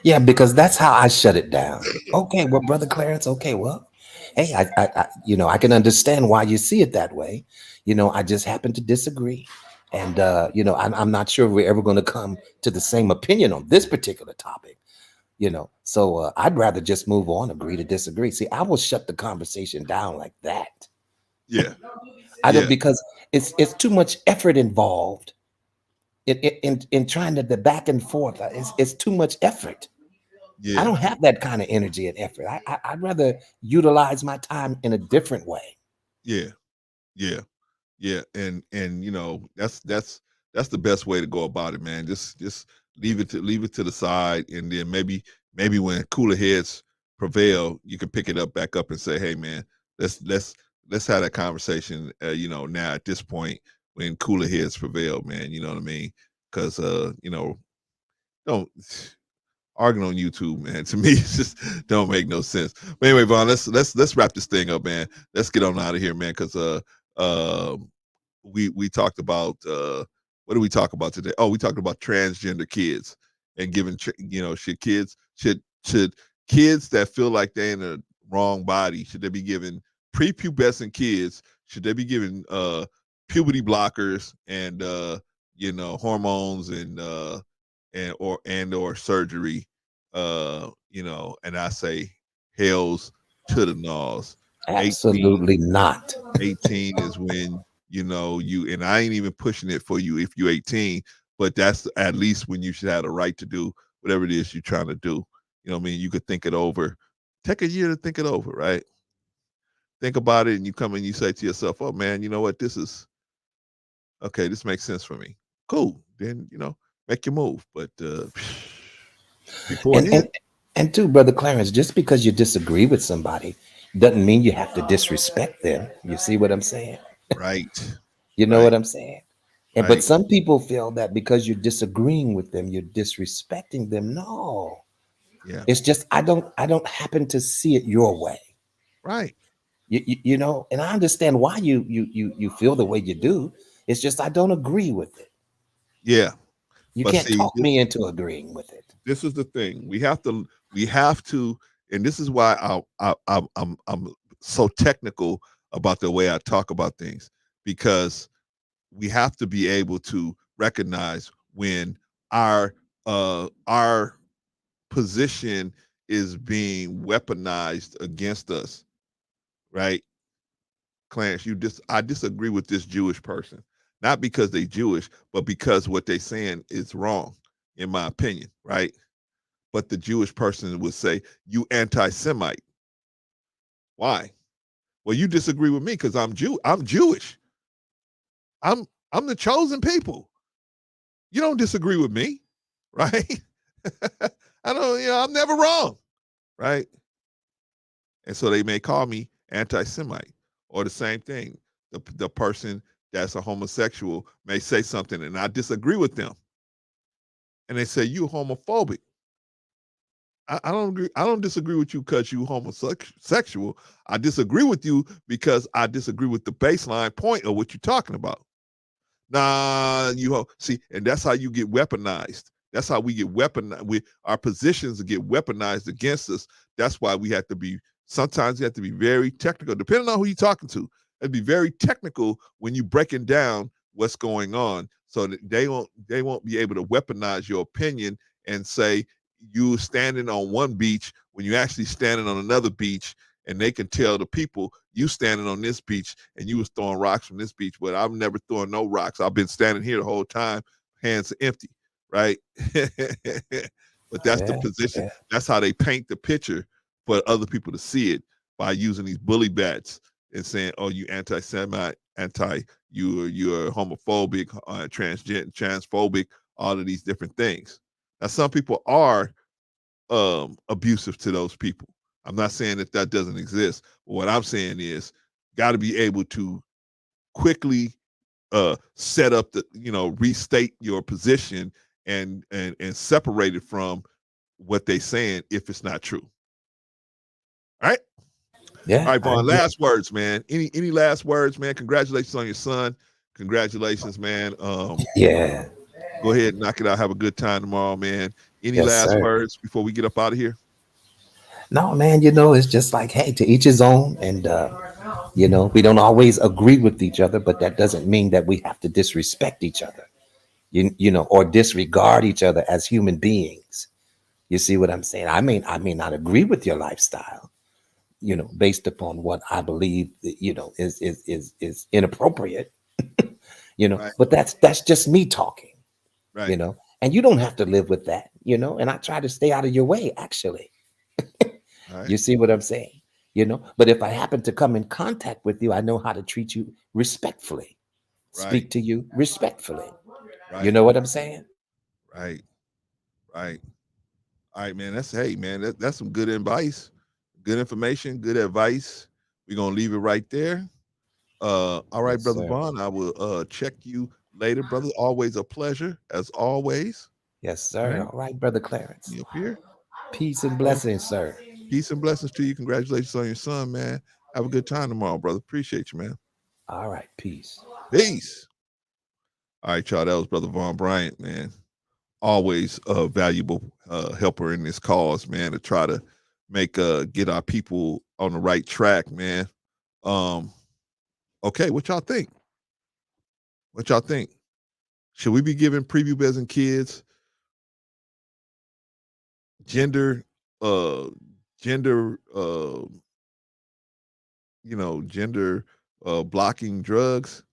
Yeah, because that's how I shut it down. Okay, well, brother Clarence. Okay, well, hey, I can understand why you see it that way. I just happen to disagree, and I'm not sure if we're ever going to come to the same opinion on this particular topic. So I'd rather just move on, agree to disagree. See, I will shut the conversation down like that. yeah, I don't, yeah, because it's too much effort involved in trying to the back and forth. It's too much effort. I yeah, don't have that kind of energy and effort. I'd rather utilize my time in a different way. yeah, yeah. Yeah, and that's the best way to go about it, man. Just leave it to the side, and then maybe when cooler heads prevail, you can pick it up back up and say, hey, man, let's have that conversation. Now at this point when cooler heads prevail, man. You know what I mean? because don't arguing on YouTube, man. To me, it just don't make no sense. But anyway, Vaughn, let's wrap this thing up, man. Let's get on out of here, man, because uh, we talked about what did we talk about today? Oh, we talked about transgender kids and giving should kids that feel like they're in the wrong body, should they be given prepubescent kids? Should they be given puberty blockers and hormones and or surgery? And I say hells to the nose. 18, Absolutely not. 18 is when you, and I ain't even pushing it for you if you're 18, but that's at least when you should have the right to do whatever it is you're trying to do. You know what I mean? You could think it over. Take a year to think it over, right? Think about it, and you come and you say to yourself, oh man, you know what? This is okay, this makes sense for me. Cool. Then, make your move. But And beforehand, and too, Brother Clarence, just because you disagree with somebody doesn't mean you have to disrespect them. You see what I'm saying? right, You know right, what I'm saying? And but right. some people feel that because you're disagreeing with them, you're disrespecting them. No. Yeah, It's just I don't happen to see it your way. right. And I understand why you feel the way you do. It's just I don't agree with it. Yeah. You But can't see, talk me into agreeing with it. this is the thing. We have to, and this is why I'm so technical about the way I talk about things, because we have to be able to recognize when our position is being weaponized against us, right? Clarence, I disagree with this Jewish person, not because they Jewish, but because what they're saying is wrong, in my opinion, right? But the Jewish person would say, you anti-Semite. Why? Well, you disagree with me because I'm Jewish. I'm I'm the chosen people. You don't disagree with me, right? I don't, I'm never wrong, right? And so they may call me anti-Semite, or the same thing. The person that's a homosexual may say something and I disagree with them, and they say you homophobic. I don't agree. I don't disagree with you because you homosexual. I disagree with you because I disagree with the baseline point of what you're talking about. Nah, see, and that's how you get weaponized. That's how we get weaponized. Our positions get weaponized against us. That's why we have to be. Sometimes you have to be very technical, depending on who you're talking to. It'd be very technical when you're breaking down what's going on, so that they won't be able to weaponize your opinion and say you standing on one beach when you're actually standing on another beach, and they can tell the people you standing on this beach and you was throwing rocks from this beach, but I'm never throwing no rocks. I've been standing here the whole time, hands empty, right? But that's the Yeah, position. yeah. That's how they paint the picture for other people to see it, by using these bully bats and saying, "Oh, you anti-Semite, you're homophobic, transphobic, all of these different things." Now, some people are abusive to those people. I'm not saying that doesn't exist. But what I'm saying is, got to be able to quickly set up restate your position and separate it from what they saying if it's not true. All right. All Yeah, right, I Vaughn. agree. Last words, man. Any last words, man? Congratulations on your son. Congratulations, man. Yeah. Go ahead and knock it out. Have a good time tomorrow, man. Any Yes, last sir. words before we get up out of here? No, man, it's just like, hey, to each his own. And, we don't always agree with each other, but that doesn't mean that we have to disrespect each other, or disregard each other as human beings. You see what I'm saying? I may not agree with your lifestyle, based upon what I believe, is inappropriate, Right, but that's just me talking, right, and you don't have to live with that, and I try to stay out of your way, actually. right, You see what I'm saying? But if I happen to come in contact with you, I know how to treat you respectfully, right, speak to you respectfully. You right, know what I'm saying? right, right. All right, man. Hey, man. That's some good advice, good information, good advice. We're gonna leave it right there. All right, Yes, brother sir. Vaughn. I will check you later, brother. Always a pleasure, as always. Yes, sir. Right. All right, Brother Clarence. You up here? Peace and Okay. blessings, sir. Peace and blessings to you. Congratulations on your son, man. Have a good time tomorrow, brother. Appreciate you, man. All right, peace. Peace. All right, y'all. That was Brother Von Bryant, man. Always a valuable helper in this cause, man, to try to make get our people on the right track, man. Okay, what y'all think? What y'all think? Should we be giving prepubescent kids gender gender gender blocking drugs?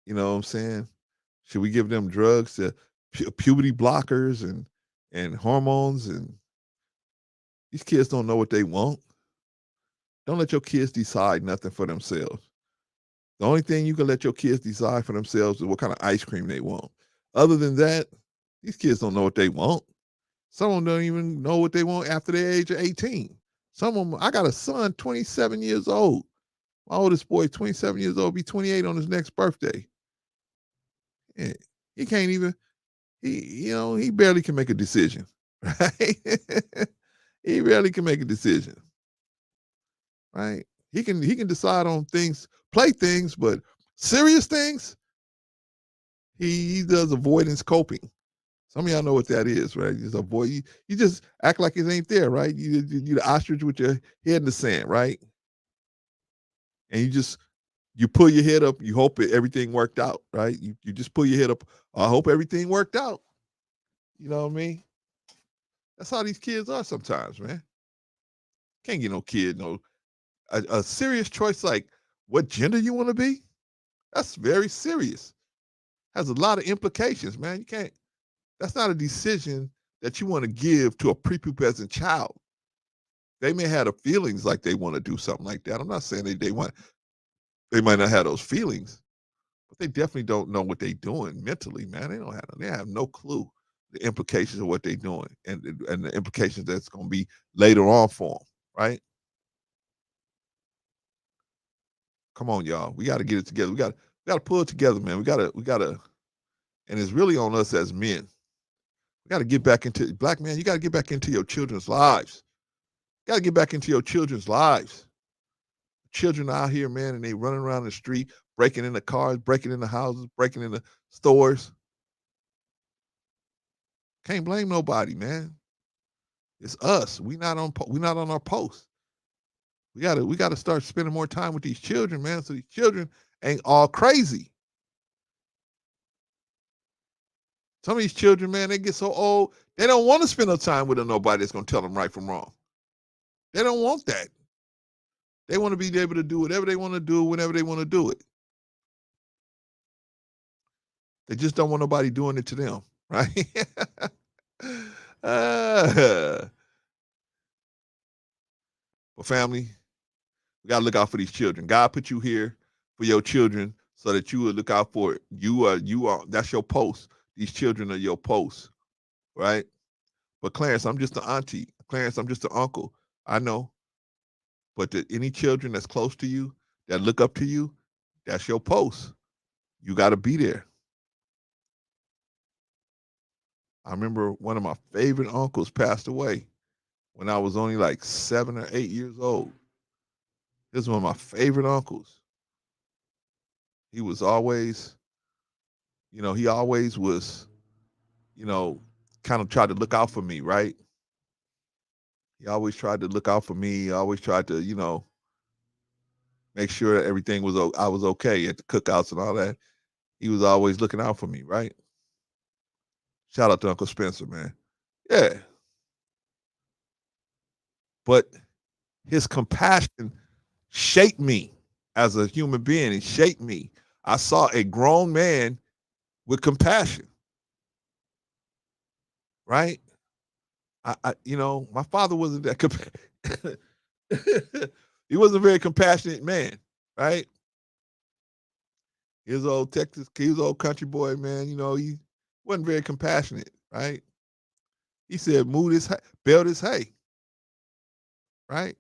You know what I'm saying? Should we give them drugs to puberty blockers and hormones? And these kids don't know what they want. Don't let your kids decide nothing for themselves. The only thing you can let your kids decide for themselves is what kind of ice cream they want. Other than that, these kids don't know what they want. Some of them don't even know what they want after the age of 18. Some of them, I got a son, 27 years old. My oldest boy, 27 years old, be 28 on his next birthday. Yeah, he can't even, he barely can make a decision, right? He barely can make a decision, right? He can decide on things, play things, but serious things, he does avoidance coping. Some of y'all know what that is, right? You just avoid you just act like it ain't there, right? You the ostrich with your head in the sand, right? And you pull your head up, you hope everything worked out, right? You just pull your head up, I hope everything worked out. You know what I mean? That's how these kids are sometimes, man. Can't get no kid a serious choice like what gender you want to be. That's very serious. Has a lot of implications, man. You can't. That's not a decision that you want to give to a prepubescent child. They may have the feelings like they want to do something like that. I'm not saying they might not have those feelings, but they definitely don't know what they're doing mentally, man. They have no clue the implications of what they're doing and the implications that's going to be later on for them, right? Come on, y'all. We got to get it together. We got to pull it together, man. We got to, and it's really on us as men. We got to get back into black man. You got to get back into your children's lives. You got to get back into your children's lives. Children out here, man, and they running around the street, breaking into cars, breaking into houses, breaking into stores. Can't blame nobody, man. It's us. We not on our post. We gotta start spending more time with these children, man. So these children ain't all crazy. Some of these children, man, they get so old, they don't want to spend no time with nobody that's gonna tell them right from wrong. They don't want that. They want to be able to do whatever they want to do whenever they want to do it. They just don't want nobody doing it to them, right? But family, we gotta look out for these children. God put you here for your children so that you would look out for it. You are that's your post. These children are your post, right? But Clarence, I'm just an auntie. Clarence, I'm just an uncle. I know. But any children that's close to you, that look up to you, that's your post. You got to be there. I remember one of my favorite uncles passed away when I was only like 7 or 8 years old. This is one of my favorite uncles. He was always, he always was, kind of tried to look out for me, right? He always tried to look out for me. He always tried to, make sure that everything I was okay at the cookouts and all that. He was always looking out for me, right? Shout out to Uncle Spencer, man. Yeah. But his compassion shaped me as a human being. It shaped me. I saw a grown man with compassion, right? My father wasn't that he wasn't a very compassionate man, right? He was old Texas, he was old country boy, man. He wasn't very compassionate, right? He said, "Move this, bale this hay," right?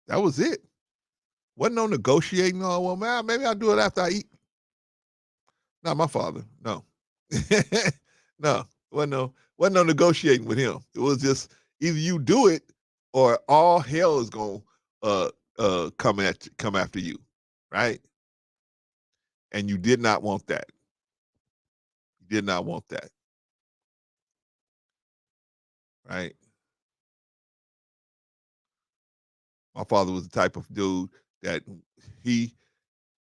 That was it. Wasn't no negotiating. Oh well, man, maybe I'll do it after I eat. Not my father. No. No. Wasn't no negotiating with him. It was just either you do it or all hell is gonna come after you. Right? And you did not want that. You did not want that. Right? My father was the type of dude that he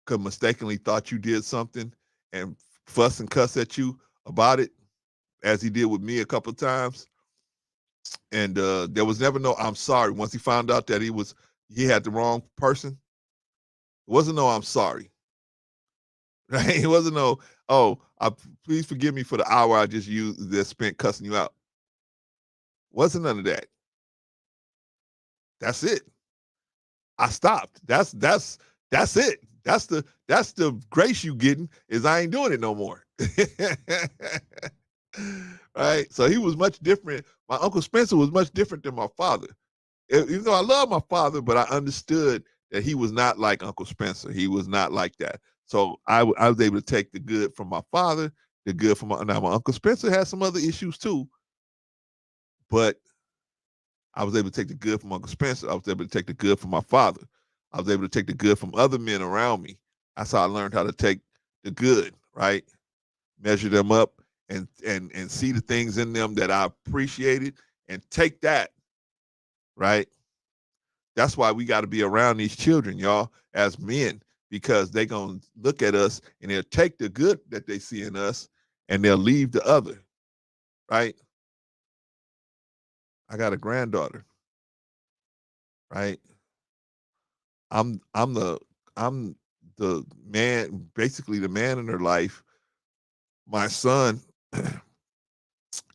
could mistakenly thought you did something and fuss and cuss at you about it, as he did with me a couple of times. And there was never no I'm sorry. Once he found out that he had the wrong person, it wasn't no I'm sorry. Right? It wasn't no, please forgive me for the hour I just used that spent cussing you out. Wasn't none of that. That's it. I stopped. That's it. That's the grace you getting is I ain't doing it no more. Right? So he was much different. My Uncle Spencer was much different than my father. Even though I love my father, but I understood that he was not like Uncle Spencer. He was not like that. So I was able to take the good from my father, the good from now my Uncle Spencer had some other issues too, but I was able to take the good from Uncle Spencer. I was able to take the good from my father. I was able to take the good from other men around me. That's how I learned how to take the good, right? Measure them up and see the things in them that I appreciated and take that, right? That's why we got to be around these children, y'all, as men, because they're going to look at us and they'll take the good that they see in us and they'll leave the other, right? I got a granddaughter, right? I'm the I'm the man, basically the man in her life. My son,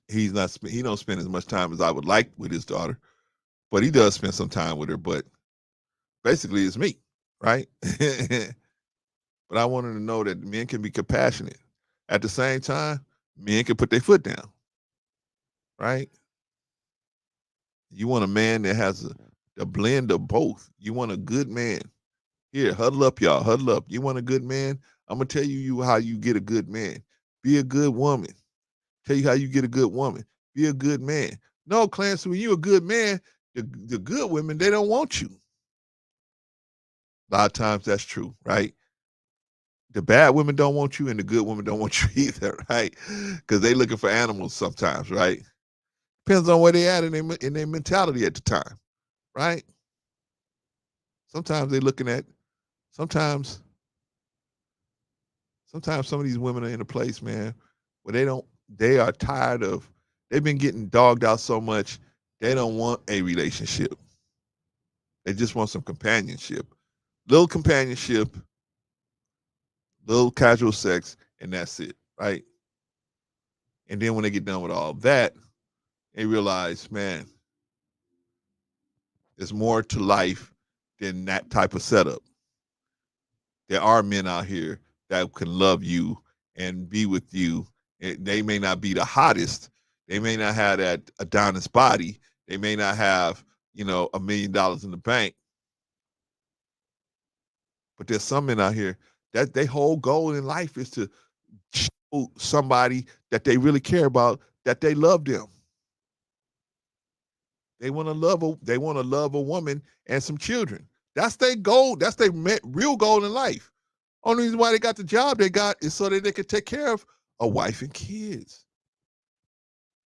he don't spend as much time as I would like with his daughter, but he does spend some time with her. But basically, it's me, right? But I wanted to know that men can be compassionate. At the same time, men can put their foot down, right? You want a man that has a blend of both. You want a good man. Here, huddle up, y'all. Huddle up. You want a good man? I'm gonna tell you how you get a good man. Be a good woman. Tell you how you get a good woman. Be a good man. No, Clancy, when you're a good man, the good women, they don't want you. A lot of times that's true, right? The bad women don't want you and the good women don't want you either, right? Because they looking for animals sometimes, right? Depends on where they at in their mentality at the time, right? Sometimes they looking at, sometimes some of these women are in a place, man, where they are tired of, they've been getting dogged out so much, they don't want a relationship. They just want some companionship. Little companionship, little casual sex, and that's it, right? And then when they get done with all that, they realize, man, there's more to life than that type of setup. There are men out here that can love you and be with you. They may not be the hottest. They may not have that Adonis body. They may not have, $1 million in the bank. But there's some men out here that their whole goal in life is to show somebody that they really care about that they love them. They want to love a woman and some children. That's their goal. That's their real goal in life. Only reason why they got the job they got is so that they could take care of a wife and kids.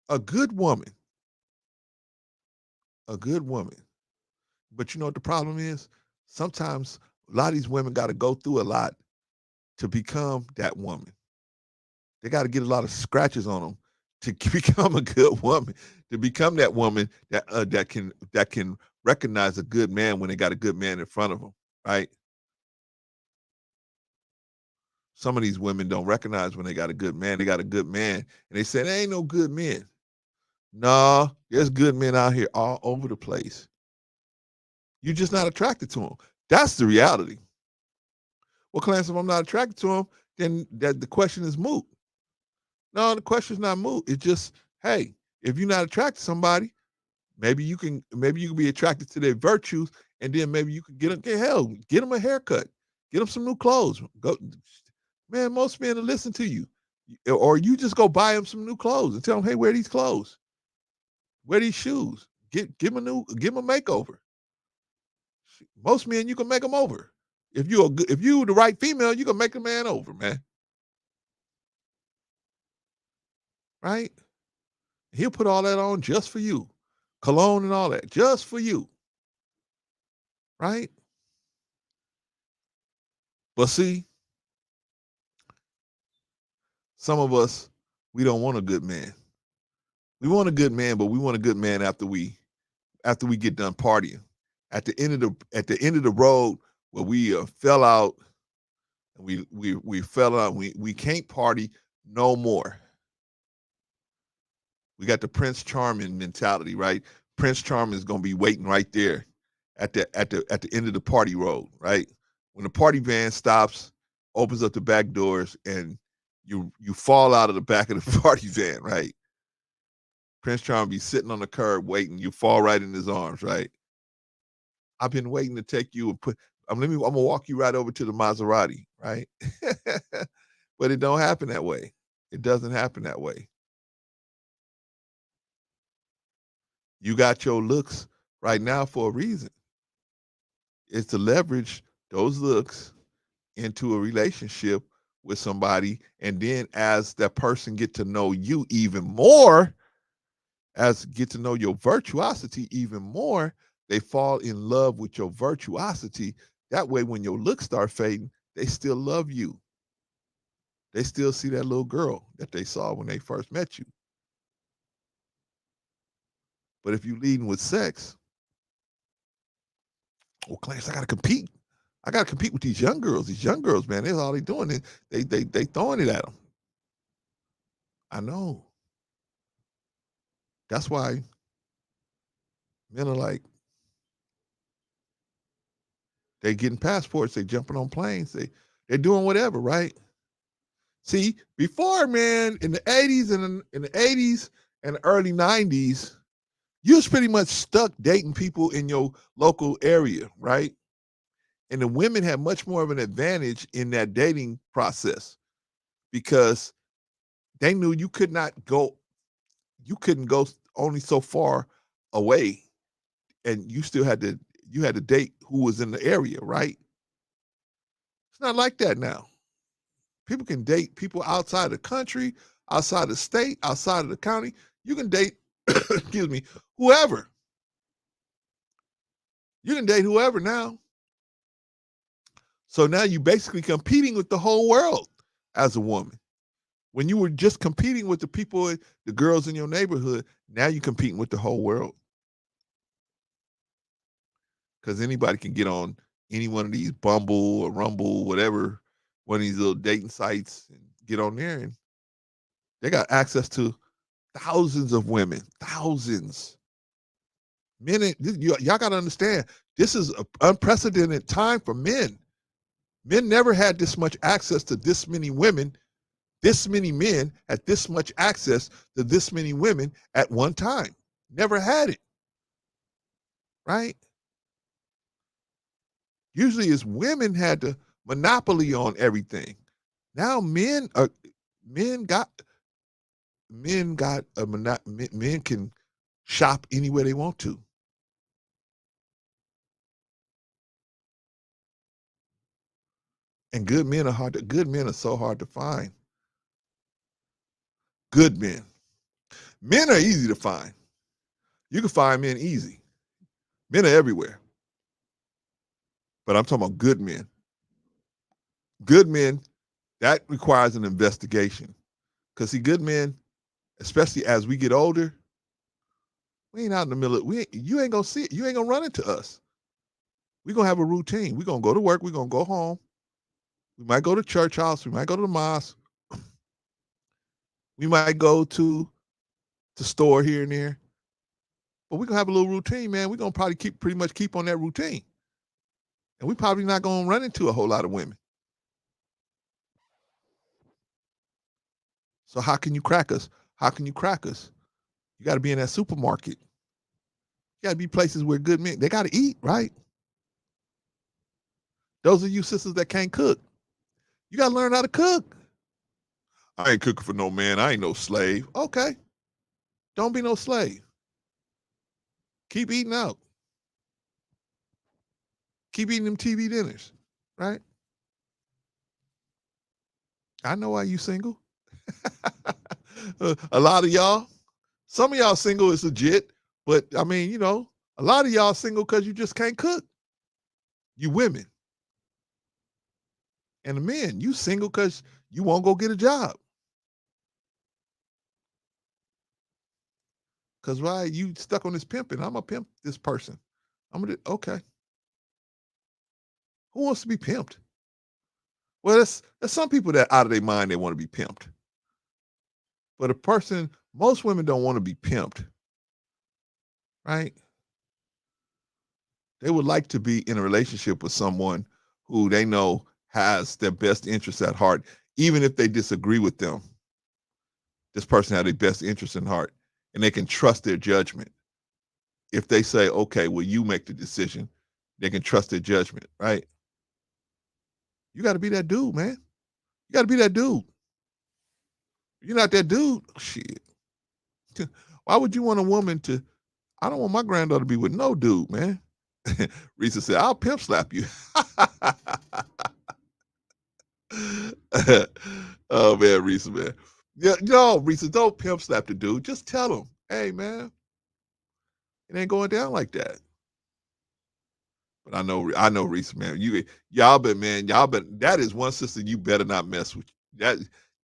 A good woman. A good woman. But you know what the problem is? Sometimes a lot of these women got to go through a lot to become that woman. They got to get a lot of scratches on them to become a good woman, to become that woman that can recognize a good man when they got a good man in front of them, right? Some of these women don't recognize when they got a good man. They got a good man, and they say there ain't no good men. No, there's good men out here all over the place. You're just not attracted to them. That's the reality. Well, Clarence, if I'm not attracted to him, then the question is moot. No, the question's not moot. It's just, hey, if you're not attracted to somebody, maybe you can be attracted to their virtues, and then maybe you can get them a haircut, get them some new clothes. Man, most men will listen to you. Or you just go buy them some new clothes and tell them, hey, wear these clothes, wear these shoes, give them a makeover. Most men, you can make them over. If you the right female, you can make a man over, man. Right? He'll put all that on just for you, cologne and all that, just for you. Right? But see, some of us, we don't want a good man. We want a good man, but we want a good man after we get done partying. At the end of the road where we fell out, we fell out. We can't party no more. We got the Prince Charming mentality, right? Prince Charming is gonna be waiting right there at the end of the party road, right? When the party van stops, opens up the back doors, and you fall out of the back of the party van, right? Prince Charming be sitting on the curb waiting. You fall right in his arms, right? I've been waiting to take you and put. I'm gonna walk you right over to the Maserati, right? But it don't happen that way. It doesn't happen that way. You got your looks right now for a reason. It's to leverage those looks into a relationship with somebody, and then as that person get to know you even more, as get to know your virtuosity even more, they fall in love with your virtuosity. That way, when your looks start fading, they still love you. They still see that little girl that they saw when they first met you. But if you leading with sex, well, Clarence, I gotta compete. I gotta compete with these young girls. These young girls, man, that's all they doing. They throwing it at them. I know. That's why men are like, they getting passports, they jumping on planes, they're doing whatever, right? See, before, man, in the 80s and in the 80s and the early 90s, you was pretty much stuck dating people in your local area, right? And the women had much more of an advantage in that dating process because they knew you couldn't go only so far away, and you had to date who was in the area, right? It's not like that now. People can date people outside the country, outside the state, outside of the county. You can date, excuse me, whoever. You can date whoever now. So now you're basically competing with the whole world as a woman. When you were just competing with the people, the girls in your neighborhood, now you're competing with the whole world. Because anybody can get on any one of these Bumble or Rumble, whatever, one of these little dating sites and get on there, and they got access to thousands of women, thousands. Men, y'all got to understand, this is an unprecedented time for men. Men never had this much access to this many women. This many men had this much access to this many women at one time. Never had it, right? Usually it's women had the monopoly on everything. Now men got men can shop anywhere they want to. And good men are so hard to find. Good men. Men are easy to find. You can find men easy. Men are everywhere. But I'm talking about good men. Good men, that requires an investigation. Because see, good men, especially as we get older, we ain't out in the middle of, you ain't gonna see it. You ain't gonna run into us. We're gonna have a routine. We're gonna go to work, we're gonna go home. We might go to church house, we might go to the mosque. We might go to the store here and there. But we're gonna have a little routine, man. We're gonna probably pretty much keep on that routine. And we probably not gonna run into a whole lot of women. So how can you crack us? How can you crack us? You got to be in that supermarket. You got to be places where good men, they got to eat, right? Those of you sisters that can't cook, You got to learn how to cook. I ain't cooking for no man. I ain't no slave. Okay. Don't be no slave. Keep eating out. Keep eating them TV dinners, right? I know why you single. A lot of y'all, some of y'all single is legit, but I mean, you know, a lot of y'all single because you just can't cook. You women. And the men, you single because you won't go get a job. Because why you stuck on this pimping? I'm gonna pimp this person. Okay. Who wants to be pimped? Well, there's some people that out of their mind they want to be pimped. But most women don't want to be pimped, right? They would like to be in a relationship with someone who they know has their best interests at heart, even if they disagree with them. This person has their best interest in heart, and they can trust their judgment. If they say, okay, well, you make the decision, they can trust their judgment, right? You got to be that dude, man. You got to be that dude. If you're not that dude, shit. Why would you want a woman to? I don't want my granddaughter to be with no dude, man. Risa said, I'll pimp slap you. Oh, man, Risa, man. Yeah, no, Risa, don't pimp slap the dude. Just tell him, hey, man, it ain't going down like that. But I know, Risa, man. Y'all been. That is one sister you better not mess with.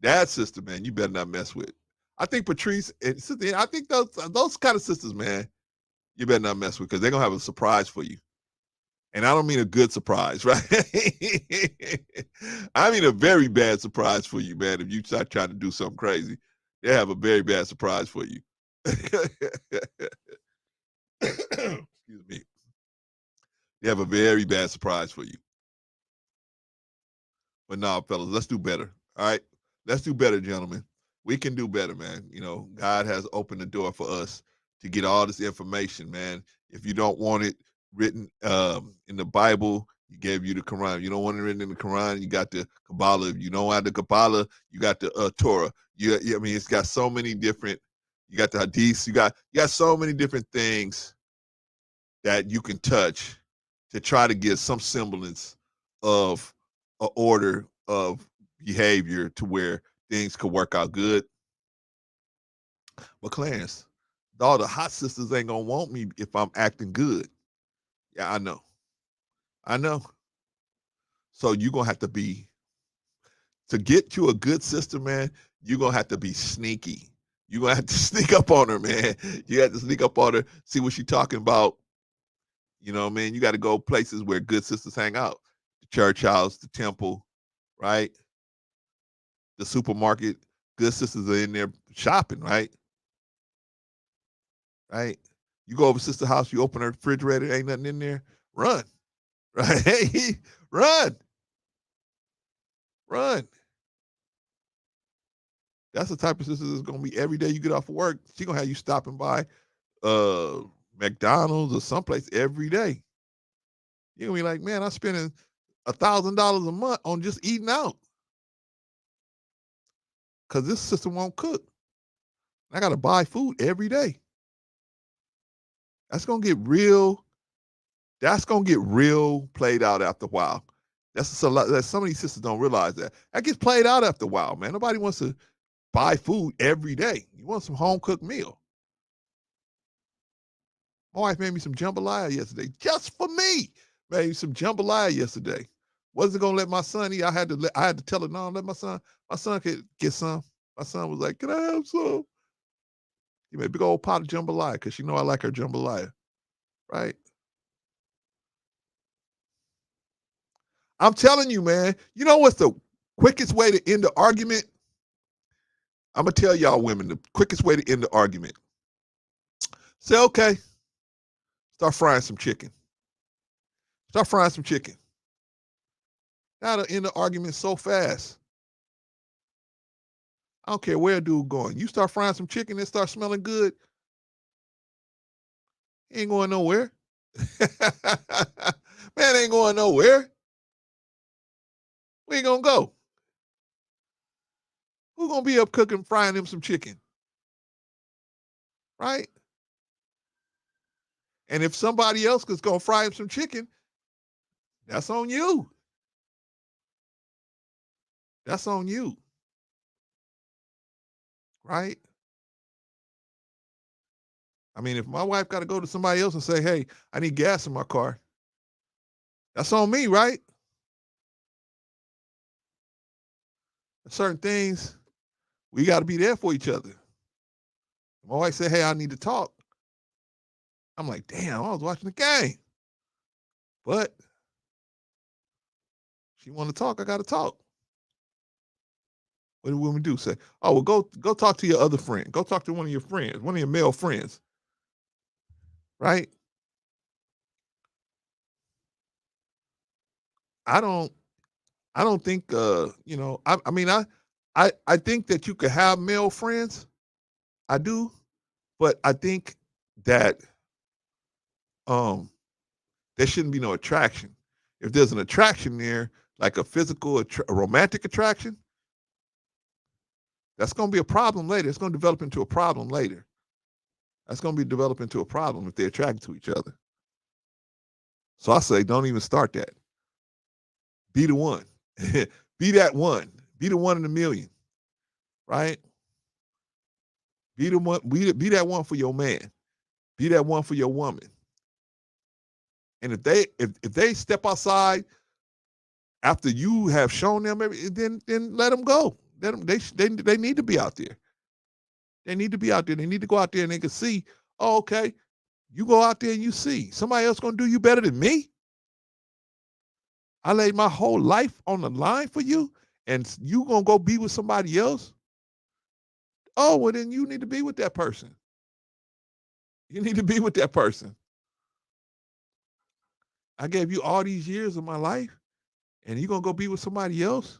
That sister, man, you better not mess with. I think Patrice and Cynthia, I think those kind of sisters, man, you better not mess with because they're gonna have a surprise for you. And I don't mean a good surprise, right? I mean a very bad surprise for you, man. If you start trying to do something crazy, they have a very bad surprise for you. Excuse me. They have a very bad surprise for you. But no, fellas, let's do better. All right. Let's do better, gentlemen. We can do better, man. You know, God has opened the door for us to get all this information, man. If you don't want it written in the Bible, He gave you the Quran. You don't want it written in the Quran, you got the Kabbalah. If you don't have the Kabbalah, you got the Torah. I mean, it's got so many different. You got the Hadiths. You got so many different things that you can touch to try to get some semblance of an order of behavior to where things could work out good. But Clarence, all the hot sisters ain't gonna want me if I'm acting good. Yeah, I know. I know. So you're gonna have to get you a good sister, man, you're gonna have to be sneaky. You're gonna have to sneak up on her, man. You have to sneak up on her, see what she's talking about. You know what I mean? You got to go places where good sisters hang out. The church house, the temple, right? The supermarket. Good sisters are in there shopping, right? Right? You go over to sister house, you open her refrigerator, ain't nothing in there. Run. Right? Run. Run. That's the type of sister that's gonna be every day you get off of work. She gonna have you stopping by McDonald's or someplace every day. You're gonna be like, man, I'm spending $1,000 a month on just eating out. Cause this sister won't cook. I gotta buy food every day. That's gonna get real. That's gonna get real played out after a while. That's a lot. That some of these sisters don't realize that. That gets played out after a while, man. Nobody wants to buy food every day. You want some home cooked meal. My wife made me some jambalaya yesterday, just for me. Made me some jambalaya yesterday. Wasn't gonna let my son eat. I had to tell her, no, let my son. My son could get some. My son was like, can I have some? He made a big old pot of jambalaya because she know I like her jambalaya, right? I'm telling you, man. You know what's the quickest way to end the argument? I'm gonna tell y'all women the quickest way to end the argument. Say, okay, start frying some chicken. Start frying some chicken. That'll end the argument so fast. I don't care where a dude going. You start frying some chicken and start smelling good, he ain't going nowhere. Man ain't going nowhere. Where you gonna go? Who gonna be up cooking, frying them some chicken? Right? And if somebody else is gonna fry him some chicken, that's on you. That's on you. Right? I mean, if my wife got to go to somebody else and say, hey, I need gas in my car, that's on me, right? Certain things, we got to be there for each other. My wife said, hey, I need to talk. I'm like, damn, I was watching the game. But she want to talk, I got to talk. What do women do? Say, oh, well, go talk to your other friend. Go talk to one of your friends, one of your male friends. Right? I don't think I mean I think that you could have male friends. I do, but I think that there shouldn't be no attraction. If there's an attraction there, like a physical, a romantic attraction, that's going to be a problem later. It's going to develop into a problem later. That's going to be developed into a problem if they're attracted to each other. So I say, don't even start that. Be the one. Be that one. Be the one in a million. Right? Be the one. Be that one for your man. Be that one for your woman. And if they step outside after you have shown them everything, then let them go. They need to be out there. They need to be out there. They need to go out there and they can see, oh, okay, you go out there and you see somebody else gonna do you better than me. I laid my whole life on the line for you, and you gonna go be with somebody else. Oh, well, then you need to be with that person. You need to be with that person. I gave you all these years of my life, and you gonna go be with somebody else?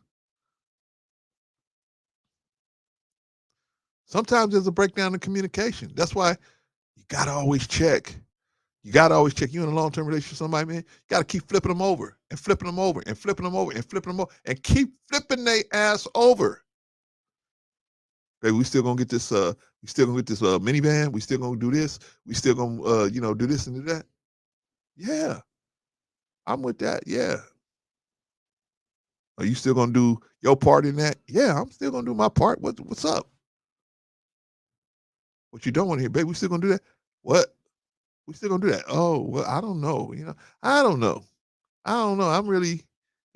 Sometimes there's a breakdown in communication. That's why you gotta always check. You gotta always check. You in a long-term relationship with somebody, man, you gotta keep flipping them over and flipping them over and flipping them over and flipping them over and keep flipping their ass over. Hey, we still gonna get this minivan, we still gonna do this, we still gonna do this and do that. Yeah, I'm with that. Yeah. Are you still gonna do your part in that? Yeah, I'm still gonna do my part. What's up? What you don't want to hear, babe? We still gonna do that? What? We still gonna do that? Oh, well, I don't know. I don't know. I don't know. I'm really,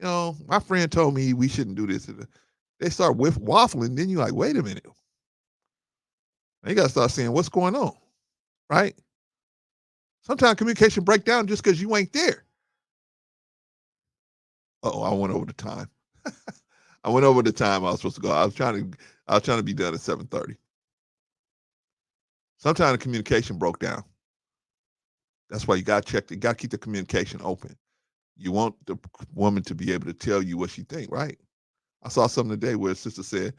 my friend told me we shouldn't do this. They start waffling. Then you're like, wait a minute. They got to start saying what's going on, right? Sometimes communication break down just because you ain't there. Oh, I went over the time. I went over the time I was supposed to go. I was trying to be done at 7:30. Sometimes the communication broke down. That's why you got to check. You got to keep the communication open. You want the woman to be able to tell you what she think, right? I saw something today where a sister said,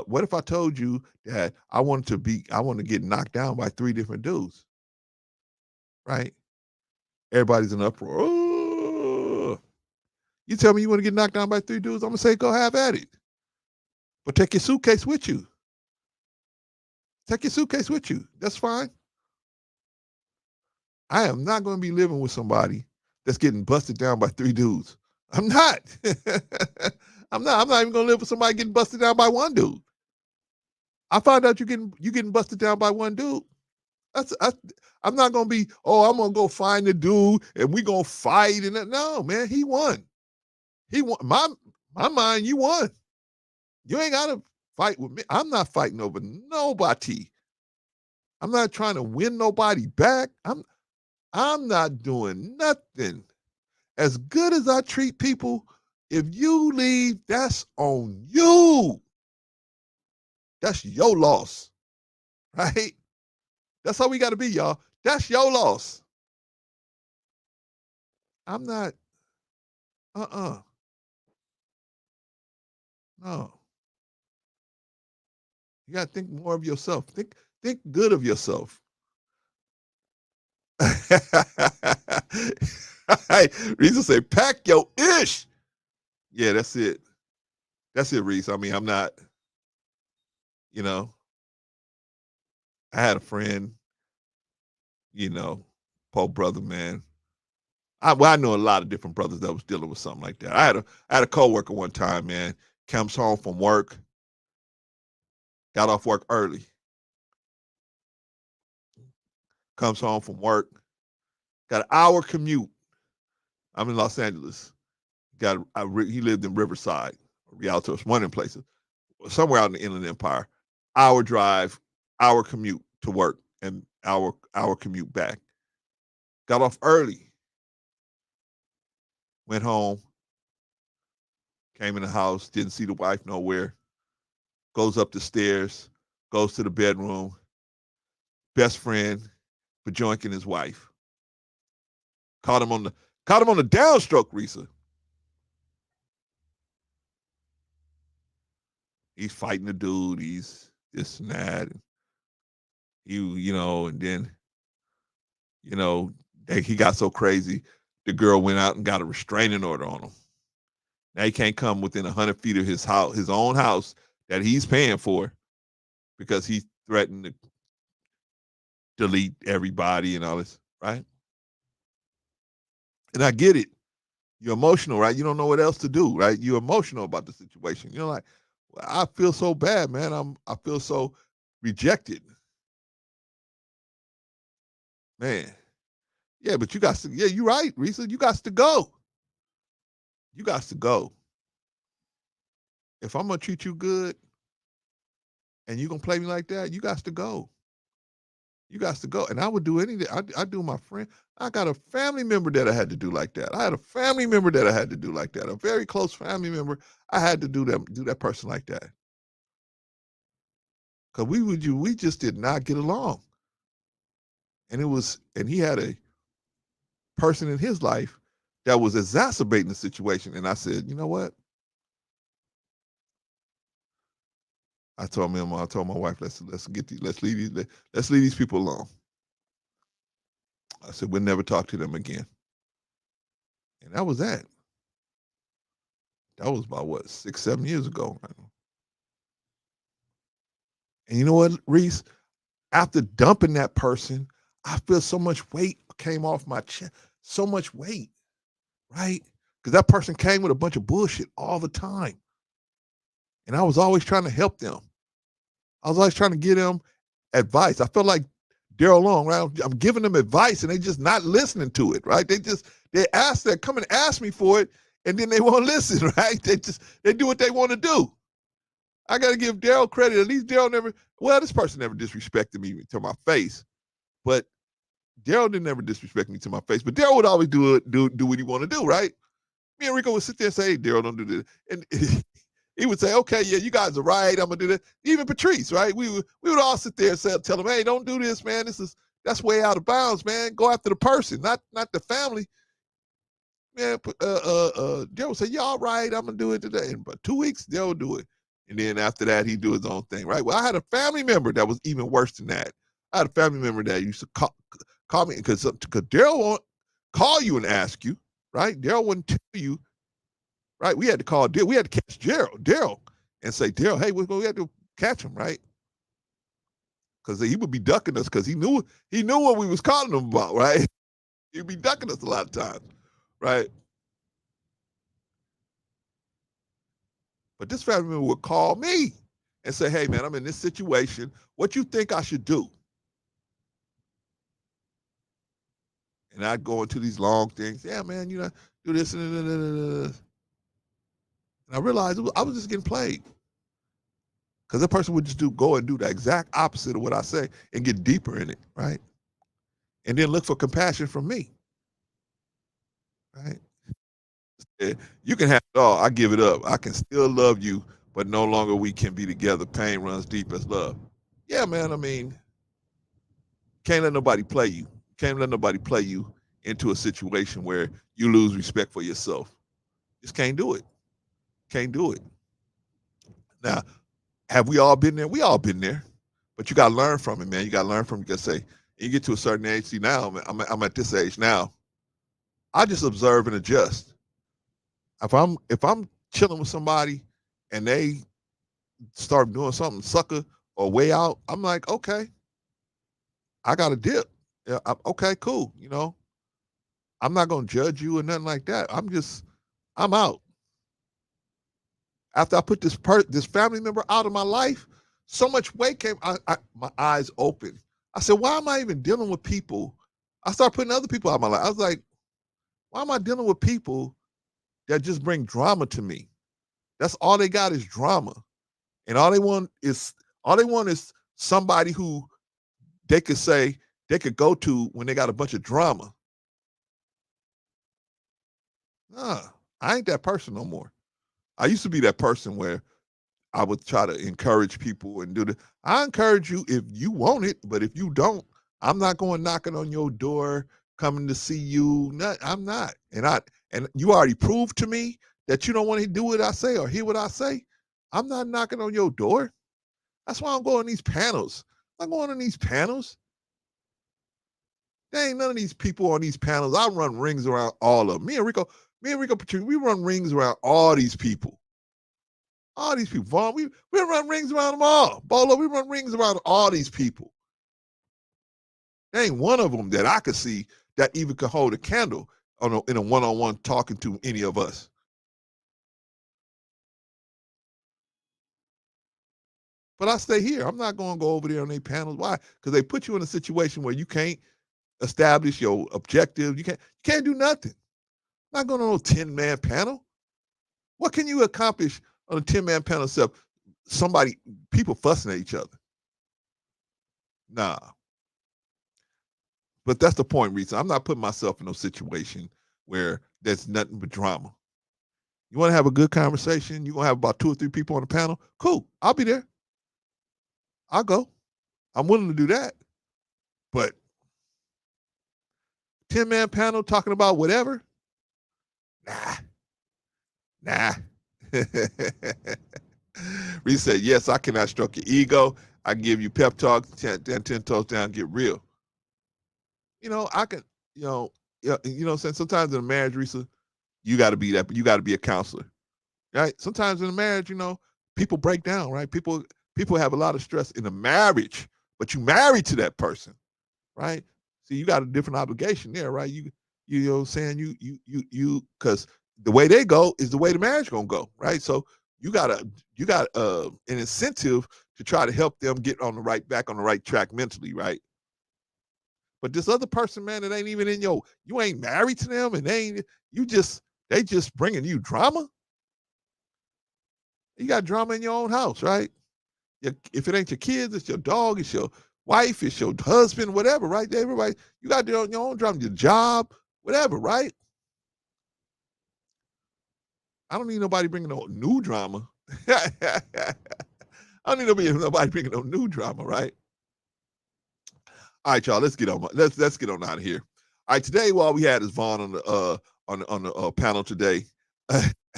what if I told you that I want to get knocked down by 3 different dudes, right? Everybody's in an uproar. Oh, you tell me you want to get knocked down by 3 dudes, I'm going to say, go have at it. But take your suitcase with you. Take your suitcase with you. That's fine. I am not going to be living with somebody that's getting busted down by 3 dudes. I'm not. I'm not even going to live with somebody getting busted down by 1 dude. I found out you getting busted down by 1 dude. I'm not going to be, I'm going to go find the dude and we going to fight. No, man, he won. He won. My mind, you won. You ain't got to fight with me. I'm not fighting over nobody. I'm not trying to win nobody back. I'm not doing nothing. As good as I treat people, if you leave, that's on you. That's your loss, right? That's how we got to be, y'all. That's your loss. I'm not, no. You got to think more of yourself. Think good of yourself. Reese say, pack your ish. Yeah, that's it. That's it, Reese. I mean, I'm not. You know, I had a friend, poor brother, man. I know a lot of different brothers that was dealing with something like that. I had a coworker one time, man, comes home from work, got off work early, comes home from work, got an hour commute. I'm in Los Angeles. He lived in Riverside, Rialto, it's one of them places, somewhere out in the Inland Empire. Hour drive, hour commute to work, and hour commute back. Got off early, went home, came in the house, didn't see the wife nowhere. Goes up the stairs, goes to the bedroom. Best friend, bejoinking his wife. Caught him on the downstroke, Risa. He's fighting the dude. He's this and that. And and then, he got so crazy, the girl went out and got a restraining order on him. Now he can't come within 100 feet of his house, his own house that he's paying for, because he threatened to delete everybody and all this, right? And I get it. You're emotional, right? You don't know what else to do, right? You're emotional about the situation. You're like, well, I feel so bad, man. I feel so rejected. Man. Yeah, but you're right, Risa. You got to go. You got to go. If I'm gonna treat you good and you gonna play me like that, you got to go. You got to go. And I would do anything. I do my friend. I got a family member that I had to do like that. I had a family member that I had to do like that. A very close family member. I had to do that person like that. Cause we just did not get along. And he had a person in his life that was exacerbating the situation. And I said, you know what? I told my wife, let's leave these people alone. I said, we'll never talk to them again. And that was that. That was about 6-7 years ago. And you know what, Reese? After dumping that person, I feel so much weight came off my chest. So much weight, right? Because that person came with a bunch of bullshit all the time. And I was always trying to help them. I was always trying to give them advice. I felt like Daryl Long, right? I'm giving them advice and they just not listening to it, right? They come and ask me for it, and then they won't listen, right? They do what they want to do. I got to give Daryl credit. At least this person never disrespected me to my face, but Daryl didn't ever disrespect me to my face. But Daryl would always do what he want to do, right? Me and Rico would sit there and say, hey, Daryl, don't do this. And he would say, okay, yeah, you guys are right. I'm going to do that. Even Patrice, right? We would all sit there and tell him, hey, don't do this, man. That's way out of bounds, man. Go after the person, not the family. Man, Daryl would say, yeah, all right, I'm going to do it today. In about 2 weeks, Daryl would do it. And then after that, he'd do his own thing, right? Well, I had a family member that was even worse than that. I had a family member that used to call me, because Daryl won't call you and ask you, right? Daryl wouldn't tell you, right? We had to call Daryl. We had to catch Daryl and say, Daryl, hey, we had to catch him, right? Because he would be ducking us because he knew what we was calling him about, right? He'd be ducking us a lot of times, right? But this family member would call me and say, hey, man, I'm in this situation. What you think I should do? And I'd go into these long things. Yeah, man, do this. And I realized I was just getting played. Because that person would just go and do the exact opposite of what I say and get deeper in it, right? And then look for compassion from me, right? You can have it all. I give it up. I can still love you, but no longer we can be together. Pain runs deep as love. Yeah, man, I mean, can't let nobody play you. Can't let nobody play you into a situation where you lose respect for yourself. Just can't do it. Can't do it. Now, have we all been there? We all been there. But you got to learn from it, man. You got to learn from it. You got to say, you get to a certain age. See, now I'm at this age now. I just observe and adjust. If I'm chilling with somebody and they start doing something sucker or way out, I'm like, okay, I got a dip. Yeah, okay, cool. You know, I'm not gonna judge you or nothing like that. I'm out. After I put this family member out of my life, so much weight came. My eyes open. I said, why am I even dealing with people? I started putting other people out of my life. I was like, why am I dealing with people that just bring drama to me? That's all they got is drama, and all they want is somebody who they could say they could go to when they got a bunch of drama. Nah, I ain't that person no more. I used to be that person where I would try to encourage people and do the. I encourage you if you want it, but if you don't, I'm not going knocking on your door, coming to see you. Not, I'm not, and you already proved to me that you don't want to do what I say or hear what I say. I'm not knocking on your door. That's why I'm going on these panels. I'm going on these panels. There ain't none of these people on these panels. I run rings around all of them. Me and Rico Patrice, we run rings around all these people. All these people. Vaughn, we run rings around them all. Bolo, we run rings around all these people. There ain't one of them that I could see that even could hold a candle in a one-on-one talking to any of us. But I stay here. I'm not going to go over there on their panels. Why? Because they put you in a situation where you can't establish your objective. You can't do nothing. I'm not going on a 10-man panel. What can you accomplish on a 10-man panel except people fussing at each other? Nah. But that's the point, Reese. I'm not putting myself in no situation where there's nothing but drama. You want to have a good conversation? You're going to have about 2 or 3 people on the panel? Cool. I'll be there. I'll go. I'm willing to do that. But 10-man panel talking about whatever? Nah. Reese said, yes, I cannot stroke your ego. I can give you pep talks, 10 toes down, get real. You know, I can, you know what I'm saying? Sometimes in a marriage, Risa, you got to be a counselor, right? Sometimes in a marriage, people break down, right? People have a lot of stress in a marriage, but you married to that person, right? See, you got a different obligation there, right? You know what I'm saying? You because the way they go is the way the marriage gonna go, right? So you got an incentive to try to help them get back on the right track mentally, right? But this other person, man, that ain't even you ain't married to them, and they just bringing you drama. You got drama in your own house, right? If it ain't your kids, it's your dog, it's your wife, it's your husband, whatever, right? Everybody, you got your own drama, your job, whatever, right? I don't need nobody bringing no new drama. I don't need nobody bringing no new drama, right? All right, y'all. Let's get on. Let's get on out of here. All right, today while we had is Vaughn on the panel today.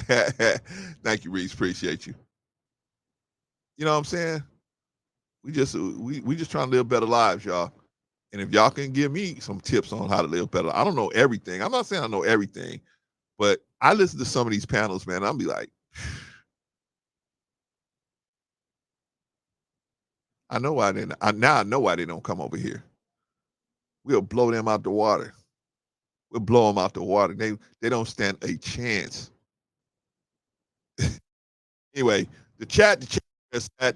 Thank you, Reese. Appreciate you. You know what I'm saying? We just trying to live better lives, y'all. And if y'all can give me some tips on how to live better, I don't know everything. I'm not saying I know everything, but I listen to some of these panels, man. I'll be like, I know why they. Now I know why they don't come over here. We'll blow them out the water. We'll blow them out the water. They don't stand a chance. Anyway, the chat,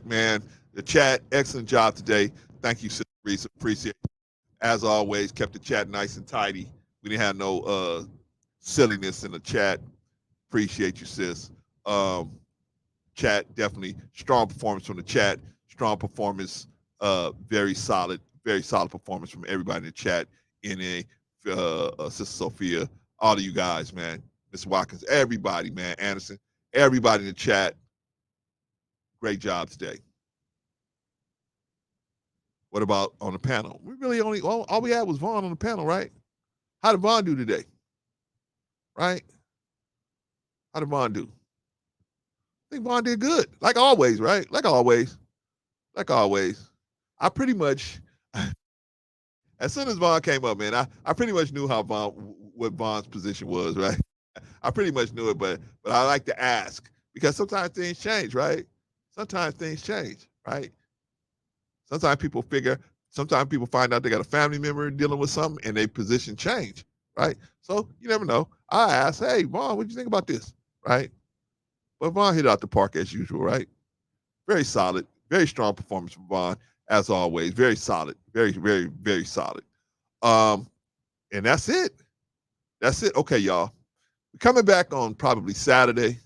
man. The chat, excellent job today. Thank you, Sister Reese. Appreciate it. As always, kept the chat nice and tidy. We didn't have no silliness in the chat. Appreciate you, sis. Chat, definitely strong performance from the chat. Strong performance, very solid performance from everybody in the chat. NA, Sister Sophia, all of you guys, man. Mr. Watkins, everybody, man. Anderson, everybody in the chat. Great job today. What about on the panel? We really all we had was Vaughn on the panel, right? How did Vaughn do today? Right? How did Vaughn do? I think Vaughn did good. Like always, right? Like always. I pretty much, as soon as Vaughn came up, man, I pretty much knew what Vaughn's position was, right? I pretty much knew it, but I like to ask because sometimes things change, right? Sometimes things change, right? Sometimes people find out they got a family member dealing with something and their position change, right? So you never know. I ask, hey, Vaughn, what do you think about this, right? But Vaughn hit out the park as usual, right? Very solid, very strong performance from Vaughn, as always. Very solid, very, very, very solid. And that's it. That's it. Okay, y'all. We're coming back on probably Saturday.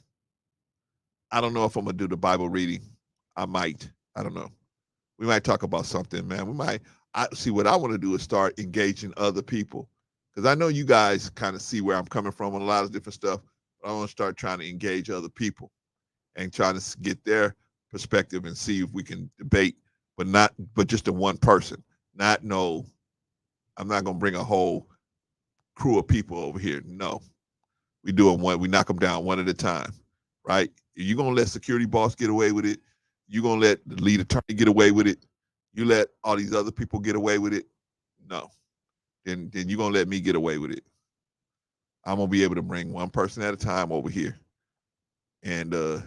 I don't know if I'm gonna do the Bible reading. I might. I don't know. We might talk about something, man. We might. See, what I want to do is start engaging other people, because I know you guys kind of see where I'm coming from on a lot of different stuff. But I want to start trying to engage other people and trying to get their perspective and see if we can debate, but just the one person. I'm not gonna bring a whole crew of people over here. No, we do it one. We knock them down one at a time, right? You're gonna let security boss get away with it. You're gonna let the lead attorney get away with it. You let all these other people get away with it. No, then you're gonna let me get away with it. I'm gonna be able to bring one person at a time over here, and we'll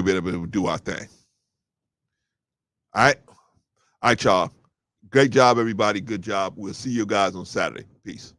be able to do our thing. All right, y'all. Great job, everybody. Good job. We'll see you guys on Saturday. Peace.